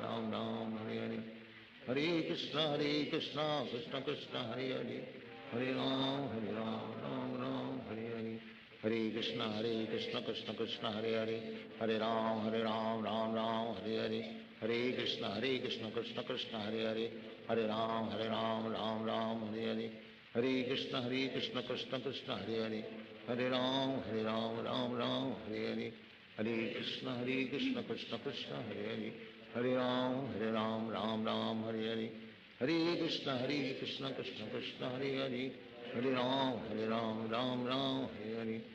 Hare Krishna Krishna Krishna Hare Hare, Hare Ram Hare Hare, Hare Krishna Krishna Krishna Hare Hare, Hare Ram Hare Hare, Hare Krishna Krishna Krishna Hare Hare, Hare Ram Hare Hare, Hare Krishna Krishna Krishna Hare Hare, Hare Ram Hare Hare, Hare Krishna Krishna Krishna Hare Hare, Hare Ram Hare Hare, Hare Krishna Krishna Krishna Hare Hare, Hare Ram Hare Hare, Hare Krishna Krishna Krishna Hare Hare, Hare Ram Hare, Hare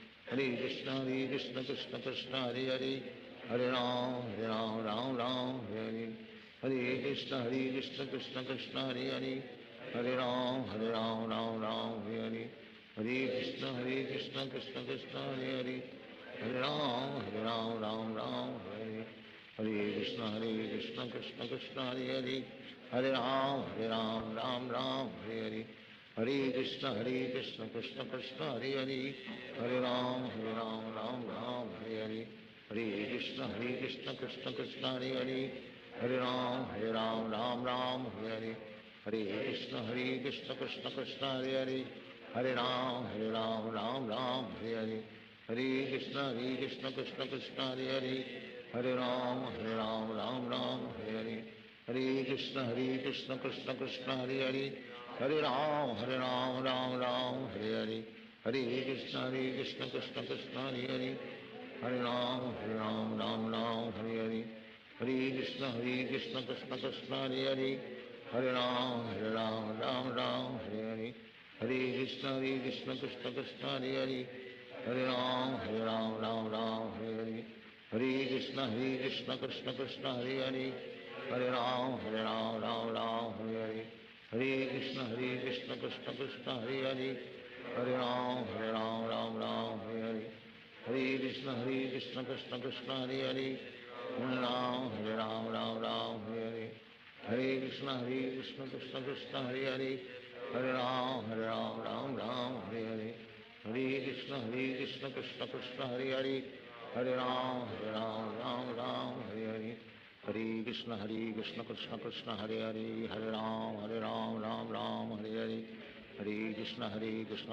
Krishna Krishna Krishna Hare Hare, Hare Ram Hare, Hare Krishna Krishna Krishna Hare Hare, Hare Ram Hare, Hare Krishna Krishna Krishna Hare Hare, Hare Ram Hare, Hare Krishna Krishna Krishna Hare Hare, Hare Ram Hare, Hare Krishna Krishna Krishna Hare Hare, Hare Ram Hare, Hare Krishna Krishna Krishna Hare Hare, Hare Ram Hare, Hare Krishna Krishna Krishna Hare Hare, Hare Ram Hare, Hare Krishna Krishna Krishna Hare Hare, Hare Ram Hare, Hare Krishna Krishna Krishna Hare Hare, Hare Ram Hare, Hare Krishna Krishna Krishna Hare Hare, Hare Ram Hare, Hare Krishna Krishna Krishna Hare Hare, Hare Ram Hare, Hare Krishna Krishna Krishna Hare Hare, Hare Ram Hare, Hare Krishna Krishna Krishna Hare Hare, Hare Ram Hare, Hare Krishna Krishna Krishna Hare Hare, Hare Ram Hare, Hare Krishna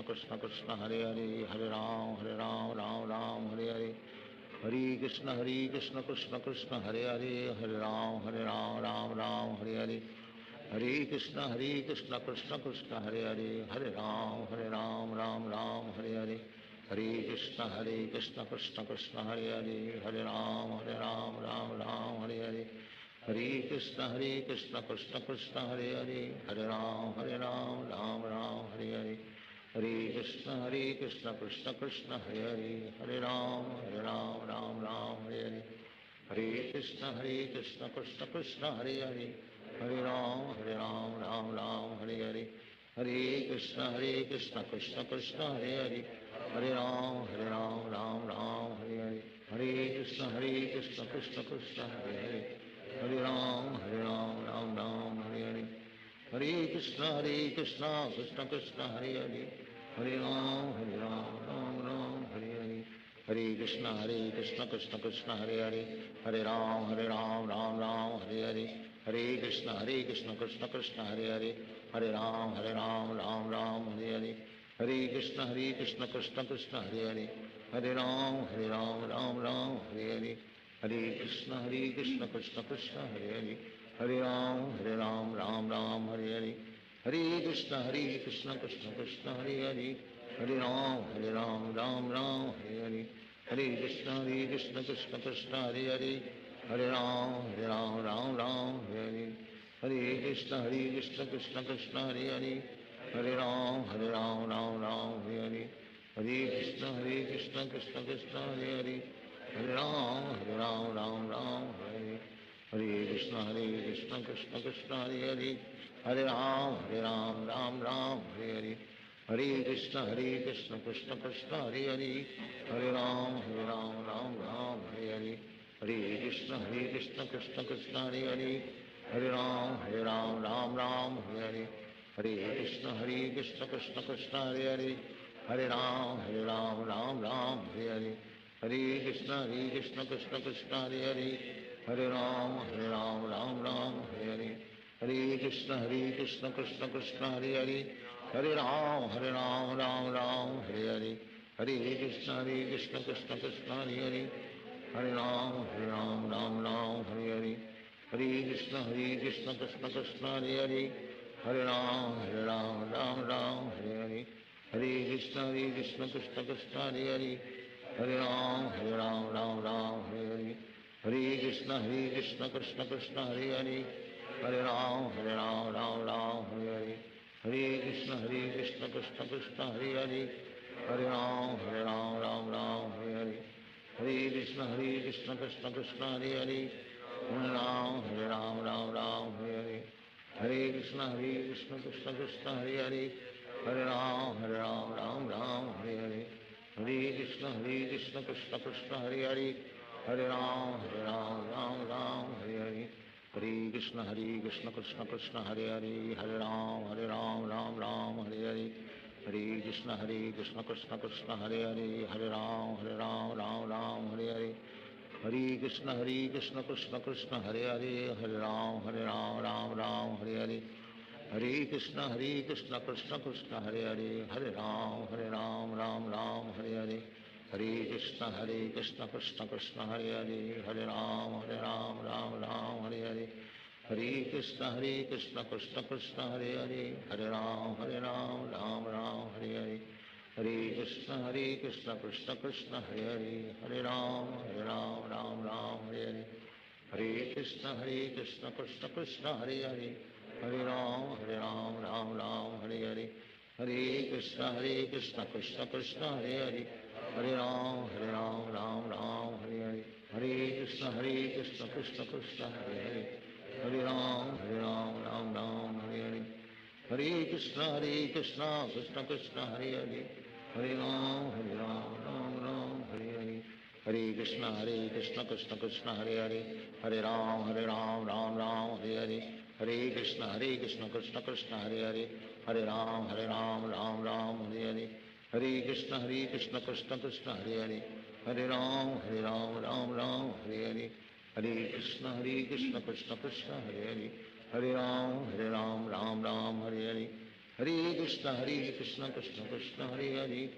Krishna Krishna Hare Hare, Hare Ram Hare, Hare Krishna Krishna Krishna Hare Hare, Hare Ram Hare, Hare Krishna Krishna Krishna Hare Hare, Hare Ram Hare, Hare Krishna Krishna Krishna Hare Hare, Hare Ram Hare, Hare Krishna Krishna Krishna Hare Hare, Hare Ram Hare, Hare Krishna Krishna Krishna Hare Hare, Hare Ram Hare, Hare Krishna Krishna Krishna Hare Hare, Hare Ram Hare, Hare Krishna Krishna Krishna Hare Hare, Hare Ram Ram Ram Hare Hare, Hare Krishna Krishna Krishna Hare Hare, Hare Ram Ram Ram Hare Hare, Hare Krishna Krishna Krishna Hare Hare, Hare Ram Ram Ram Hare Hare, Hare Krishna Krishna Krishna Hare Hare, Hare Ram Ram Hare Hare, Hare Krishna Krishna Krishna Hare Hare, Hare Ram Ram Hare Hare, Hare Krishna Krishna Krishna Hare Hare, Hare Ram Ram Hare Hare, Hare Krishna Krishna Krishna Hare Hare, Hare Ram Ram Hare Hare, Hare Krishna Krishna Krishna Hare Hare, Hare Ram Ram Hare Hare, Hare Krishna Krishna Krishna Hare Hare, Hare Ram Ram Hare Hare, Hare Krishna Krishna Krishna Hare Hare, Hare Ram Ram Hare Hare, Hare Krishna Krishna Krishna Hare Hare, Hare Ram Ram Hare Hare, Hare Krishna Krishna Krishna Hare Hare, Hare Ram Ram Hare Hare, Hare Krishna Krishna Krishna Hare Hare, Hare Ram Ram Hare Hare, Hare Krishna Krishna Krishna Hare Hare, Hare Ram Ram Hare Hare, Hare Krishna Krishna Krishna Hare Hare, Hare Ram Ram Hare Hare, Hare Krishna Krishna Krishna Hare Hare, Hare Ram Ram Hare Hare, Hare Krishna Krishna Krishna Hare Hare, Hare Ram Ram Hare Hare, Hare Krishna Krishna Krishna Hare Hare, Hare Ram Ram Hare Hare, Hare Krishna Krishna Krishna Hare Hare, Hare Ram Ram Hare Hare, Hare Krishna Krishna Krishna Hare Hare, Hare Ram Ram Hare Hare, Hare Krishna Krishna Krishna Hare Hare, Hare Ram Hare Hare, Hare Krishna Krishna Krishna Hare Hare, Hare Ram Hare Hare, Hare Krishna Krishna Krishna Hare Hare, Hare Ram Hare Hare, Hare Krishna Krishna Krishna Hare Hare, Hare Ram Hare Hare, Hare Krishna Krishna Krishna Hare Hare, Hare Ram Hare Hare, Hare Krishna Krishna Krishna Hare Hare, Hare Ram Hare Hare, Hare Krishna Krishna Krishna Hare Hare, Hare Ram Hare Hare, Hare Krishna Krishna Krishna Hare Hare, Hare Ram Hare Hare, Hare Krishna Krishna Krishna Hare Hare, Hare Ram Hare Hare, Hare Krishna Krishna Krishna Hare Hare, Hare Ram Hare Hare, Hare Krishna Krishna Krishna Hare Hare, Hare Ram Hare Hare, Hare Krishna Krishna Krishna Hare Hare, Hare Ram Hare Hare, Hare Krishna Krishna Krishna Hare Hare, Hare Ram Hare Hare, Hare Krishna Krishna Krishna Hare Hare, Hare Ram Hare Hare, Hare Krishna Krishna Krishna Hare Hare, Hare Ram Hare Hare, Hare Krishna Krishna Krishna Hare Hare, Hare Ram Hare Hare, Hare Krishna Krishna Krishna Hare Hare, Hare Ram Hare Hare, Hare Krishna Krishna Krishna Hare Hare, Hare Ram Hare Hare, Hare Krishna Krishna Krishna Hare Hare, Hare Ram Hare Hare, Hare Krishna Krishna Krishna Hare Hare, Hare Ram Hare Hare, Hare Krishna Krishna Krishna Hare Hare,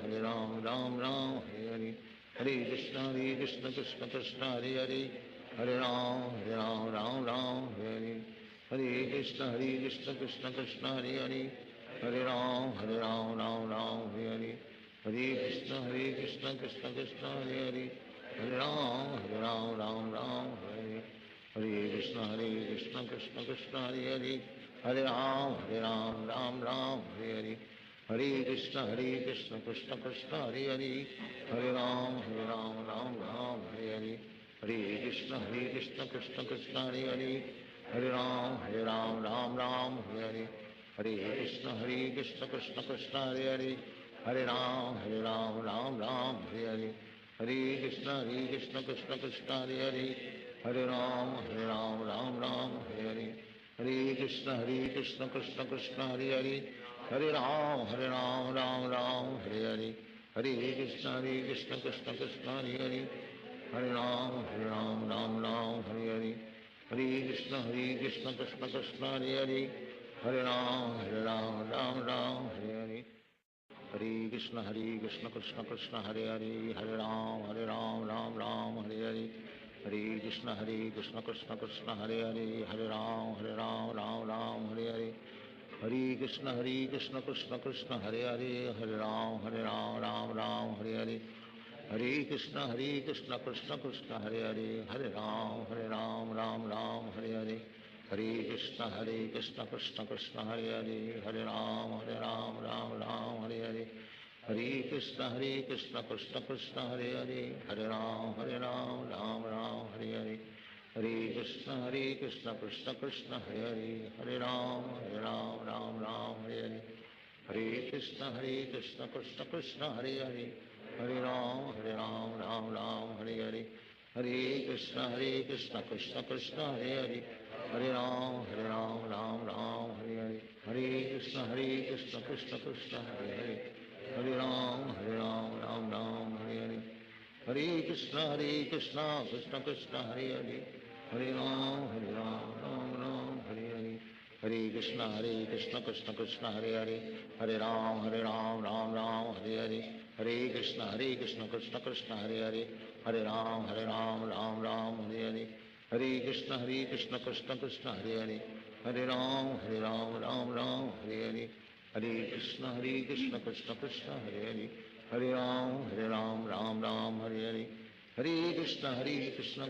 Hare Ram Hare Hare, Hare Krishna Krishna Krishna Hare Hare, Hare Ram Hare Hare, Hare Krishna Krishna Krishna Hare Hare, Hare Ram Hare Hare, Hare Krishna Krishna Krishna Hare Hare, Hare Ram Hare Hare, Hare Krishna Krishna Krishna Hare Hare, Hare Ram Hare Hare, Hare Krishna Krishna Krishna Hare Hare, Hare Ram Hare Hare, Hare Krishna Krishna Krishna Hare Hare, Hare Ram Hare Hare, Hare Krishna Krishna Krishna Hare Hare, Hare Ram Ram Ram Hare Hare, Hare Krishna Krishna Krishna Hare Hare, Hare Ram Ram Ram Hare Hare, Hare Krishna Krishna Krishna Hare Hare, Hare Ram Ram Ram Hare Hare, Hare Krishna Krishna Krishna Hare Hare, Hare Ram Ram Ram Hare Hare, Hare Krishna Krishna Krishna Hare Hare, Hare Ram Ram Ram Hare Hare, Hare Krishna Krishna Krishna Hare Hare, Hare Ram Ram Ram Hare Hare, Hare Krishna Krishna Krishna Hare Hare, Hare Ram Ram Ram Hare Hare, Hare Krishna Krishna Krishna Hare Hare, Hare Ram Ram Ram Hare Hare, Hare Krishna Krishna Krishna Hare Hare, Hare Ram Ram Ram Hare Hare, Hare Krishna Krishna Krishna Hare Hare, Hare Ram Ram Ram Hare Hare, Hare Krishna Krishna Krishna Hare Hare, Hare Ram Ram Ram Hare Hare, Hare Krishna Krishna Krishna Hare Hare, Hare Ram Ram Ram Hare Hare, Hare Krishna Krishna Krishna Hare Hare, Hare Ram Ram Ram Hare Hare, Hare Krishna Krishna Krishna Hare Hare, Hare Ram Ram Ram Hare Hare, Hare Krishna Krishna Krishna Hare Hare, Hare Ram Ram Ram Hare Hare, Hare Krishna Krishna Krishna Hare Hare, Hare Ram Ram Ram Hare Hare, Hare Krishna Krishna Krishna Hare Hare, Hare Ram Ram Ram Hare Hare, Hare Krishna Krishna Krishna Hare Hare, Hare Ram Ram Ram Hare Hare, Hare Krishna Krishna Krishna Hare Hare, Hare Ram Ram Ram Hare Hare, Hare Krishna Krishna Krishna Hare Hare, Hare Ram Ram Ram Hare Hare, Hare Krishna Krishna Krishna Hare Hare, Hare Ram Ram Ram Hare Hare, Hare Krishna Krishna Krishna Hare Hare, Hare Ram Ram Ram Hare Hare, Hare Krishna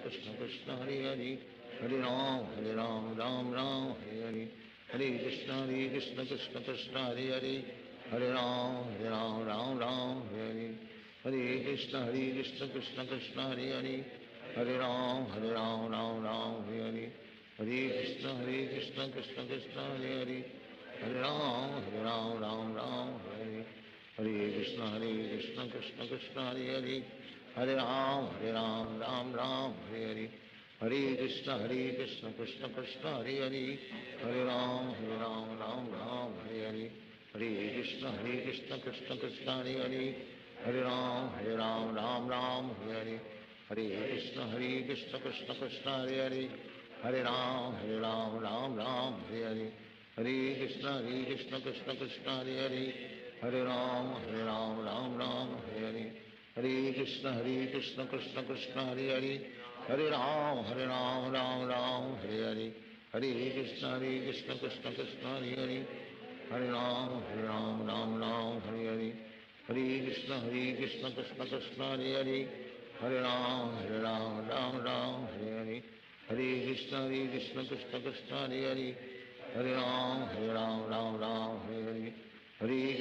Krishna Krishna Hare Hare, Hare Ram Ram Hare Hare, Hare Krishna Krishna Krishna Hare Hare, Hare Ram Ram Hare Hare, Hare Krishna Krishna Krishna Hare Hare, Hare Ram Ram Hare Hare, Hare Krishna Krishna Krishna Hare Hare, Hare Ram Ram Hare Hare, Hare Krishna Krishna Krishna Hare Hare, Hare Ram Ram Hare Hare, Hare Krishna Krishna Krishna Hare Hare, Hare Ram Ram Hare Hare, Hare Krishna Krishna Krishna Hare Hare, Hare Ram Ram Hare Hare, Hare Krishna Krishna Krishna Hare Hare, Hare Ram Ram Hare Hare, Hare Krishna Krishna Krishna Hare Hare, Hare Ram Ram Hare Hare, Hare Krishna Krishna Krishna Hare Hare, Hare Ram Ram Hare Hare, Hare Krishna Krishna Krishna Hare Hare, Hare Ram Ram Hare Hare, Hare Krishna Krishna Krishna Hare Hare, Hare Ram Ram Hare Hare, Hare Krishna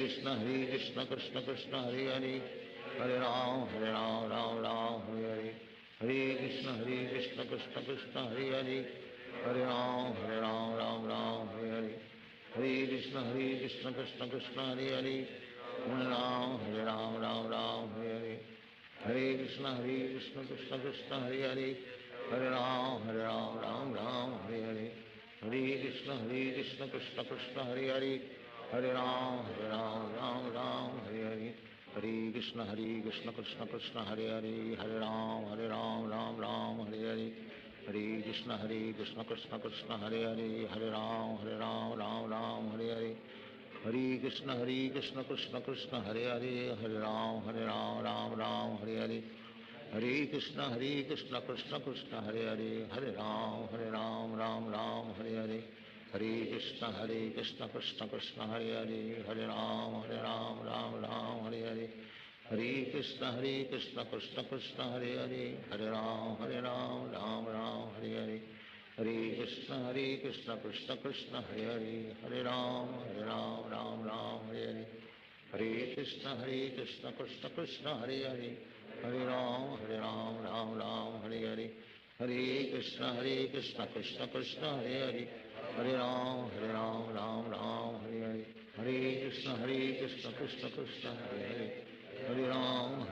Krishna Krishna Hare Hare, Hare Ram Ram Hare Hare, Hare Krishna Krishna Krishna Hare Hare, Hare Ram Ram Hare Hare, Hare Krishna Krishna Krishna Hare Hare, Hare Ram Ram Hare Hare, Hare Krishna Krishna Krishna Hare Hare, Hare Ram Ram Hare Hare, Hare Krishna Krishna Krishna Hare Hare, Hare Ram Ram Hare Hare, Hare Krishna Krishna Krishna Hare Hare, Hare Ram Ram Hare Hare, Hare Krishna Krishna Krishna Hare Hare, Hare Ram Ram Hare Hare, Hare Krishna Krishna Krishna Hare Hare, Hare Ram Ram Hare Hare, Hare Krishna Krishna Krishna Hare Hare, Hare Ram Ram Hare Hare, Hare Krishna Krishna Krishna Hare Hare, Hare Ram Ram Hare Hare, Hare Krishna Krishna Krishna Hare Hare, Hare Ram Ram Hare Hare, Hare Krishna Krishna Krishna Hare Hare, Hare Ram Ram Hare Hare, Hare Krishna Krishna Krishna Hare Hare, Hare Ram Ram Hare Hare, Hare Krishna Krishna Krishna Hare Hare Hare Ram Ram Ram Hare Hare Hare Krishna Krishna Krishna Hare Hare Hare Ram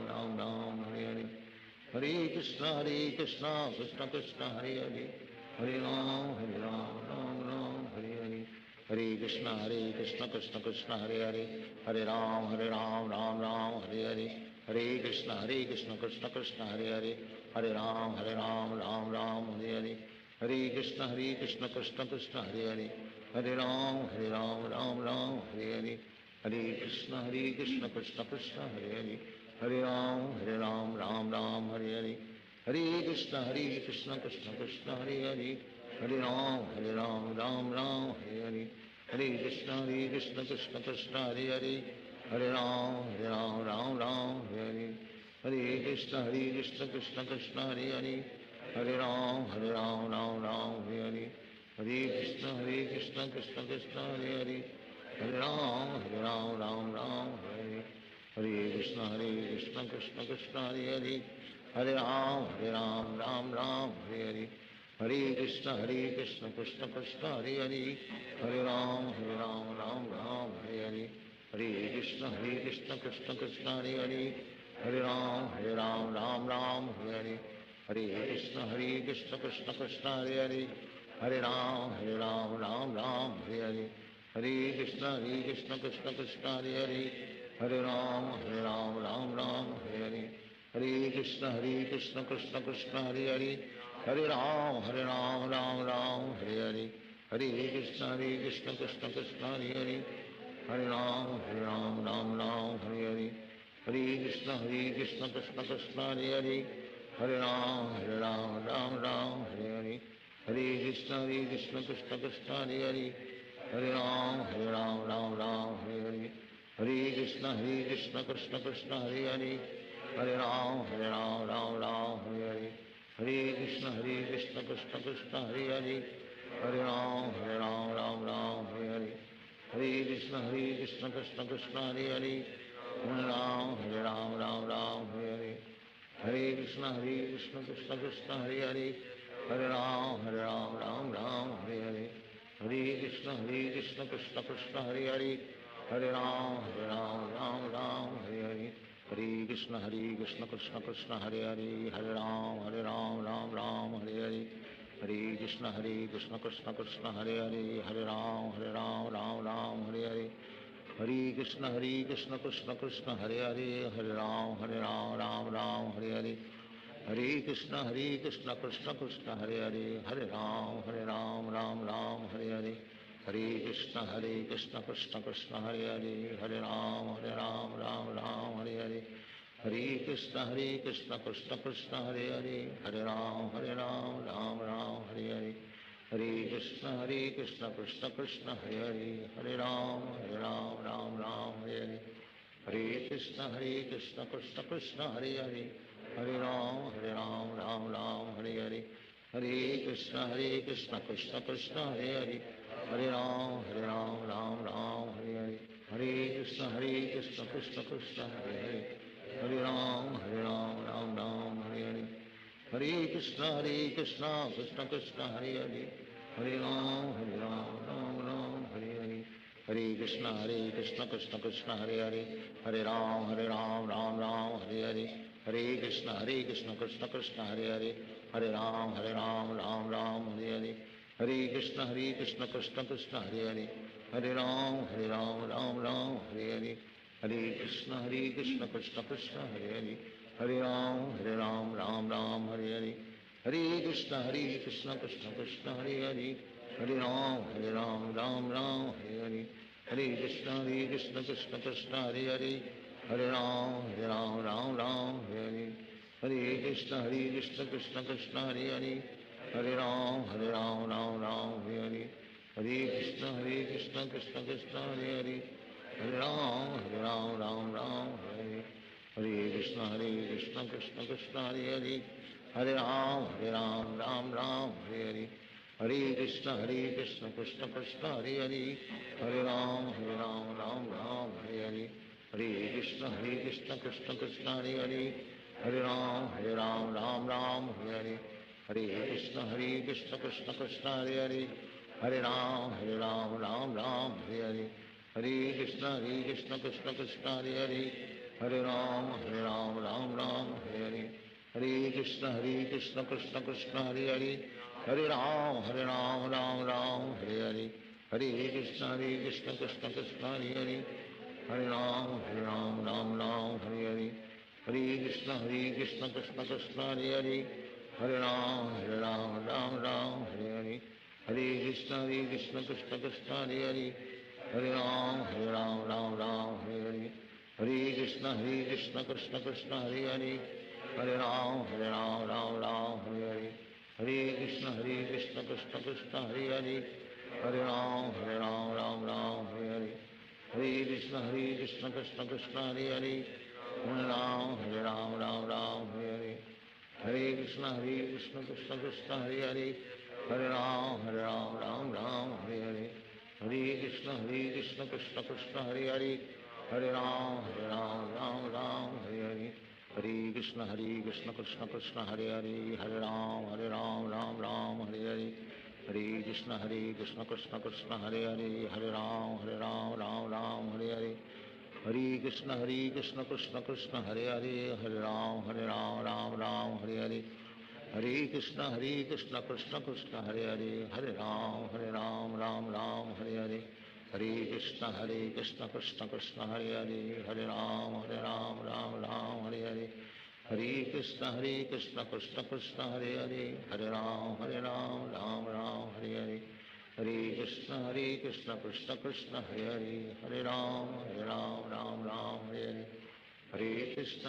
Ram Ram Hare Hare Hare Krishna Krishna Krishna Hare Hare Hare Ram Ram Ram Hare Hare Hare Krishna Krishna Krishna Hare Hare Hare Ram Ram Ram Hare Hare Hare Krishna Krishna Krishna Hare Hare Hare Ram Ram Ram Hare Hare Hare Krishna Krishna Krishna Hare Hare Hare Ram Ram Ram Hare Hare Hare Krishna Krishna Krishna Hare Hare Hare Ram Ram Hare Hare Hare Krishna Krishna Krishna Hare Hare Hare Ram Ram Hare Hare Hare Krishna Krishna Krishna Hare Hare Hare Ram Ram Hare Hare Hare Krishna Krishna Krishna Hare Hare Hare Ram Ram Hare Hare Hare Krishna Krishna Krishna Hare Hare Hare Ram Ram Hare Hare Hare Krishna Krishna Krishna Hare Hare Hare Ram Ram Hare Hare Hare Krishna Krishna Krishna Hare Hare Hare Ram Ram Ram Hare Hare Hare Krishna Krishna Krishna Hare Hare Hare Ram Ram Hare Hare Hare Krishna Krishna Krishna Hare Hare Hare Ram Ram Hare Hare Hare Krishna Krishna Krishna Hare Hare Hare Ram Ram Ram Hare Hare Hare Krishna Krishna Krishna Hare Hare Hare Ram Ram Ram Hare Hare Hare Krishna Krishna Krishna Hare Hare Hare Ram Ram Hare Hare Hare Krishna Krishna Krishna Hare Hare Hare Ram Ram Hare Hare Hare Krishna Krishna Krishna Hare Hare Hare Ram Ram Hare Hare Hare Krishna Krishna Krishna Hare Hare Hare Ram Ram Hare Hare Hare Krishna Krishna Krishna Hare Hare Hare Ram Ram Hare Hare Hare Krishna Krishna Krishna Hare Hare Hare Ram Hare Hare Hare Krishna Krishna Krishna Hare Hare Hare Ram Ram Hare Hare Hare Krishna Krishna Krishna Hare Hare Hare Ram Ram Hare Hare Hare Krishna Krishna Krishna Hare Hare Hare Ram Ram Hare Hare Hare Krishna Krishna Krishna Hare Hare Hare Ram Ram Hare Hare Hare Krishna Krishna Krishna Hare Hare Hare Ram Ram Hare Hare Hare Krishna Krishna Krishna Hare Hare Hare Ram Ram Hare Hare Hare Krishna Krishna Krishna Hare Hare Hare Ram Ram Hare Hare Hare Krishna Krishna Krishna Hare Hare Hare Ram Ram Hare Hare Hare Krishna Krishna Krishna Hare Hare Hare Ram Ram Hare Hare Hare Krishna Krishna Krishna Hare Hare Hare Ram Ram Hare Hare Hare Krishna Krishna Krishna Hare Hare Hare Ram Ram Hare Hare Hare Krishna Krishna Krishna Hare Hare Hare Ram Ram Hare Hare Hare Krishna Krishna Krishna Hare Hare Hare Ram Ram Hare Hare Hare Krishna Krishna Krishna Hare Hare Hare Ram Ram Hare Hare Hare Krishna Krishna Krishna Hare Hare Hare Ram Ram Hare Hare Hare Krishna Krishna Krishna Hare Hare Hare Ram Ram Hare Hare Hare Krishna Krishna Krishna Hare Hare Hare Ram Ram Hare Hare Hare Krishna Krishna Krishna Hare Hare Hare Ram Ram Hare Hare Hare Krishna Krishna Krishna Hare Hare Hare Ram Ram Hare Hare Hare Krishna Krishna Krishna Hare Hare Hare Ram Ram Hare Hare Hare Krishna Krishna Krishna Hare Hare Hare Ram Ram Hare Hare Hare Krishna Krishna Krishna Hare Hare Hare Ram Ram Hare Hare Hare Krishna Krishna Krishna Hare Hare Hare Ram Ram Hare Hare Hare Krishna Krishna Krishna Hare Hare Hare Ram Ram Ram Hare Hare Hare Krishna Krishna Krishna Hare Hare, Hare Ram Ram Ram Hare Hare, Hare Krishna Krishna Krishna Hare Hare, Hare Ram Ram Ram Hare Hare, Hare Krishna Krishna Krishna Hare Hare, Hare Ram Ram Ram Hare Hare, Hare Krishna Krishna Krishna Hare Hare, Hare Ram Ram Ram Hare Hare, Hare Krishna Krishna Krishna Hare Hare, Hare Ram Ram Hare Hare, Hare Krishna Krishna Krishna Hare Hare, Hare Ram Ram Hare Hare, Hare Krishna Krishna Krishna Hare Hare, Hare Ram Ram Hare Hare, Hare Krishna Krishna Krishna Hare Hare, Hare Ram Ram Hare Hare, Hare Krishna Krishna Krishna Hare Hare, Hare Ram Ram Hare Hare, Hare Krishna Krishna Krishna Hare Hare, Hare Ram Ram Hare Hare, Hare Krishna Krishna Krishna Hare Hare, Hare Ram Ram Hare Hare, Hare Krishna Krishna Krishna Hare Hare, Hare Ram Ram Hare Hare, Hare Krishna Krishna Krishna Hare Hare, Hare Ram Ram Hare Hare, Hare Krishna Krishna Krishna Hare Hare, Hare Ram Ram Hare Hare, Hare Krishna Krishna Krishna Hare Hare, Hare Ram Ram Hare Hare, Hare Krishna Krishna Krishna Hare Hare, Hare Ram Ram Hare Hare, Hare Krishna Krishna Krishna Hare Hare, Hare Ram Ram Hare Hare, Hare Krishna Krishna Krishna Hare Hare, Hare Ram Ram Hare Hare, Hare Krishna Krishna Krishna Hare Hare, Hare Ram Ram Hare Hare, Hare Krishna Krishna Krishna Hare Hare, Hare Ram Ram Hare Hare, Hare Krishna Krishna Krishna Hare Hare, Hare Ram Ram Hare Hare, Hare Krishna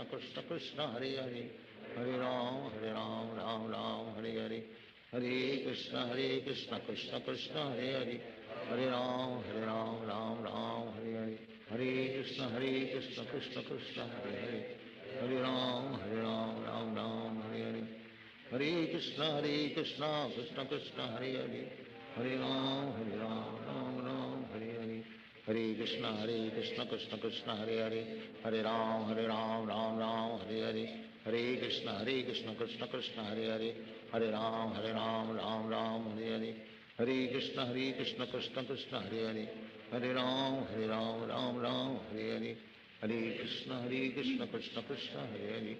Krishna Krishna Hare Hare, Hare Ram Ram Hare Hare, Hare Krishna Krishna Krishna Hare Hare, Hare Ram Ram Hare Hare, Hare Krishna Krishna Krishna Hare Hare, Hare Ram Ram Hare Hare, Hare Krishna Krishna Krishna Hare Hare, Hare Ram Ram Hare Hare, Hare Krishna Krishna Krishna Hare Hare, Hare Ram Ram Hare Hare, Hare Krishna Krishna Krishna Hare Hare, Hare Ram Ram Hare Hare, Hare Krishna Krishna Krishna Hare Hare,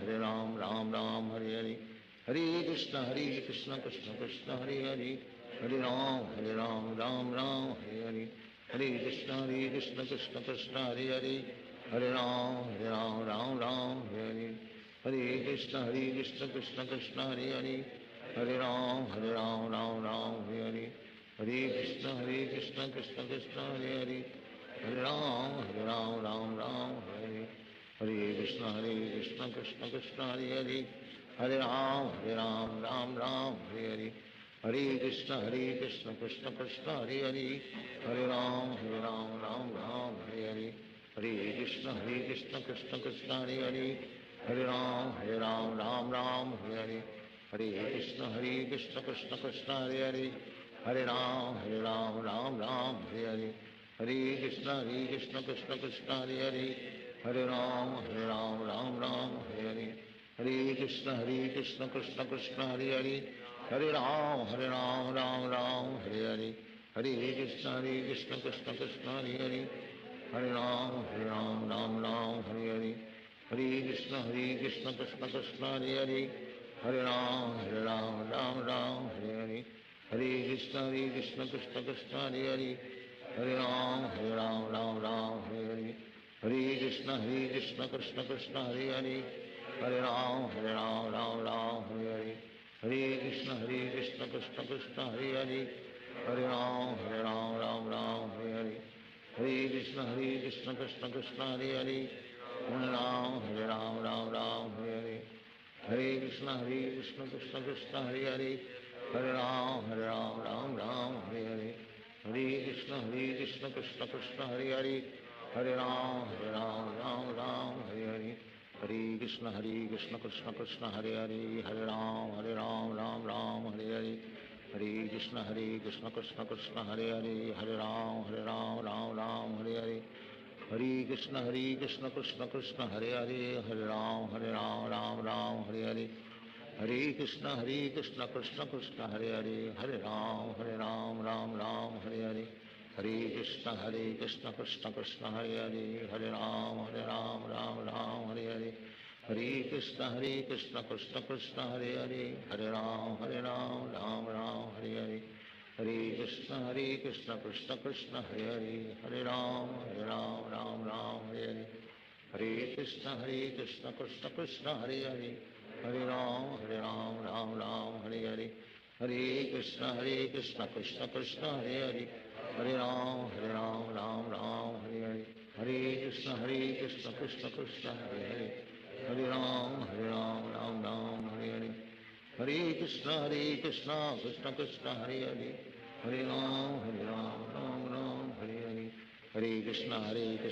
Hare Ram Ram Hare Hare, Hare Krishna Krishna Krishna Hare Hare, Hare Ram Ram Hare Hare, Hare Krishna Krishna Krishna Hare Hare, Hare Ram Ram Hare Hare, Hare Krishna Krishna Krishna Hare Hare, Hare Ram Ram Hare Hare, Hare Krishna Krishna Krishna Hare Hare, Hare Ram Ram Hare Hare, Hare Krishna Krishna Krishna Hare Hare, Hare Ram Ram Hare Hare, Hare Krishna Krishna Krishna Hare Hare, Hare Ram Ram Hare Hare, Hare Krishna Krishna Krishna Hare Hare, Hare Ram Ram Hare Hare, Hare Krishna Krishna Krishna Hare Hare, Hare Ram Ram Hare Hare, Hare Krishna Krishna Krishna Hare Hare, Hare Ram Ram Hare Hare, Hare Krishna Krishna Krishna Hare Hare, Hare Ram Ram Hare Hare, Hare Krishna Krishna Krishna Hare Hare, Hare Ram Ram Hare Hare, Hare Krishna Krishna Krishna Hare Hare, Hare Ram Hare Hare, Hare Krishna Krishna Krishna Hare Hare, Hare Ram Ram Hare Hare, Hare Krishna Krishna Krishna Hare Hare, Hare Ram Hare Hare, Hare Krishna Krishna Krishna Hare Hare, Hare Ram Ram Hare Hare, Hare Krishna Krishna Krishna Hare Hare, Hare Ram Ram Hare Hare, Hare Krishna Krishna Krishna Hare Hare, Hare Ram Ram Hare Hare, Hare Krishna Krishna Krishna Hare Hare, Hare Ram Ram Hare Hare, Hare Krishna Krishna Krishna Hare Hare, Hare Ram Ram Hare Hare, Hare Krishna Krishna Krishna Hare Hare, Hare Ram Ram Ram Hare Hare, Hare Krishna Krishna Krishna Hare Hare, Hare Ram Ram Ram Hare Hare, Hare Krishna Krishna Krishna Hare Hare, Hare Ram Ram Ram Hare Hare, Hare Krishna Krishna Krishna Hare Hare, Hare Ram Ram Ram Hare Hare, Hare Krishna Krishna Krishna Hare Hare, Hare Ram Ram Ram Hare Hare, Hare Krishna Krishna Krishna Hare Hare, Hare Ram Ram Ram Hare Hare, Hare Krishna Krishna Krishna Hare Hare, Hare Ram Ram Ram Hare Hare, Hare Krishna Krishna Krishna Hare Hare, Hare Ram Ram Ram Hare Hare, Hare Krishna Krishna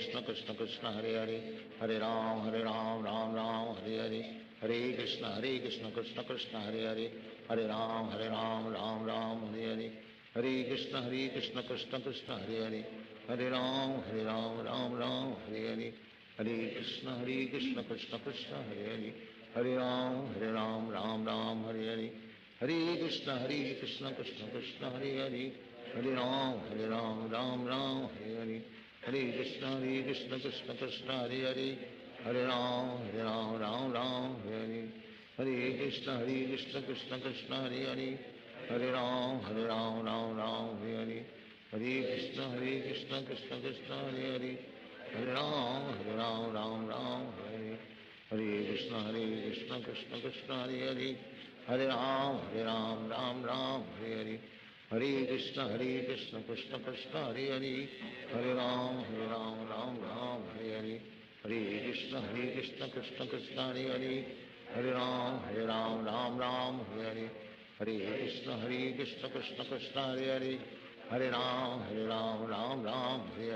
Krishna Hare Hare, Hare Ram Ram Ram Hare Hare, Hare Krishna Krishna Krishna Hare Hare, Hare Ram Ram Ram Hare Hare, Hare Krishna Krishna Krishna Hare Hare, Hare Ram Ram Ram Hare Hare, Hare Krishna Krishna Krishna Hare Hare, Hare Ram Ram Ram Hare Hare, Hare Krishna Krishna Krishna Hare Hare, Hare Ram Ram Ram Hare Hare, Hare Krishna Krishna Krishna Hare Hare, Hare Ram Ram Ram Hare Hare, Hare Krishna Krishna Krishna Hare Hare, Hare Ram Ram Ram Hare Hare, Hare Krishna Krishna Krishna Hare Hare, Hare Ram Ram Ram Hare Hare, Hare Krishna Krishna Krishna Hare Hare, Hare Ram Ram Ram Hare Hare, Hare Krishna Krishna Krishna Hare Hare, Hare Ram Ram Ram Hare Hare, Hare Krishna Krishna Krishna Hare Hare, Hare Ram Ram Ram Hare Hare, Hare Krishna Krishna Krishna Hare Hare, Hare Ram Ram Ram Hare Hare, Hare Krishna Krishna Krishna Hare Hare, Hare Ram Ram Ram Hare Hare, Hare Krishna Krishna Krishna Hare Hare, Hare Ram Ram Ram Hare Hare, Hare Krishna Krishna Krishna Hare Hare, Hare Ram Ram Ram Hare Hare,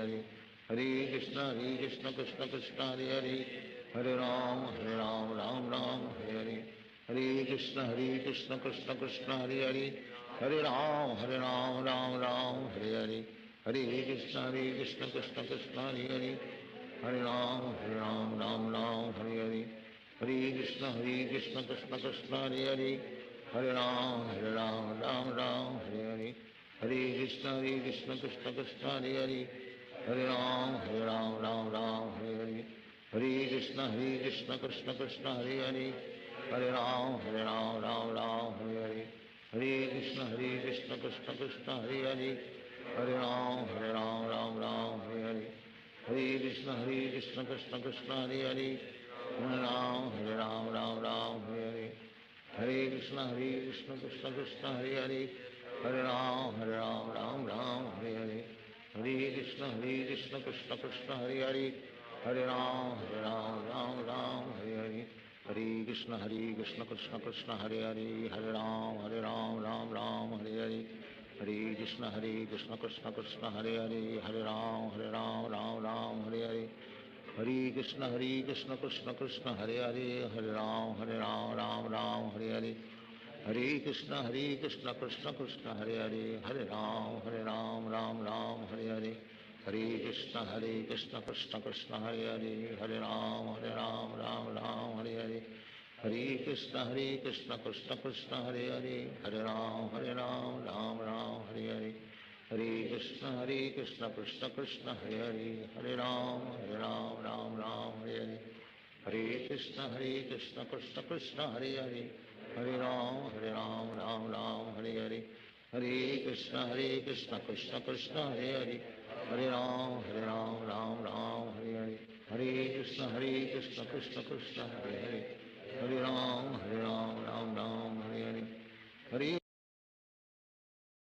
Hare Krishna Krishna Krishna Hare Hare, Hare Ram Ram Ram Hare Hare, Hare Krishna Krishna Krishna Hare Hare, Hare Ram Ram Ram Hare Hare, Hare Krishna Krishna Krishna Hare Hare, Hare Ram Ram Ram Hare Hare, Hare Krishna Krishna Krishna Hare Hare, Hare Ram Ram Ram Hare Hare, Hare Krishna Krishna Krishna Hare Hare, Hare Ram Ram Ram Hare Hare, Hare Krishna Krishna Krishna Hare Hare, Hare Ram Ram Ram Hare Hare, Hare Krishna Krishna Krishna Hare Hare, Hare Ram Ram Ram Hare Hare, Hare Krishna Krishna Krishna Hare Hare, Hare Ram Ram Ram Hare Hare, Hare Krishna Krishna Krishna Hare Hare, Hare Ram Ram Ram Hare Hare, Hare Krishna Krishna Krishna Hare Hare, Hare Ram Ram Ram Hare Hare, Hare Krishna Krishna Krishna Hare Hare, Hare Ram Ram Ram Hare Hare, Hare Krishna Krishna Krishna Hare Hare, Hare Ram Ram Ram Hare Hare, Hare Krishna Krishna Krishna Hare Hare, Hare Ram Ram Ram Hare Hare, Hare Krishna Krishna Krishna Hare Hare, Hare Ram Ram Ram Hare Hare, Hare Krishna Krishna Krishna Hare Hare, Hare Ram Ram Ram Hare Hare, Hare Krishna Krishna Krishna Hare Hare, Hare Ram Ram Ram Hare Hare, Hare Krishna Krishna Krishna Hare Hare, Hare Ram Ram Ram Hare Hare, Hare